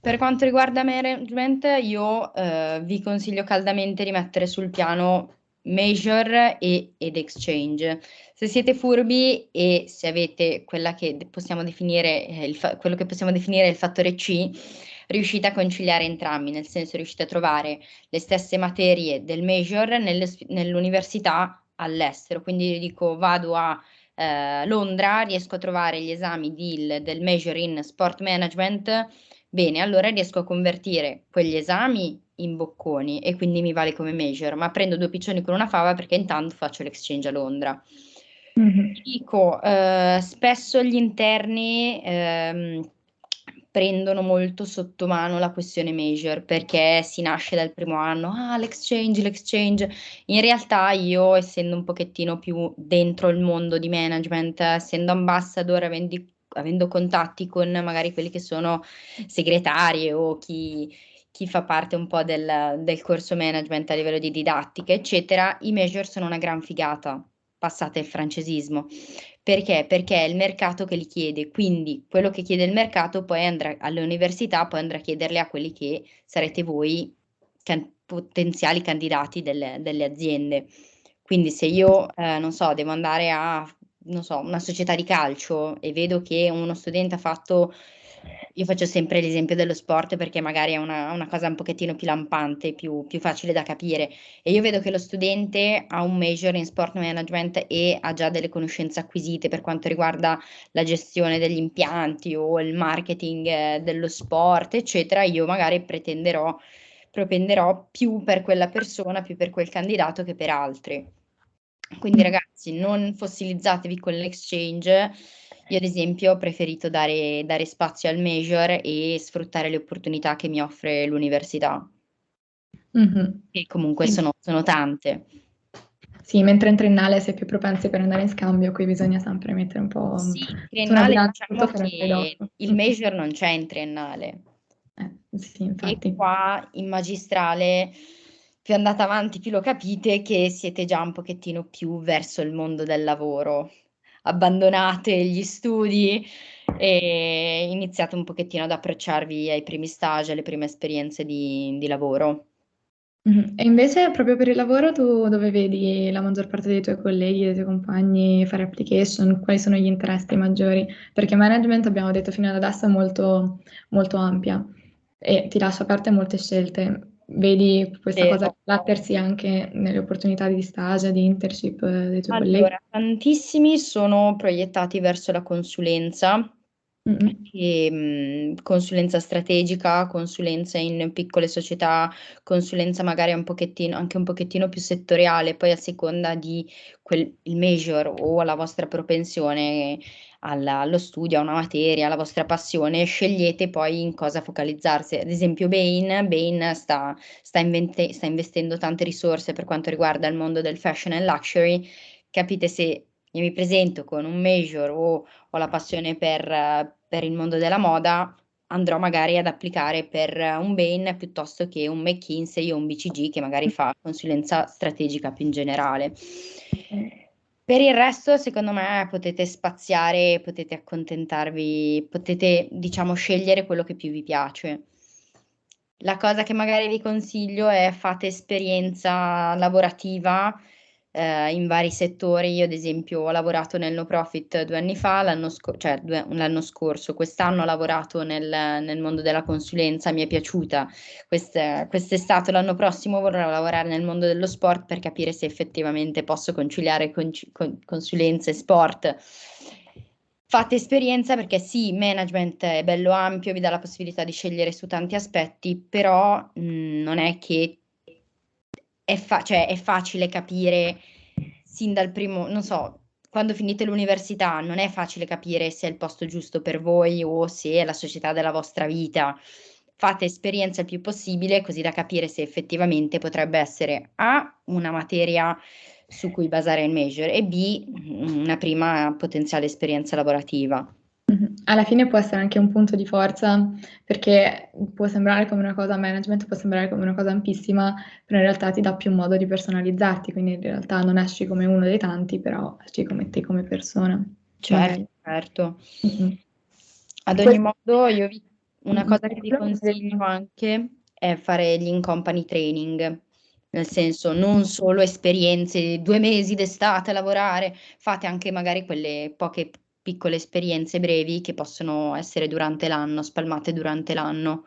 [SPEAKER 12] Per quanto riguarda management, io vi consiglio caldamente di mettere sul piano major ed exchange. Se siete furbi e se avete quella che possiamo definire quello che possiamo definire il fattore C, riuscite a conciliare entrambi, nel senso riuscite a trovare le stesse materie del major nell'università all'estero. Quindi dico vado a Londra, riesco a trovare gli esami del major in sport management, bene, allora riesco a convertire quegli esami in bocconi e quindi mi vale come major, ma prendo 2 piccioni con una fava perché intanto faccio l'exchange a Londra. Dico, spesso gli interni prendono molto sotto mano la questione major perché si nasce dal primo anno, l'exchange. In realtà io, essendo un pochettino più dentro il mondo di management, essendo ambassador, avendo contatti con magari quelli che sono segretari o chi fa parte un po' del corso management a livello di didattica, eccetera, i major sono una gran figata, passate il francesismo. Perché? Perché è il mercato che li chiede, quindi quello che chiede il mercato poi andrà alle università, poi andrà a chiederle a quelli che sarete voi potenziali candidati delle aziende. Quindi se io, non so, devo andare a, non so, una società di calcio e vedo che uno studente ha fatto, io faccio sempre l'esempio dello sport perché magari è una cosa un pochettino più lampante, più facile da capire. E io vedo che lo studente ha un major in sport management e ha già delle conoscenze acquisite per quanto riguarda la gestione degli impianti o il marketing dello sport, eccetera, io magari propenderò più per quella persona, più per quel candidato che per altri. Quindi ragazzi, non fossilizzatevi con l'exchange. Io ad esempio ho preferito dare spazio al major e sfruttare le opportunità che mi offre l'università, che comunque sono tante.
[SPEAKER 1] Sì, mentre in triennale si è più propensi per andare in scambio, qui bisogna sempre mettere un po'
[SPEAKER 12] Sì,
[SPEAKER 1] su una
[SPEAKER 12] triennale
[SPEAKER 1] bilancia
[SPEAKER 12] diciamo
[SPEAKER 1] tutto per un
[SPEAKER 12] che
[SPEAKER 1] trade-off.
[SPEAKER 12] il major non c'è in triennale.
[SPEAKER 1] Sì,
[SPEAKER 12] E
[SPEAKER 1] infatti.
[SPEAKER 12] qua in magistrale più andate avanti, più lo capite che siete già un pochettino più verso il mondo del lavoro. Abbandonate gli studi e iniziate un pochettino ad approcciarvi ai primi stage, alle prime esperienze di lavoro.
[SPEAKER 1] E invece proprio per il lavoro tu dove vedi la maggior parte dei tuoi colleghi, dei tuoi compagni fare application? Quali sono gli interessi maggiori? Perché management, abbiamo detto fino ad adesso, è molto, molto ampia e ti lascia aperte molte scelte. Vedi questa cosa
[SPEAKER 12] Vero.
[SPEAKER 1] riflettersi anche nelle opportunità di stage, di internship dei tuoi colleghi?
[SPEAKER 12] Allora, tantissimi sono proiettati verso la consulenza, consulenza strategica, consulenza in piccole società, consulenza magari anche un pochettino più settoriale, poi a seconda di il major o la vostra propensione allo studio, a una materia, alla vostra passione, scegliete poi in cosa focalizzarsi. Ad esempio Bain sta investendo tante risorse per quanto riguarda il mondo del fashion and luxury. Capite, se io mi presento con un major o ho la passione per il mondo della moda, andrò magari ad applicare per un Bain piuttosto che un McKinsey o un BCG che magari fa consulenza strategica più in generale. Per il resto, secondo me, potete spaziare, potete accontentarvi, potete, diciamo, scegliere quello che più vi piace. La cosa che magari vi consiglio è fate esperienza lavorativa in vari settori. Io, ad esempio, ho lavorato nel no profit 2 anni fa, l'anno scorso, quest'anno ho lavorato nel mondo della consulenza, mi è piaciuta. Quest'estate, l'anno prossimo vorrò lavorare nel mondo dello sport per capire se effettivamente posso conciliare consulenza e sport. Fate esperienza perché sì, management è bello ampio, vi dà la possibilità di scegliere su tanti aspetti, però non è che cioè, è facile capire sin dal primo, non so, quando finite l'università non è facile capire se è il posto giusto per voi o se è la società della vostra vita. Fate esperienza il più possibile così da capire se effettivamente potrebbe essere A, una materia su cui basare il major e B, una prima potenziale esperienza lavorativa.
[SPEAKER 1] Alla fine può essere anche un punto di forza, perché può sembrare come una cosa management, può sembrare come una cosa ampissima, però in realtà ti dà più modo di personalizzarti, quindi in realtà non esci come uno dei tanti, però esci come te come persona.
[SPEAKER 12] Certo,
[SPEAKER 1] Magari.
[SPEAKER 12] certo.
[SPEAKER 1] Mhm.
[SPEAKER 12] Ad ogni modo, una cosa che vi
[SPEAKER 1] quello-
[SPEAKER 12] consiglio anche è fare gli in-company training, nel senso non solo esperienze, 2 mesi d'estate a lavorare, fate anche magari quelle poche piccole esperienze brevi che possono essere durante l'anno, spalmate durante l'anno,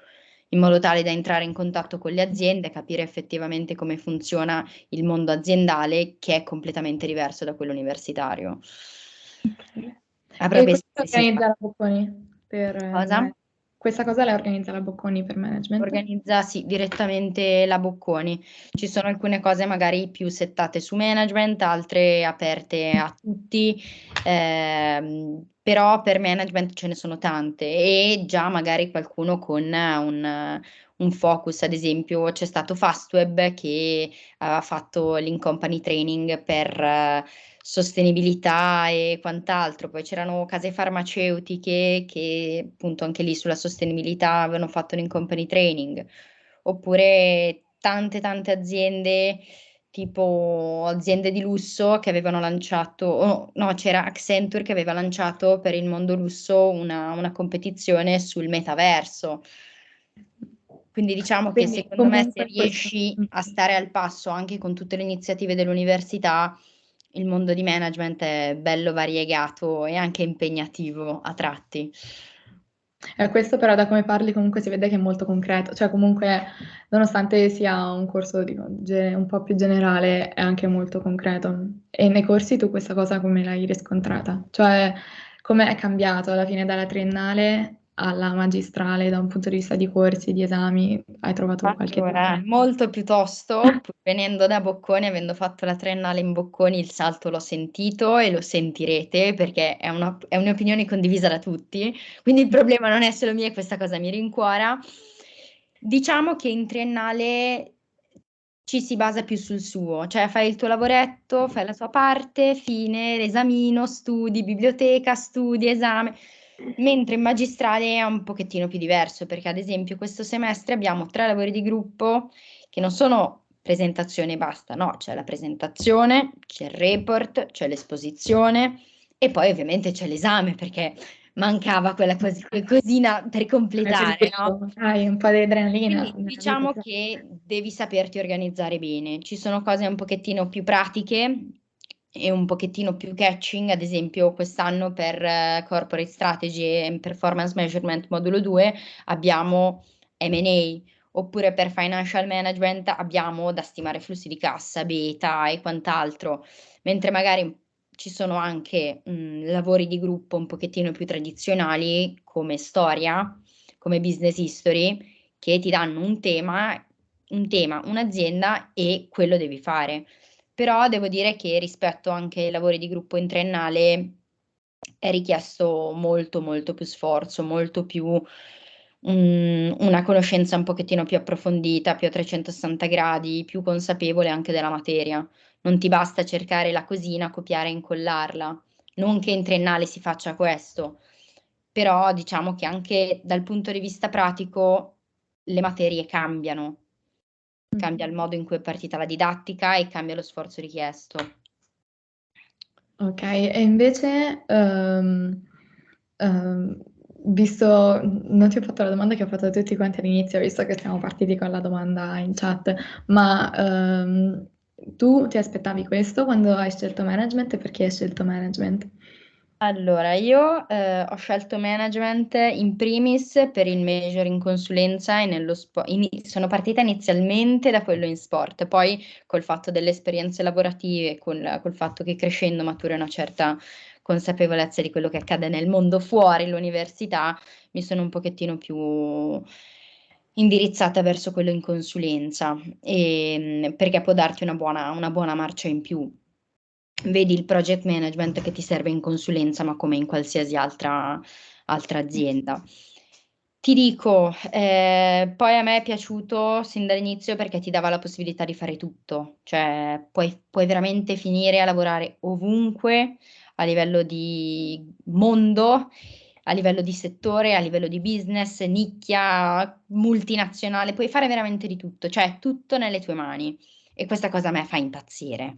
[SPEAKER 12] in modo tale da entrare in contatto con le aziende, capire effettivamente come funziona il mondo aziendale, che è completamente diverso da quello universitario.
[SPEAKER 1] E questa organizza la Bocconi
[SPEAKER 12] Cosa?
[SPEAKER 1] Questa cosa la organizza la Bocconi per management?
[SPEAKER 12] Organizza sì, direttamente la Bocconi. Ci sono alcune cose magari più settate su management, altre aperte a tutti, però per management ce ne sono tante e già magari qualcuno con un focus, ad esempio c'è stato Fastweb che aveva fatto l'in-company training per sostenibilità e quant'altro, poi c'erano case farmaceutiche che appunto anche lì sulla sostenibilità avevano fatto l'in-company training, oppure tante aziende, tipo aziende di lusso che avevano lanciato, no, c'era Accenture che aveva lanciato per il mondo lusso una competizione sul metaverso. Quindi diciamo che
[SPEAKER 1] Quindi,
[SPEAKER 12] secondo me se
[SPEAKER 1] comunque
[SPEAKER 12] riesci a stare al passo anche con tutte le iniziative dell'università, il mondo di management è bello variegato e anche impegnativo a tratti.
[SPEAKER 1] Questo però da come parli comunque si vede che è molto concreto, cioè comunque nonostante sia un corso un po' più generale è anche molto concreto. E nei corsi tu questa cosa come l'hai riscontrata? Cioè come è cambiato alla fine dalla triennale alla magistrale da un punto di vista di corsi, di esami? Hai trovato qualche
[SPEAKER 12] Allora,
[SPEAKER 1] differenza?
[SPEAKER 12] molto piuttosto, pur venendo da Bocconi, avendo fatto la triennale in Bocconi, il salto l'ho sentito e lo sentirete perché è un'opinione condivisa da tutti, quindi il problema non è solo mio e questa cosa mi rincuora. Diciamo che in triennale ci si basa più sul suo, cioè fai il tuo lavoretto, fai la tua parte, fine, esamino, studi, biblioteca, studi, esame. Mentre in magistrale è un pochettino più diverso, perché ad esempio questo semestre abbiamo 3 lavori di gruppo che non sono presentazione e basta, no, c'è la presentazione, c'è il report, c'è l'esposizione e poi ovviamente c'è l'esame perché mancava quella cosina per completare, no?
[SPEAKER 1] Hai un po' di adrenalina.
[SPEAKER 12] Quindi diciamo che devi saperti organizzare bene. Ci sono cose un pochettino più pratiche e un pochettino più catching, ad esempio quest'anno per Corporate Strategy and Performance Measurement modulo 2 abbiamo M&A, oppure per Financial Management abbiamo da stimare flussi di cassa, beta e quant'altro, mentre magari ci sono anche lavori di gruppo un pochettino più tradizionali come storia, come business history, che ti danno un tema, un'azienda e quello devi fare. Però devo dire che rispetto anche ai lavori di gruppo in triennale è richiesto molto molto più sforzo, molto più una conoscenza un pochettino più approfondita, più a 360 gradi, più consapevole anche della materia. Non ti basta cercare la cosina, copiare e incollarla. Non che in triennale si faccia questo, però diciamo che anche dal punto di vista pratico le materie cambiano. Cambia il modo in cui è partita la didattica e cambia lo sforzo richiesto.
[SPEAKER 1] Ok, e invece, visto, non ti ho fatto la domanda che ho fatto a tutti quanti all'inizio, visto che siamo partiti con la domanda in chat, ma tu ti aspettavi questo quando hai scelto management e perché hai scelto management?
[SPEAKER 12] Allora, io ho scelto management in primis per il major in consulenza e nello sport. Sono partita inizialmente da quello in sport, poi col fatto delle esperienze lavorative, col fatto che crescendo maturi una certa consapevolezza di quello che accade nel mondo fuori l'università, mi sono un pochettino più indirizzata verso quello in consulenza, perché può darti una buona marcia in più. Vedi il project management che ti serve in consulenza, ma come in qualsiasi altra azienda. Ti dico, poi a me è piaciuto sin dall'inizio perché ti dava la possibilità di fare tutto, cioè puoi veramente finire a lavorare ovunque a livello di mondo, a livello di settore, a livello di business, nicchia, multinazionale, puoi fare veramente di tutto, cioè tutto nelle tue mani e questa cosa a me fa impazzire.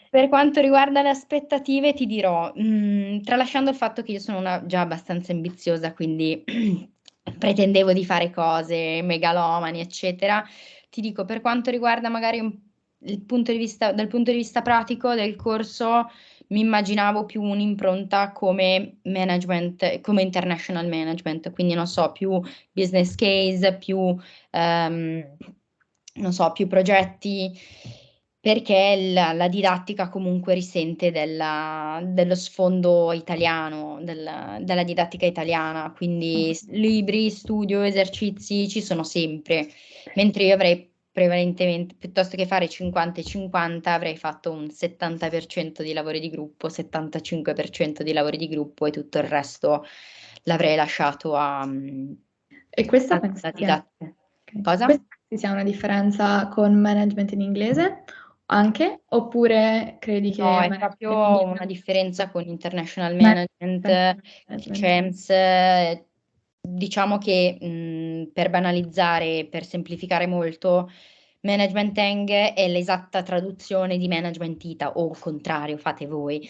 [SPEAKER 12] Per quanto riguarda le aspettative, ti dirò, tralasciando il fatto che io sono già abbastanza ambiziosa, quindi pretendevo di fare cose megalomani, eccetera, ti dico, per quanto riguarda magari dal punto di vista pratico del corso, mi immaginavo più un'impronta come management, come international management, quindi non so, più business case, più, non so, più progetti, perché la didattica comunque risente dello sfondo italiano, della didattica italiana, quindi libri, studio, esercizi ci sono sempre, mentre io avrei prevalentemente, piuttosto che fare 50 e 50, avrei fatto un 70% di lavori di gruppo, 75% di lavori di gruppo e tutto il resto l'avrei lasciato
[SPEAKER 1] E questa
[SPEAKER 12] alla
[SPEAKER 1] pensi sia,
[SPEAKER 12] didattica.
[SPEAKER 1] ok.
[SPEAKER 12] Cosa?
[SPEAKER 1] Questa pensi sia una differenza con management in inglese anche? Oppure credi che
[SPEAKER 12] No, è
[SPEAKER 1] management
[SPEAKER 12] proprio
[SPEAKER 1] in
[SPEAKER 12] una differenza con international
[SPEAKER 1] management
[SPEAKER 12] management, CEMS. Diciamo che per banalizzare, per semplificare molto, management Eng è l'esatta traduzione di management ITA o il contrario, fate voi.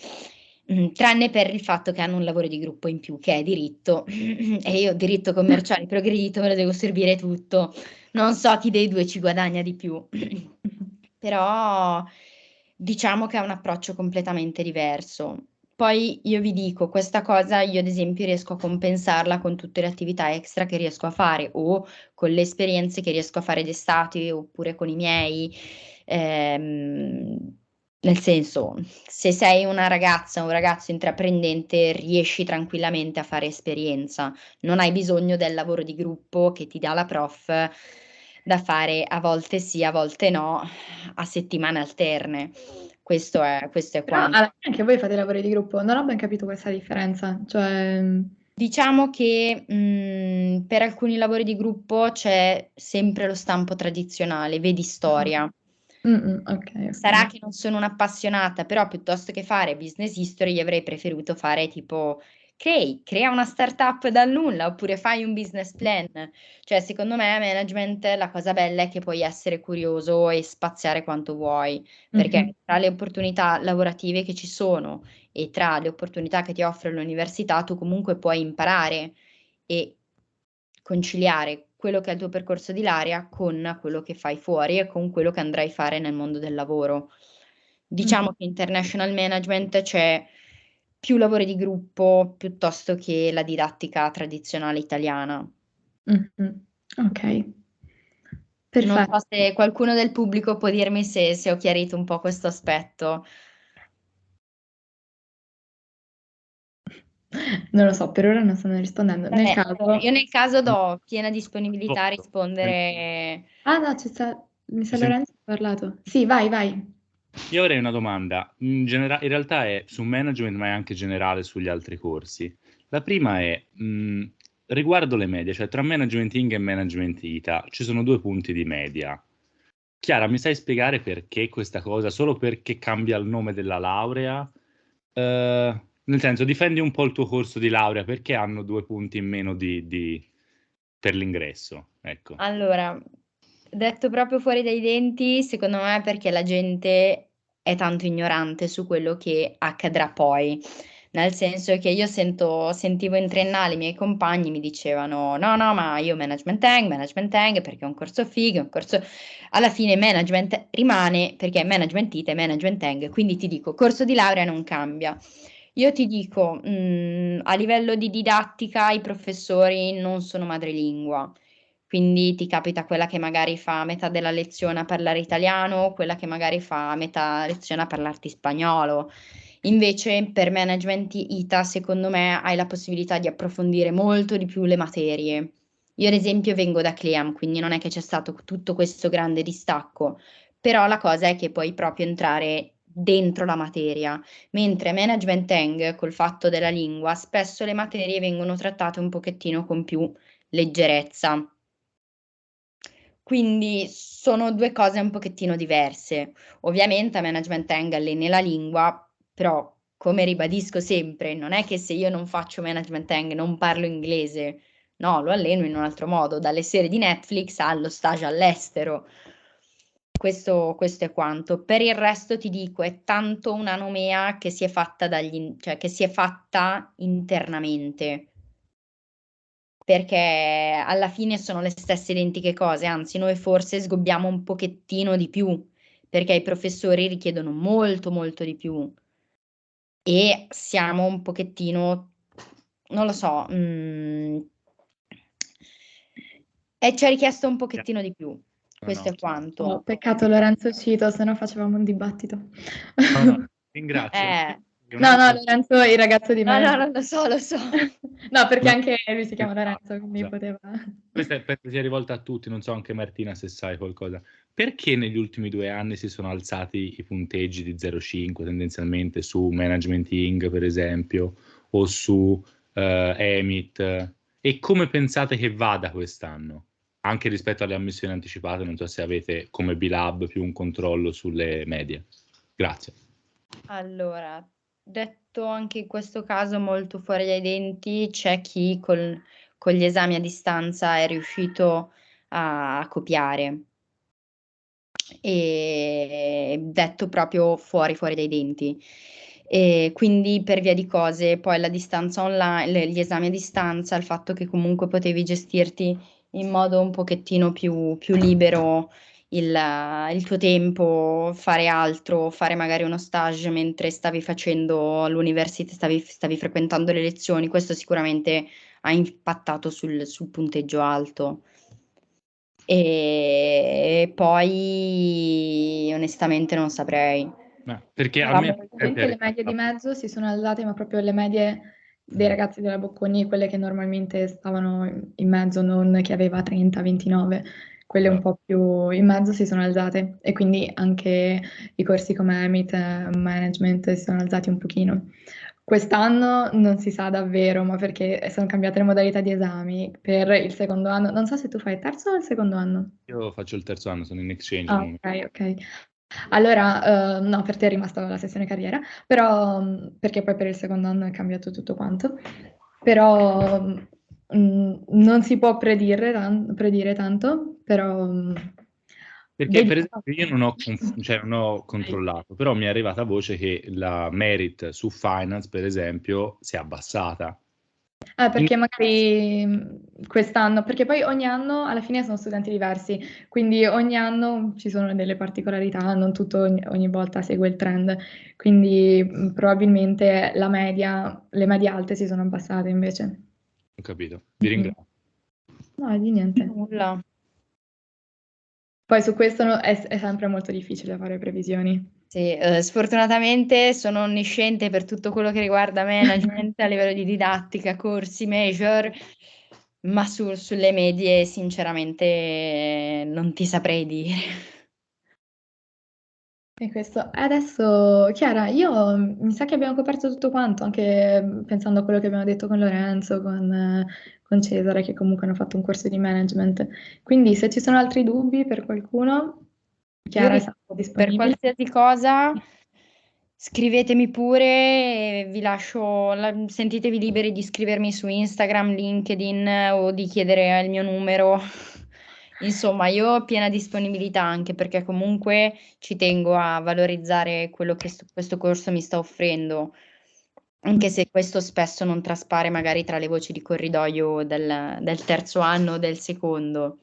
[SPEAKER 12] Tranne per il fatto che hanno un lavoro di gruppo in più, che è diritto, e io diritto commerciale progredito me lo devo servire tutto. Non so chi dei due ci guadagna di più. Però diciamo che è un approccio completamente diverso. Poi io vi dico, questa cosa io ad esempio riesco a compensarla con tutte le attività extra che riesco a fare o con le esperienze che riesco a fare d'estate oppure con i miei. Nel senso, se sei una ragazza o un ragazzo intraprendente, riesci tranquillamente a fare esperienza, non hai bisogno del lavoro di gruppo che ti dà la prof da fare a volte sì, a volte no, a settimane alterne. Questo è
[SPEAKER 1] Però
[SPEAKER 12] quanto.
[SPEAKER 1] alla fine anche voi fate lavori di gruppo, non ho ben capito questa differenza. Cioè,
[SPEAKER 12] Diciamo che per alcuni lavori di gruppo c'è sempre lo stampo tradizionale, vedi storia.
[SPEAKER 1] ok.
[SPEAKER 12] Sarà che non sono un'appassionata, però piuttosto che fare business history, io avrei preferito fare tipo crea una startup dal nulla, oppure fai un business plan. Cioè, secondo me, management, la cosa bella è che puoi essere curioso e spaziare quanto vuoi, perché tra le opportunità lavorative che ci sono e tra le opportunità che ti offre l'università, tu comunque puoi imparare e conciliare quello che è il tuo percorso di laurea con quello che fai fuori e con quello che andrai a fare nel mondo del lavoro. Diciamo che international management c'è più lavori di gruppo piuttosto che la didattica tradizionale italiana.
[SPEAKER 1] Ok,
[SPEAKER 12] Non
[SPEAKER 1] perfetto.
[SPEAKER 12] so se qualcuno del pubblico può dirmi se ho chiarito un po' questo aspetto.
[SPEAKER 1] Non lo so, per ora non stanno rispondendo. Nel caso...
[SPEAKER 12] Io nel caso do piena disponibilità a rispondere.
[SPEAKER 1] Ah no, mi sa
[SPEAKER 13] Mi
[SPEAKER 1] Lorenzo ha parlato. Sì, vai.
[SPEAKER 13] Io avrei una domanda, in realtà è su management ma è anche generale sugli altri corsi. La prima è, riguardo le medie, cioè tra management Ing e management ITA, ci sono 2 punti di media. Chiara, mi sai spiegare perché questa cosa? Solo perché cambia il nome della laurea? Nel senso, difendi un po' il tuo corso di laurea, perché hanno 2 punti in meno per l'ingresso? Ecco.
[SPEAKER 12] Allora, detto proprio fuori dai denti, secondo me è perché la gente è tanto ignorante su quello che accadrà poi. Nel senso che io sentivo in triennale i miei compagni mi dicevano: no, ma io management Eng, perché è un corso figo, è un corso. Alla fine management rimane perché è management IT e management Eng, quindi ti dico, corso di laurea non cambia. Io ti dico, a livello di didattica i professori non sono madrelingua. Quindi ti capita quella che magari fa metà della lezione a parlare italiano, quella che magari fa metà lezione a parlarti spagnolo. Invece per management ITA, secondo me, hai la possibilità di approfondire molto di più le materie. Io ad esempio vengo da Cleam, quindi non è che c'è stato tutto questo grande distacco, però la cosa è che puoi proprio entrare dentro la materia, mentre management Eng, col fatto della lingua, spesso le materie vengono trattate un pochettino con più leggerezza. Quindi sono 2 cose un pochettino diverse. Ovviamente a management Eng alleni la lingua, però come ribadisco sempre, non è che se io non faccio management Eng non parlo inglese, no, lo alleno in un altro modo, dalle serie di Netflix allo stage all'estero. Questo è quanto. Per il resto ti dico, è tanto una nomea che si è fatta cioè che si è fatta internamente. Perché alla fine sono le stesse identiche cose, anzi noi forse sgobbiamo un pochettino di più, perché i professori richiedono molto, molto di più e siamo un pochettino, non lo so, e ci è richiesto un pochettino di più. Questo è quanto.
[SPEAKER 1] Oh, peccato Lorenzo Cito, se no facevamo un dibattito.
[SPEAKER 13] No, ringrazio.
[SPEAKER 1] No, Lorenzo è il ragazzo di me.
[SPEAKER 12] No, lo so.
[SPEAKER 1] No, perché
[SPEAKER 13] No.
[SPEAKER 1] anche lui si chiama Lorenzo, quindi poteva...
[SPEAKER 13] Questa penso sia rivolta a tutti, non so anche Martina se sai qualcosa. Perché negli ultimi 2 anni si sono alzati i punteggi di 0,5 tendenzialmente su Management Ing, per esempio, o su EMIT? E come pensate che vada quest'anno? Anche rispetto alle ammissioni anticipate, non so se avete come B-Lab più un controllo sulle medie. Grazie.
[SPEAKER 12] Allora, detto anche in questo caso molto fuori dai denti, c'è chi con gli esami a distanza è riuscito a copiare. E detto proprio fuori dai denti. E quindi per via di cose, poi la distanza online, gli esami a distanza, il fatto che comunque potevi gestirti in modo un pochettino più libero il tuo tempo, fare altro, fare magari uno stage mentre stavi facendo l'università, stavi frequentando le lezioni, questo sicuramente ha impattato sul punteggio alto. E poi onestamente non saprei.
[SPEAKER 13] Perché a me
[SPEAKER 1] Praticamente le medie di mezzo si sono alzate, ma proprio le medie dei ragazzi della Bocconi, quelle che normalmente stavano in mezzo, non che aveva 30, 29, quelle un po' più in mezzo si sono alzate e quindi anche i corsi come EMIT, management si sono alzati un pochino. Quest'anno non si sa davvero, ma perché sono cambiate le modalità di esami per il secondo anno. Non so se tu fai il terzo o il secondo anno.
[SPEAKER 13] Io faccio il terzo anno, sono in exchange.
[SPEAKER 1] Ah, ok. Allora, no, per te è rimasta la sessione carriera, però perché poi per il secondo anno è cambiato tutto quanto. però non si può predire tanto, però
[SPEAKER 13] Perché per esempio io non ho controllato, però mi è arrivata voce che la merit su finance, per esempio, si è abbassata.
[SPEAKER 1] Perché magari quest'anno, perché poi ogni anno alla fine sono studenti diversi, quindi ogni anno ci sono delle particolarità, non tutto ogni volta segue il trend, quindi probabilmente le medie alte si sono abbassate invece.
[SPEAKER 13] Ho capito, vi ringrazio.
[SPEAKER 1] No, di niente.
[SPEAKER 12] Nulla.
[SPEAKER 1] Poi su questo è sempre molto difficile fare previsioni.
[SPEAKER 12] Sì, sfortunatamente sono onnisciente per tutto quello che riguarda management a livello di didattica, corsi, major, ma sulle medie sinceramente non ti saprei dire.
[SPEAKER 1] E questo. Adesso, Chiara, io mi sa che abbiamo coperto tutto quanto, anche pensando a quello che abbiamo detto con Lorenzo, con Cesare, che comunque hanno fatto un corso di management. Quindi se ci sono altri dubbi per qualcuno, Chiara è sempre
[SPEAKER 12] Per
[SPEAKER 1] disponibile.
[SPEAKER 12] qualsiasi cosa scrivetemi pure e vi lascio, sentitevi liberi di scrivermi su Instagram, LinkedIn o di chiedere il mio numero. Insomma, io ho piena disponibilità anche perché comunque ci tengo a valorizzare quello che questo corso mi sta offrendo, anche se questo spesso non traspare magari tra le voci di corridoio del terzo anno o del secondo.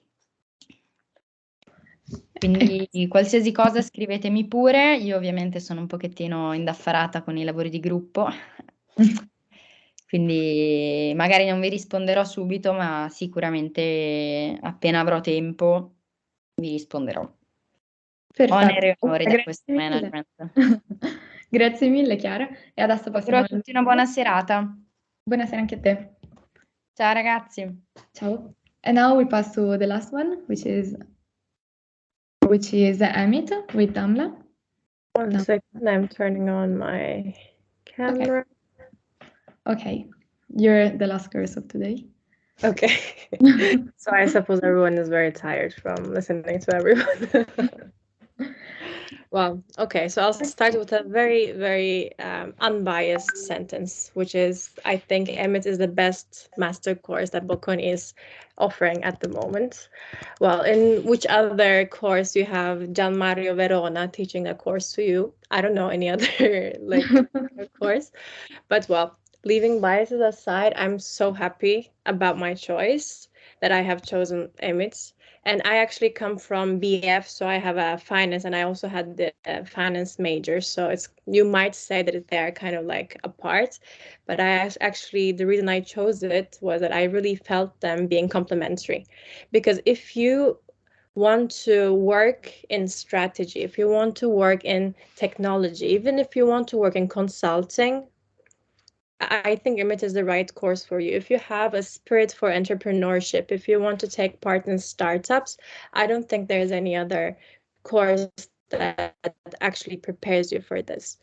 [SPEAKER 12] Quindi qualsiasi cosa scrivetemi pure, io ovviamente sono un pochettino indaffarata con i lavori di gruppo, quindi magari non vi risponderò subito, ma sicuramente appena avrò tempo vi risponderò. Onere e
[SPEAKER 1] Perfetto.
[SPEAKER 12] onori da questo
[SPEAKER 1] Grazie mille.
[SPEAKER 12] management.
[SPEAKER 1] Grazie mille, Chiara. E adesso
[SPEAKER 12] Auguro
[SPEAKER 1] passiamo
[SPEAKER 12] a tutti una buona serata.
[SPEAKER 1] Buonasera anche a te.
[SPEAKER 12] Ciao ragazzi.
[SPEAKER 1] Ciao. And now we pass to the last one, which is Amit with Damla.
[SPEAKER 14] One second, I'm turning on my camera.
[SPEAKER 1] Okay. You're the last curse of today.
[SPEAKER 14] Okay. So I suppose everyone is very tired from listening to everyone. Well, okay, so I'll start with a very, very unbiased sentence, which is, I think EMIT is the best master course that Bocconi is offering at the moment. Well, in which other course you have Gian Mario Verona teaching a course to you? I don't know any other course, but well, leaving biases aside, I'm so happy about my choice that I have chosen EMIT. And I actually come from BF, so I have a finance, and I also had the finance major. So you might say that they are kind of like apart, but actually the reason I chose it was that I really felt them being complementary. Because if you want to work in strategy, if you want to work in technology, even if you want to work in consulting, I think EMIT is the right course for you. If you have a spirit for entrepreneurship, if you want to take part in startups, I don't think there's any other course that actually prepares you for this.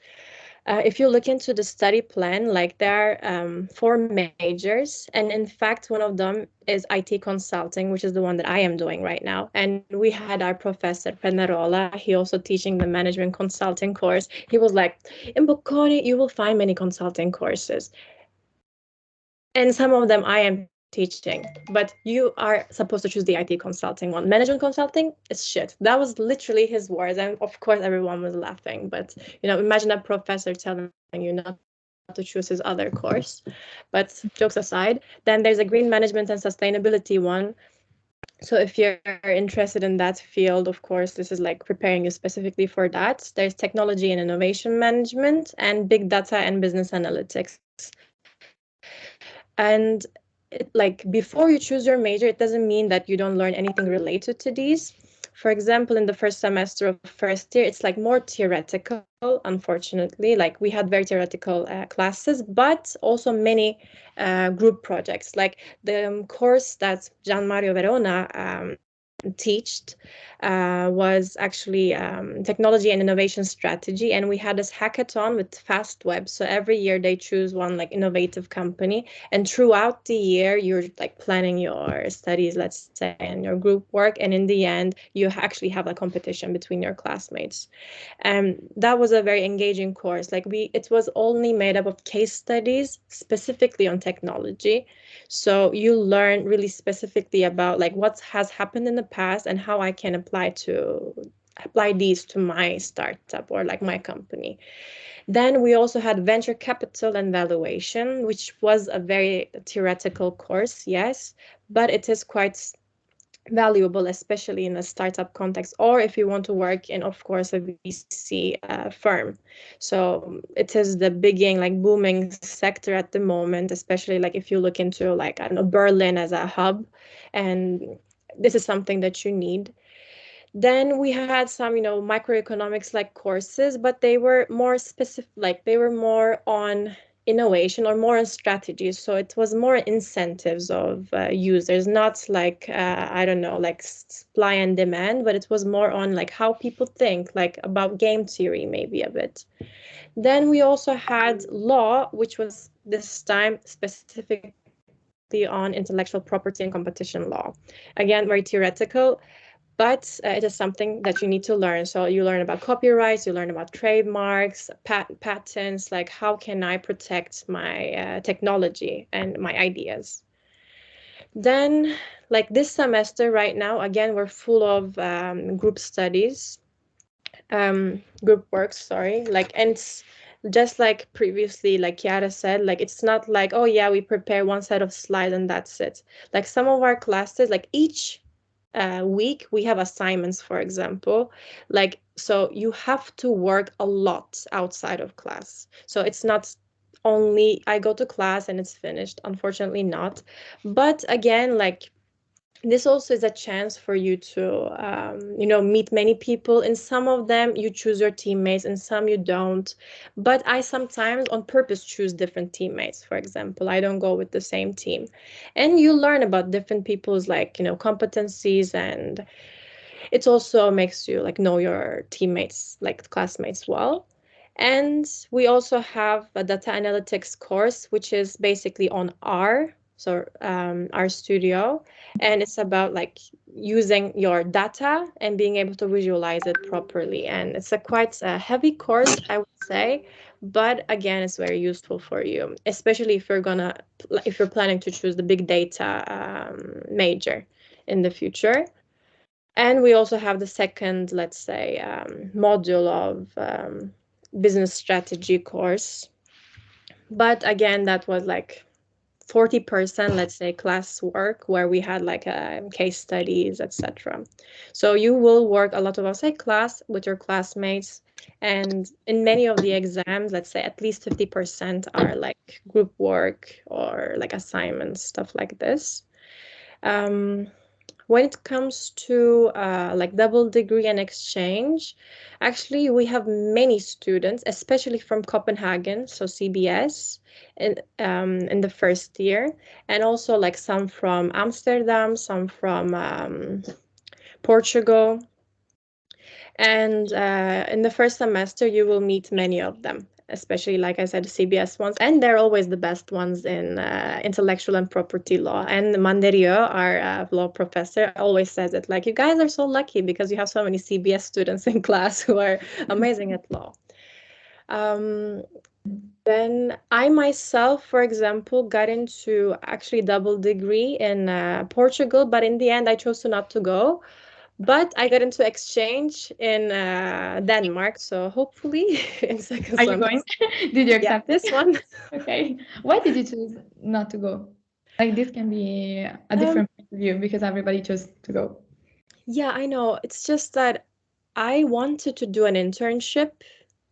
[SPEAKER 14] If you look into the study plan, like there are 4 majors, and in fact, one of them is IT consulting, which is the one that I am doing right now. And we had our professor, Penarola, he also teaching the management consulting course. He was like, in Bocconi, you will find many consulting courses. And some of them I am teaching, but you are supposed to choose the IT consulting one. Management consulting is shit. That was literally his words, and of course everyone was laughing. But imagine a professor telling you not to choose his other course. But jokes aside, then there's a green management and sustainability one. So if you're interested in that field, of course, this is like preparing you specifically for that. There's technology and innovation management and big data and business analytics. And before you choose your major, it doesn't mean that you don't learn anything related to these. For example, in the first semester of first year, it's like more theoretical, unfortunately. Like we had very theoretical classes, but also many group projects. Like the course that Gian Mario Verona taught was actually technology and innovation strategy, and we had this hackathon with Fast Web. So every year they choose one like innovative company, and throughout the year you're like planning your studies, let's say, and your group work, and in the end you actually have a competition between your classmates. And that was a very engaging course. Like it was only made up of case studies specifically on technology. So you learn really specifically about like what has happened in the past and how I can apply these to my startup or like my company. Then we also had venture capital and valuation, which was a very theoretical course, yes, but it is quite valuable, especially in a startup context, or if you want to work in, of course, a VC firm. So it is the beginning, like booming sector at the moment, especially like if you look into like, I don't know, Berlin as a hub, and this is something that you need. Then we had some, microeconomics like courses, but they were more specific, like they were more on innovation or more on strategies. So it was more incentives of users, not like, I don't know, like supply and demand, but it was more on like how people think, like about game theory, maybe a bit. Then we also had law, which was this time specifically on intellectual property and competition law. Again, very theoretical, but it is something that you need to learn. So you learn about copyrights, you learn about trademarks, patents, like how can I protect my technology and my ideas. Then, like this semester right now, again, we're full of group studies, group works, sorry. And it's just like previously, like Chiara said, like it's not like, oh yeah, we prepare one set of slides and that's it. Like some of our classes, like each week we have assignments, for example, like, so you have to work a lot outside of class. So it's not only I go to class and it's finished, unfortunately not. But again, like this also is a chance for you to meet many people. In some of them you choose your teammates, and some you don't, but I sometimes on purpose choose different teammates. For example, I don't go with the same team, and you learn about different people's like competencies, and it also makes you like know your teammates, like classmates, well. And we also have a data analytics course, which is basically on R, so R Studio, and it's about like using your data and being able to visualize it properly. And it's a quite heavy course, I would say, but again, it's very useful for you, especially if you're planning to choose the big data major in the future. And we also have the second, let's say, module of business strategy course. But again, that was like 40%, let's say, class work, where we had like case studies, etc. So you will work a lot of outside class with your classmates. And in many of the exams, let's say at least 50% are like group work or like assignments, stuff like this. When it comes to like double degree and exchange, actually we have many students, especially from Copenhagen, so CBS, in the first year, and also like some from Amsterdam, some from Portugal. And in the first semester, you will meet many of them, especially, like I said, CBS ones, and they're always the best ones in intellectual and property law. And Manderieu, our law professor, always says it, like, you guys are so lucky because you have so many CBS students in class who are amazing at law. Then I myself, for example, got into actually double degree in Portugal, but in the end I chose not to go. But I got into exchange in Denmark, so hopefully in second
[SPEAKER 1] Are you going? Did you accept
[SPEAKER 14] this one?
[SPEAKER 1] Okay. Why did you choose not to go? Like this can be a different point of view because everybody chose to go.
[SPEAKER 14] Yeah, I know. It's just that I wanted to do an internship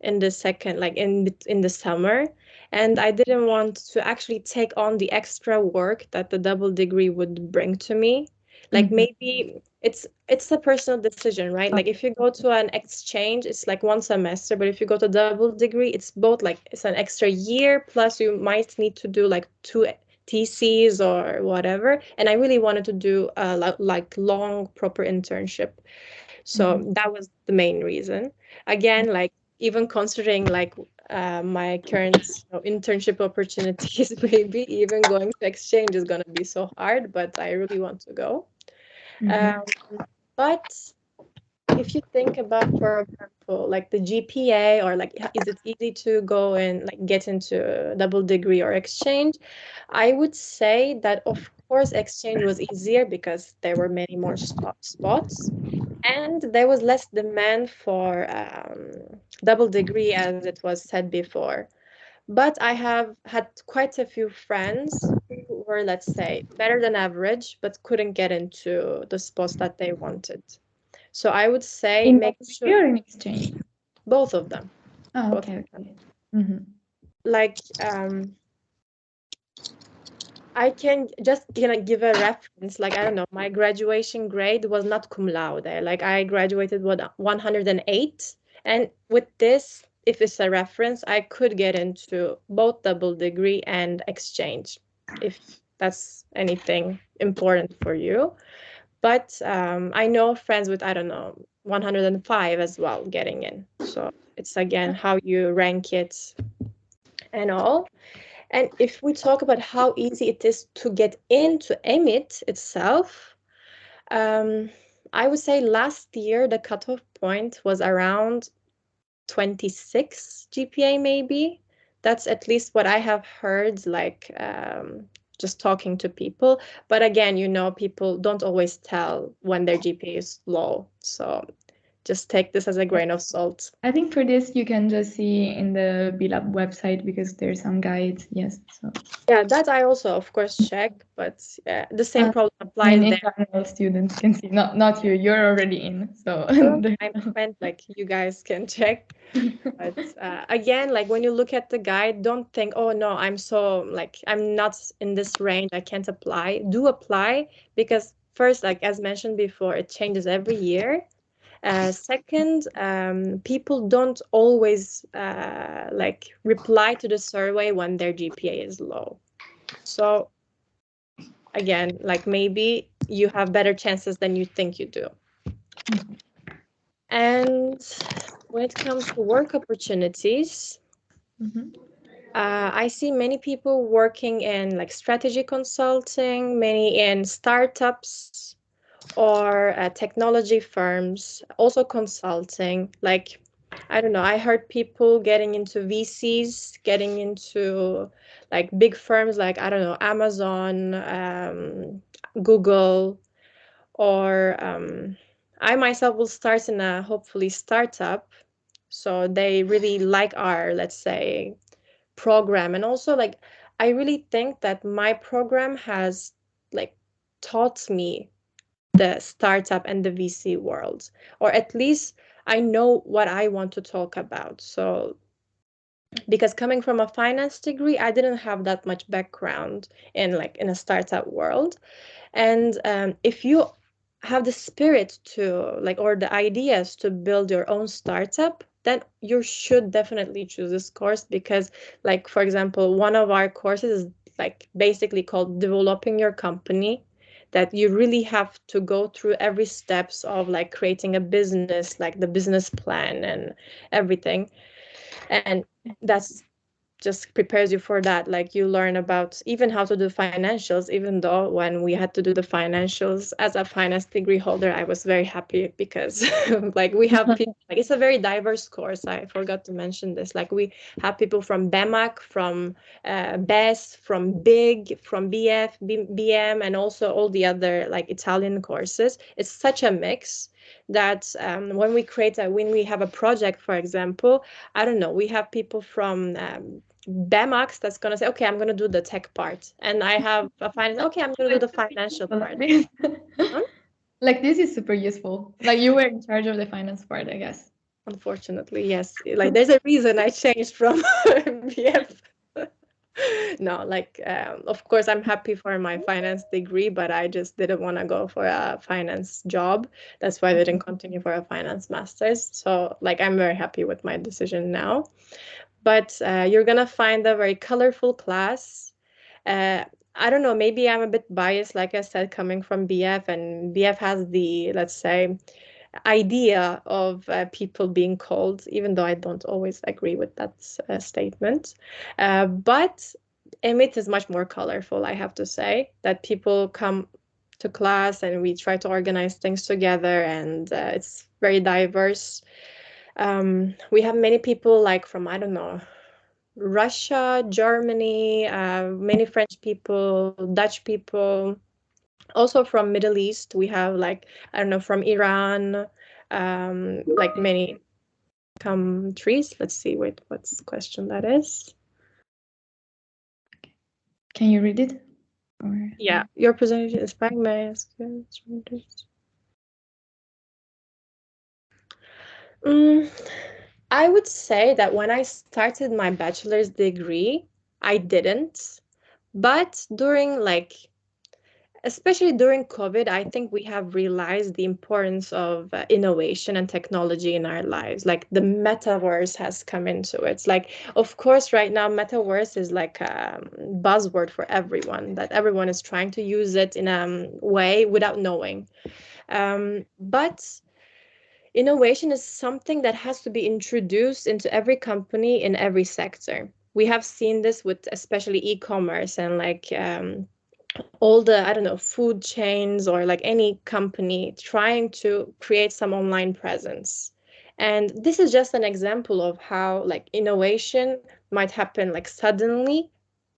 [SPEAKER 14] in the second, like in the summer, and I didn't want to actually take on the extra work that the double degree would bring to me. Like maybe it's a personal decision, right? Like if you go to an exchange, it's like one semester, but if you go to double degree, it's both, like it's an extra year, plus you might need to do like 2 theses or whatever, and I really wanted to do a like long proper internship. So that was the main reason. Again, like even considering like my current internship opportunities, maybe even going to exchange is going to be so hard, but I really want to go. But if you think about, for example, like the GPA, or like is it easy to go and like get into double degree or exchange, I would say that of course exchange was easier because there were many more spots, and there was less demand for double degree, as it was said before. But I have had quite a few friends who were, let's say, better than average, but couldn't get into the spots that they wanted. So I would say make sure
[SPEAKER 1] in exchange.
[SPEAKER 14] Both of them.
[SPEAKER 1] Oh, okay.
[SPEAKER 14] Like I can just give a reference. Like, I don't know, my graduation grade was not cum laude. Like I graduated with 108, and with this, if it's a reference, I could get into both double degree and exchange, if that's anything important for you. But I know friends with, I don't know, 105 as well getting in. So it's again how you rank it and all. And if we talk about how easy it is to get into EMIT itself, I would say last year the cutoff point was around 26 GPA maybe. That's at least what I have heard, like just talking to people. But again, you know, people don't always tell when their GPA is low. So just take this as a grain of salt.
[SPEAKER 1] I think for this you can just see in the BLab website because there's some guides. Yes. So
[SPEAKER 14] yeah, that I also of course check, but the same problem applies
[SPEAKER 1] in
[SPEAKER 14] there.
[SPEAKER 1] general, students can see, not you. You're already in, so
[SPEAKER 14] I meant like you guys can check. But again, like when you look at the guide, don't think, oh no, I'm not in this range, I can't apply. Do apply, because first, like as mentioned before, it changes every year. Second, people don't always like reply to the survey when their GPA is low. So again, like maybe you have better chances than you think you do. And when it comes to work opportunities, I see many people working in like strategy consulting, many in startups or technology firms, also consulting. Like, I don't know, I heard people getting into VCs, getting into like big firms like, I don't know, Amazon, Google, or I myself will start in a hopefully startup. So they really like our, let's say, program. And also, like, I really think that my program has like taught me the startup and the VC world, or at least I know what I want to talk about. So because coming from a finance degree, I didn't have that much background in a startup world. And if you have the spirit to or the ideas to build your own startup, then you should definitely choose this course, because for example, one of our courses is basically called Developing Your Company, that you really have to go through every steps of creating a business, the business plan and everything. And that's just prepares you for that. You learn about even how to do financials, even though when we had to do the financials as a finance degree holder, I was very happy because we have people, it's a very diverse course. I forgot to mention this. We have people from BEMAC, from BES, from BIG, from BF, BM, and also all the other Italian courses. It's such a mix that when we have a project, for example, I don't know, we have people from BEMAX that's going to say, okay, I'm going to do the tech part. And I have a finance, okay, I'm going to do the financial part.
[SPEAKER 1] This is super useful. You were in charge of the finance part, I guess.
[SPEAKER 14] Unfortunately, yes. There's a reason I changed from BF. No, of course, I'm happy for my finance degree, but I just didn't want to go for a finance job. That's why I didn't continue for a finance master's. So, I'm very happy with my decision now. But you're going to find a very colorful class. I don't know, maybe I'm a bit biased, like I said, coming from BF, and BF has the, let's say, idea of people being cold, even though I don't always agree with that statement. But EMIT is much more colorful, I have to say, that people come to class and we try to organize things together, and it's very diverse. We have many people like from, I don't know, Russia, Germany, many French people, Dutch people, also from Middle East. We have like, I don't know, from Iran, like many countries. Let's see, wait, what's the question that is?
[SPEAKER 1] Can you read it? Or...
[SPEAKER 14] Yeah, your presentation is fine. May I ask I would say that when I started my bachelor's degree, I didn't. But during especially during COVID, I think we have realized the importance of innovation and technology in our lives. Like the metaverse has come into it. It's like, of course, right now, metaverse is like a buzzword for everyone, that everyone is trying to use it in a way without knowing. But innovation is something that has to be introduced into every company in every sector. We have seen this with especially e-commerce and like all the, I don't know, food chains or like any company trying to create some online presence. And this is just an example of how like innovation might happen like suddenly,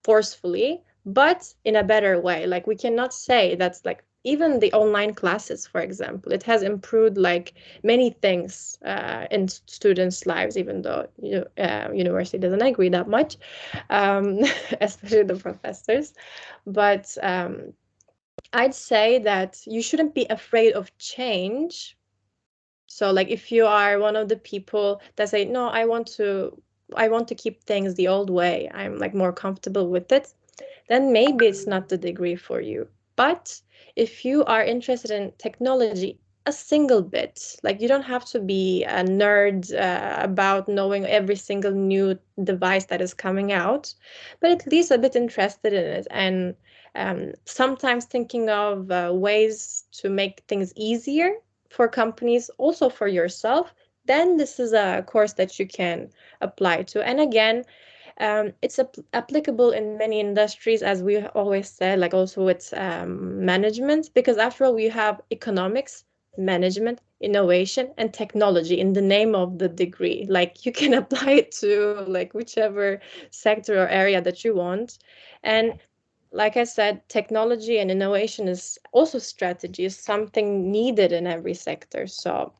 [SPEAKER 14] forcefully, but in a better way. Like we cannot say that's like even the online classes, for example, it has improved like many things in students' lives, even though university doesn't agree that much, especially the professors. But I'd say that you shouldn't be afraid of change. So like if you are one of the people that say, no, I want to keep things the old way, I'm like more comfortable with it, then maybe it's not the degree for you. But if you are interested in technology a single bit, like you don't have to be a nerd about knowing every single new device that is coming out, but at least a bit interested in it, and sometimes thinking of ways to make things easier for companies, also for yourself, then this is a course that you can apply to. And again, it's applicable in many industries, as we always said, like also with management, because after all, we have economics, management, innovation, and technology in the name of the degree. Like you can apply it to like whichever sector or area that you want. And like I said, technology and innovation is also strategy, is something needed in every sector. So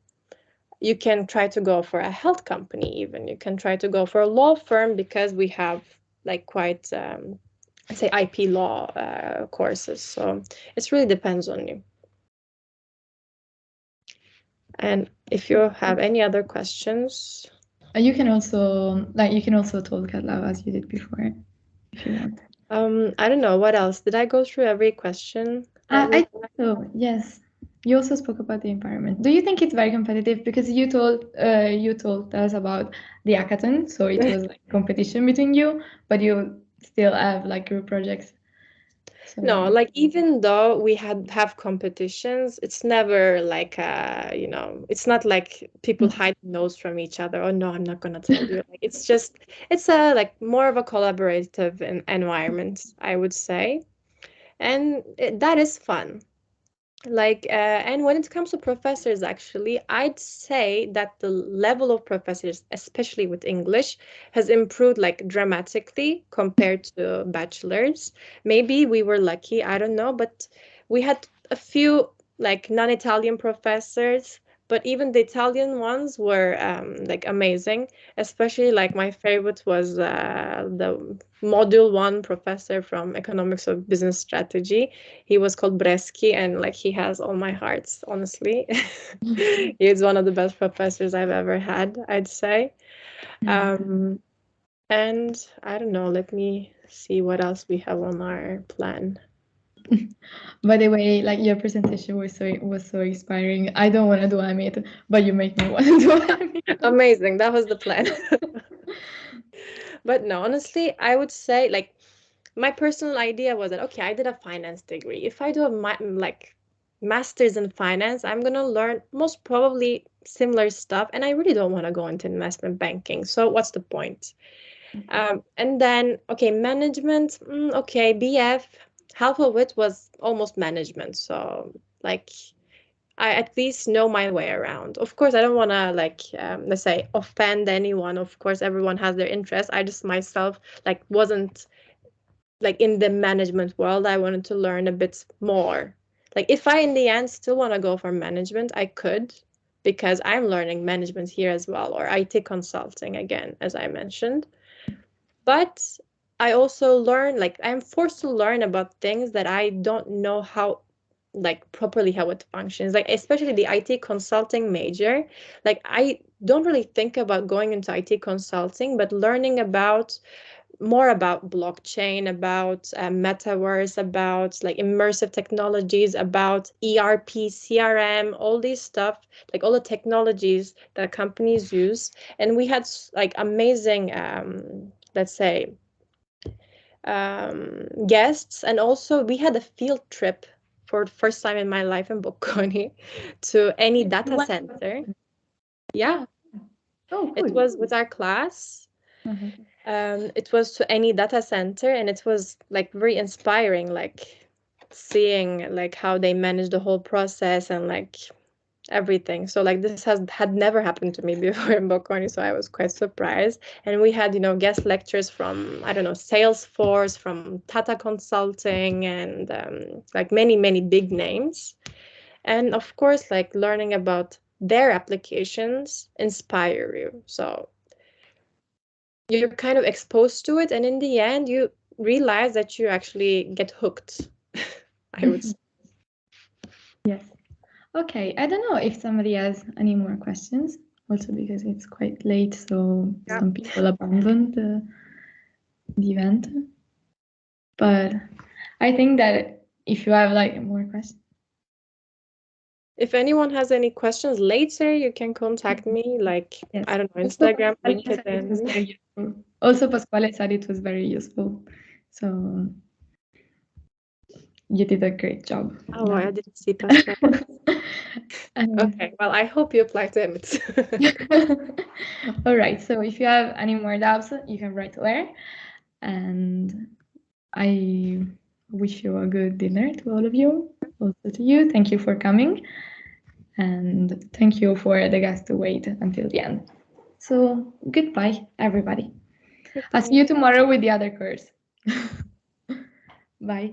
[SPEAKER 14] you can try to go for a health company, even you can try to go for a law firm, because we have like quite I'd say IP law courses. So it really depends on you. And if you have any other questions,
[SPEAKER 1] you can also talk out loud as you did before, if you want.
[SPEAKER 14] I don't know what else. Did I go through every question?
[SPEAKER 1] I think so. Yes. You also spoke about the environment. Do you think it's very competitive? Because you told us about the hackathon, so it was like competition between you, but you still have like group projects. So...
[SPEAKER 14] No, like even though we have competitions, it's never like it's not like people hide nose from each other. Oh no, I'm not gonna tell you. Like it's a like more of a collaborative environment, I would say, and that is fun. Like and when it comes to professors, actually, I'd say that the level of professors, especially with English, has improved like dramatically compared to bachelors. Maybe we were lucky, I don't know, but we had a few like non-Italian professors, but even the Italian ones were like amazing. Especially like my favorite was the module 1 professor from economics of business strategy. He was called Breschi, and like he has all my hearts, honestly. He is one of the best professors I've ever had, I'd say. And I don't know, let me see what else we have on our plan.
[SPEAKER 1] By the way, like your presentation was so inspiring. I don't want to do EMIT, but you make me want to do EMIT.
[SPEAKER 14] Amazing, that was the plan. But no, honestly, I would say like my personal idea was that, okay, I did a finance degree. If I do a master's in finance, I'm going to learn most probably similar stuff. And I really don't want to go into investment banking. So what's the point? And then, okay, management, okay, BF, half of it was almost management. So like, I at least know my way around. Of course, I don't want to let's say offend anyone. Of course, everyone has their interests. I just myself wasn't in the management world. I wanted to learn a bit more. If I in the end still want to go for management, I could, because I'm learning management here as well, or IT consulting again, as I mentioned. But I also learn, I'm forced to learn about things that I don't know how properly how it functions, especially the IT consulting major. I don't really think about going into IT consulting, but learning more about blockchain, about metaverse, about immersive technologies, about ERP, CRM, all these stuff, all the technologies that companies use. And we had amazing, let's say, guests, and also we had a field trip for the first time in my life in Bocconi to any data center. Yeah.
[SPEAKER 1] Oh, cool.
[SPEAKER 14] It was with our class. It was to any data center, and it was very inspiring, seeing how they manage the whole process and everything. So this had never happened to me before in Bocconi, so I was quite surprised. And we had guest lectures from, I don't know, Salesforce, from Tata Consulting, and many big names. And of course, learning about their applications inspire you. So you're kind of exposed to it, and in the end you realize that you actually get hooked. I would say.
[SPEAKER 1] Yes. Okay, I don't know if somebody has any more questions, also because it's quite late, so some people abandoned the event. But I think that if you have more questions.
[SPEAKER 14] If anyone has any questions later, you can contact me,
[SPEAKER 1] Yes.
[SPEAKER 14] I don't know, Instagram, LinkedIn.
[SPEAKER 1] Also, Pasquale said it was very useful. So you did a great job.
[SPEAKER 14] Oh, I didn't see Pasquale. Okay, well, I hope you apply to Emmett.
[SPEAKER 1] All right, so if you have any more doubts, you can write there. And I wish you a good dinner to all of you, also to you. Thank you for coming. And thank you for the guests to wait until the end. So goodbye, everybody. Goodbye. I'll see you tomorrow with the other course. Bye.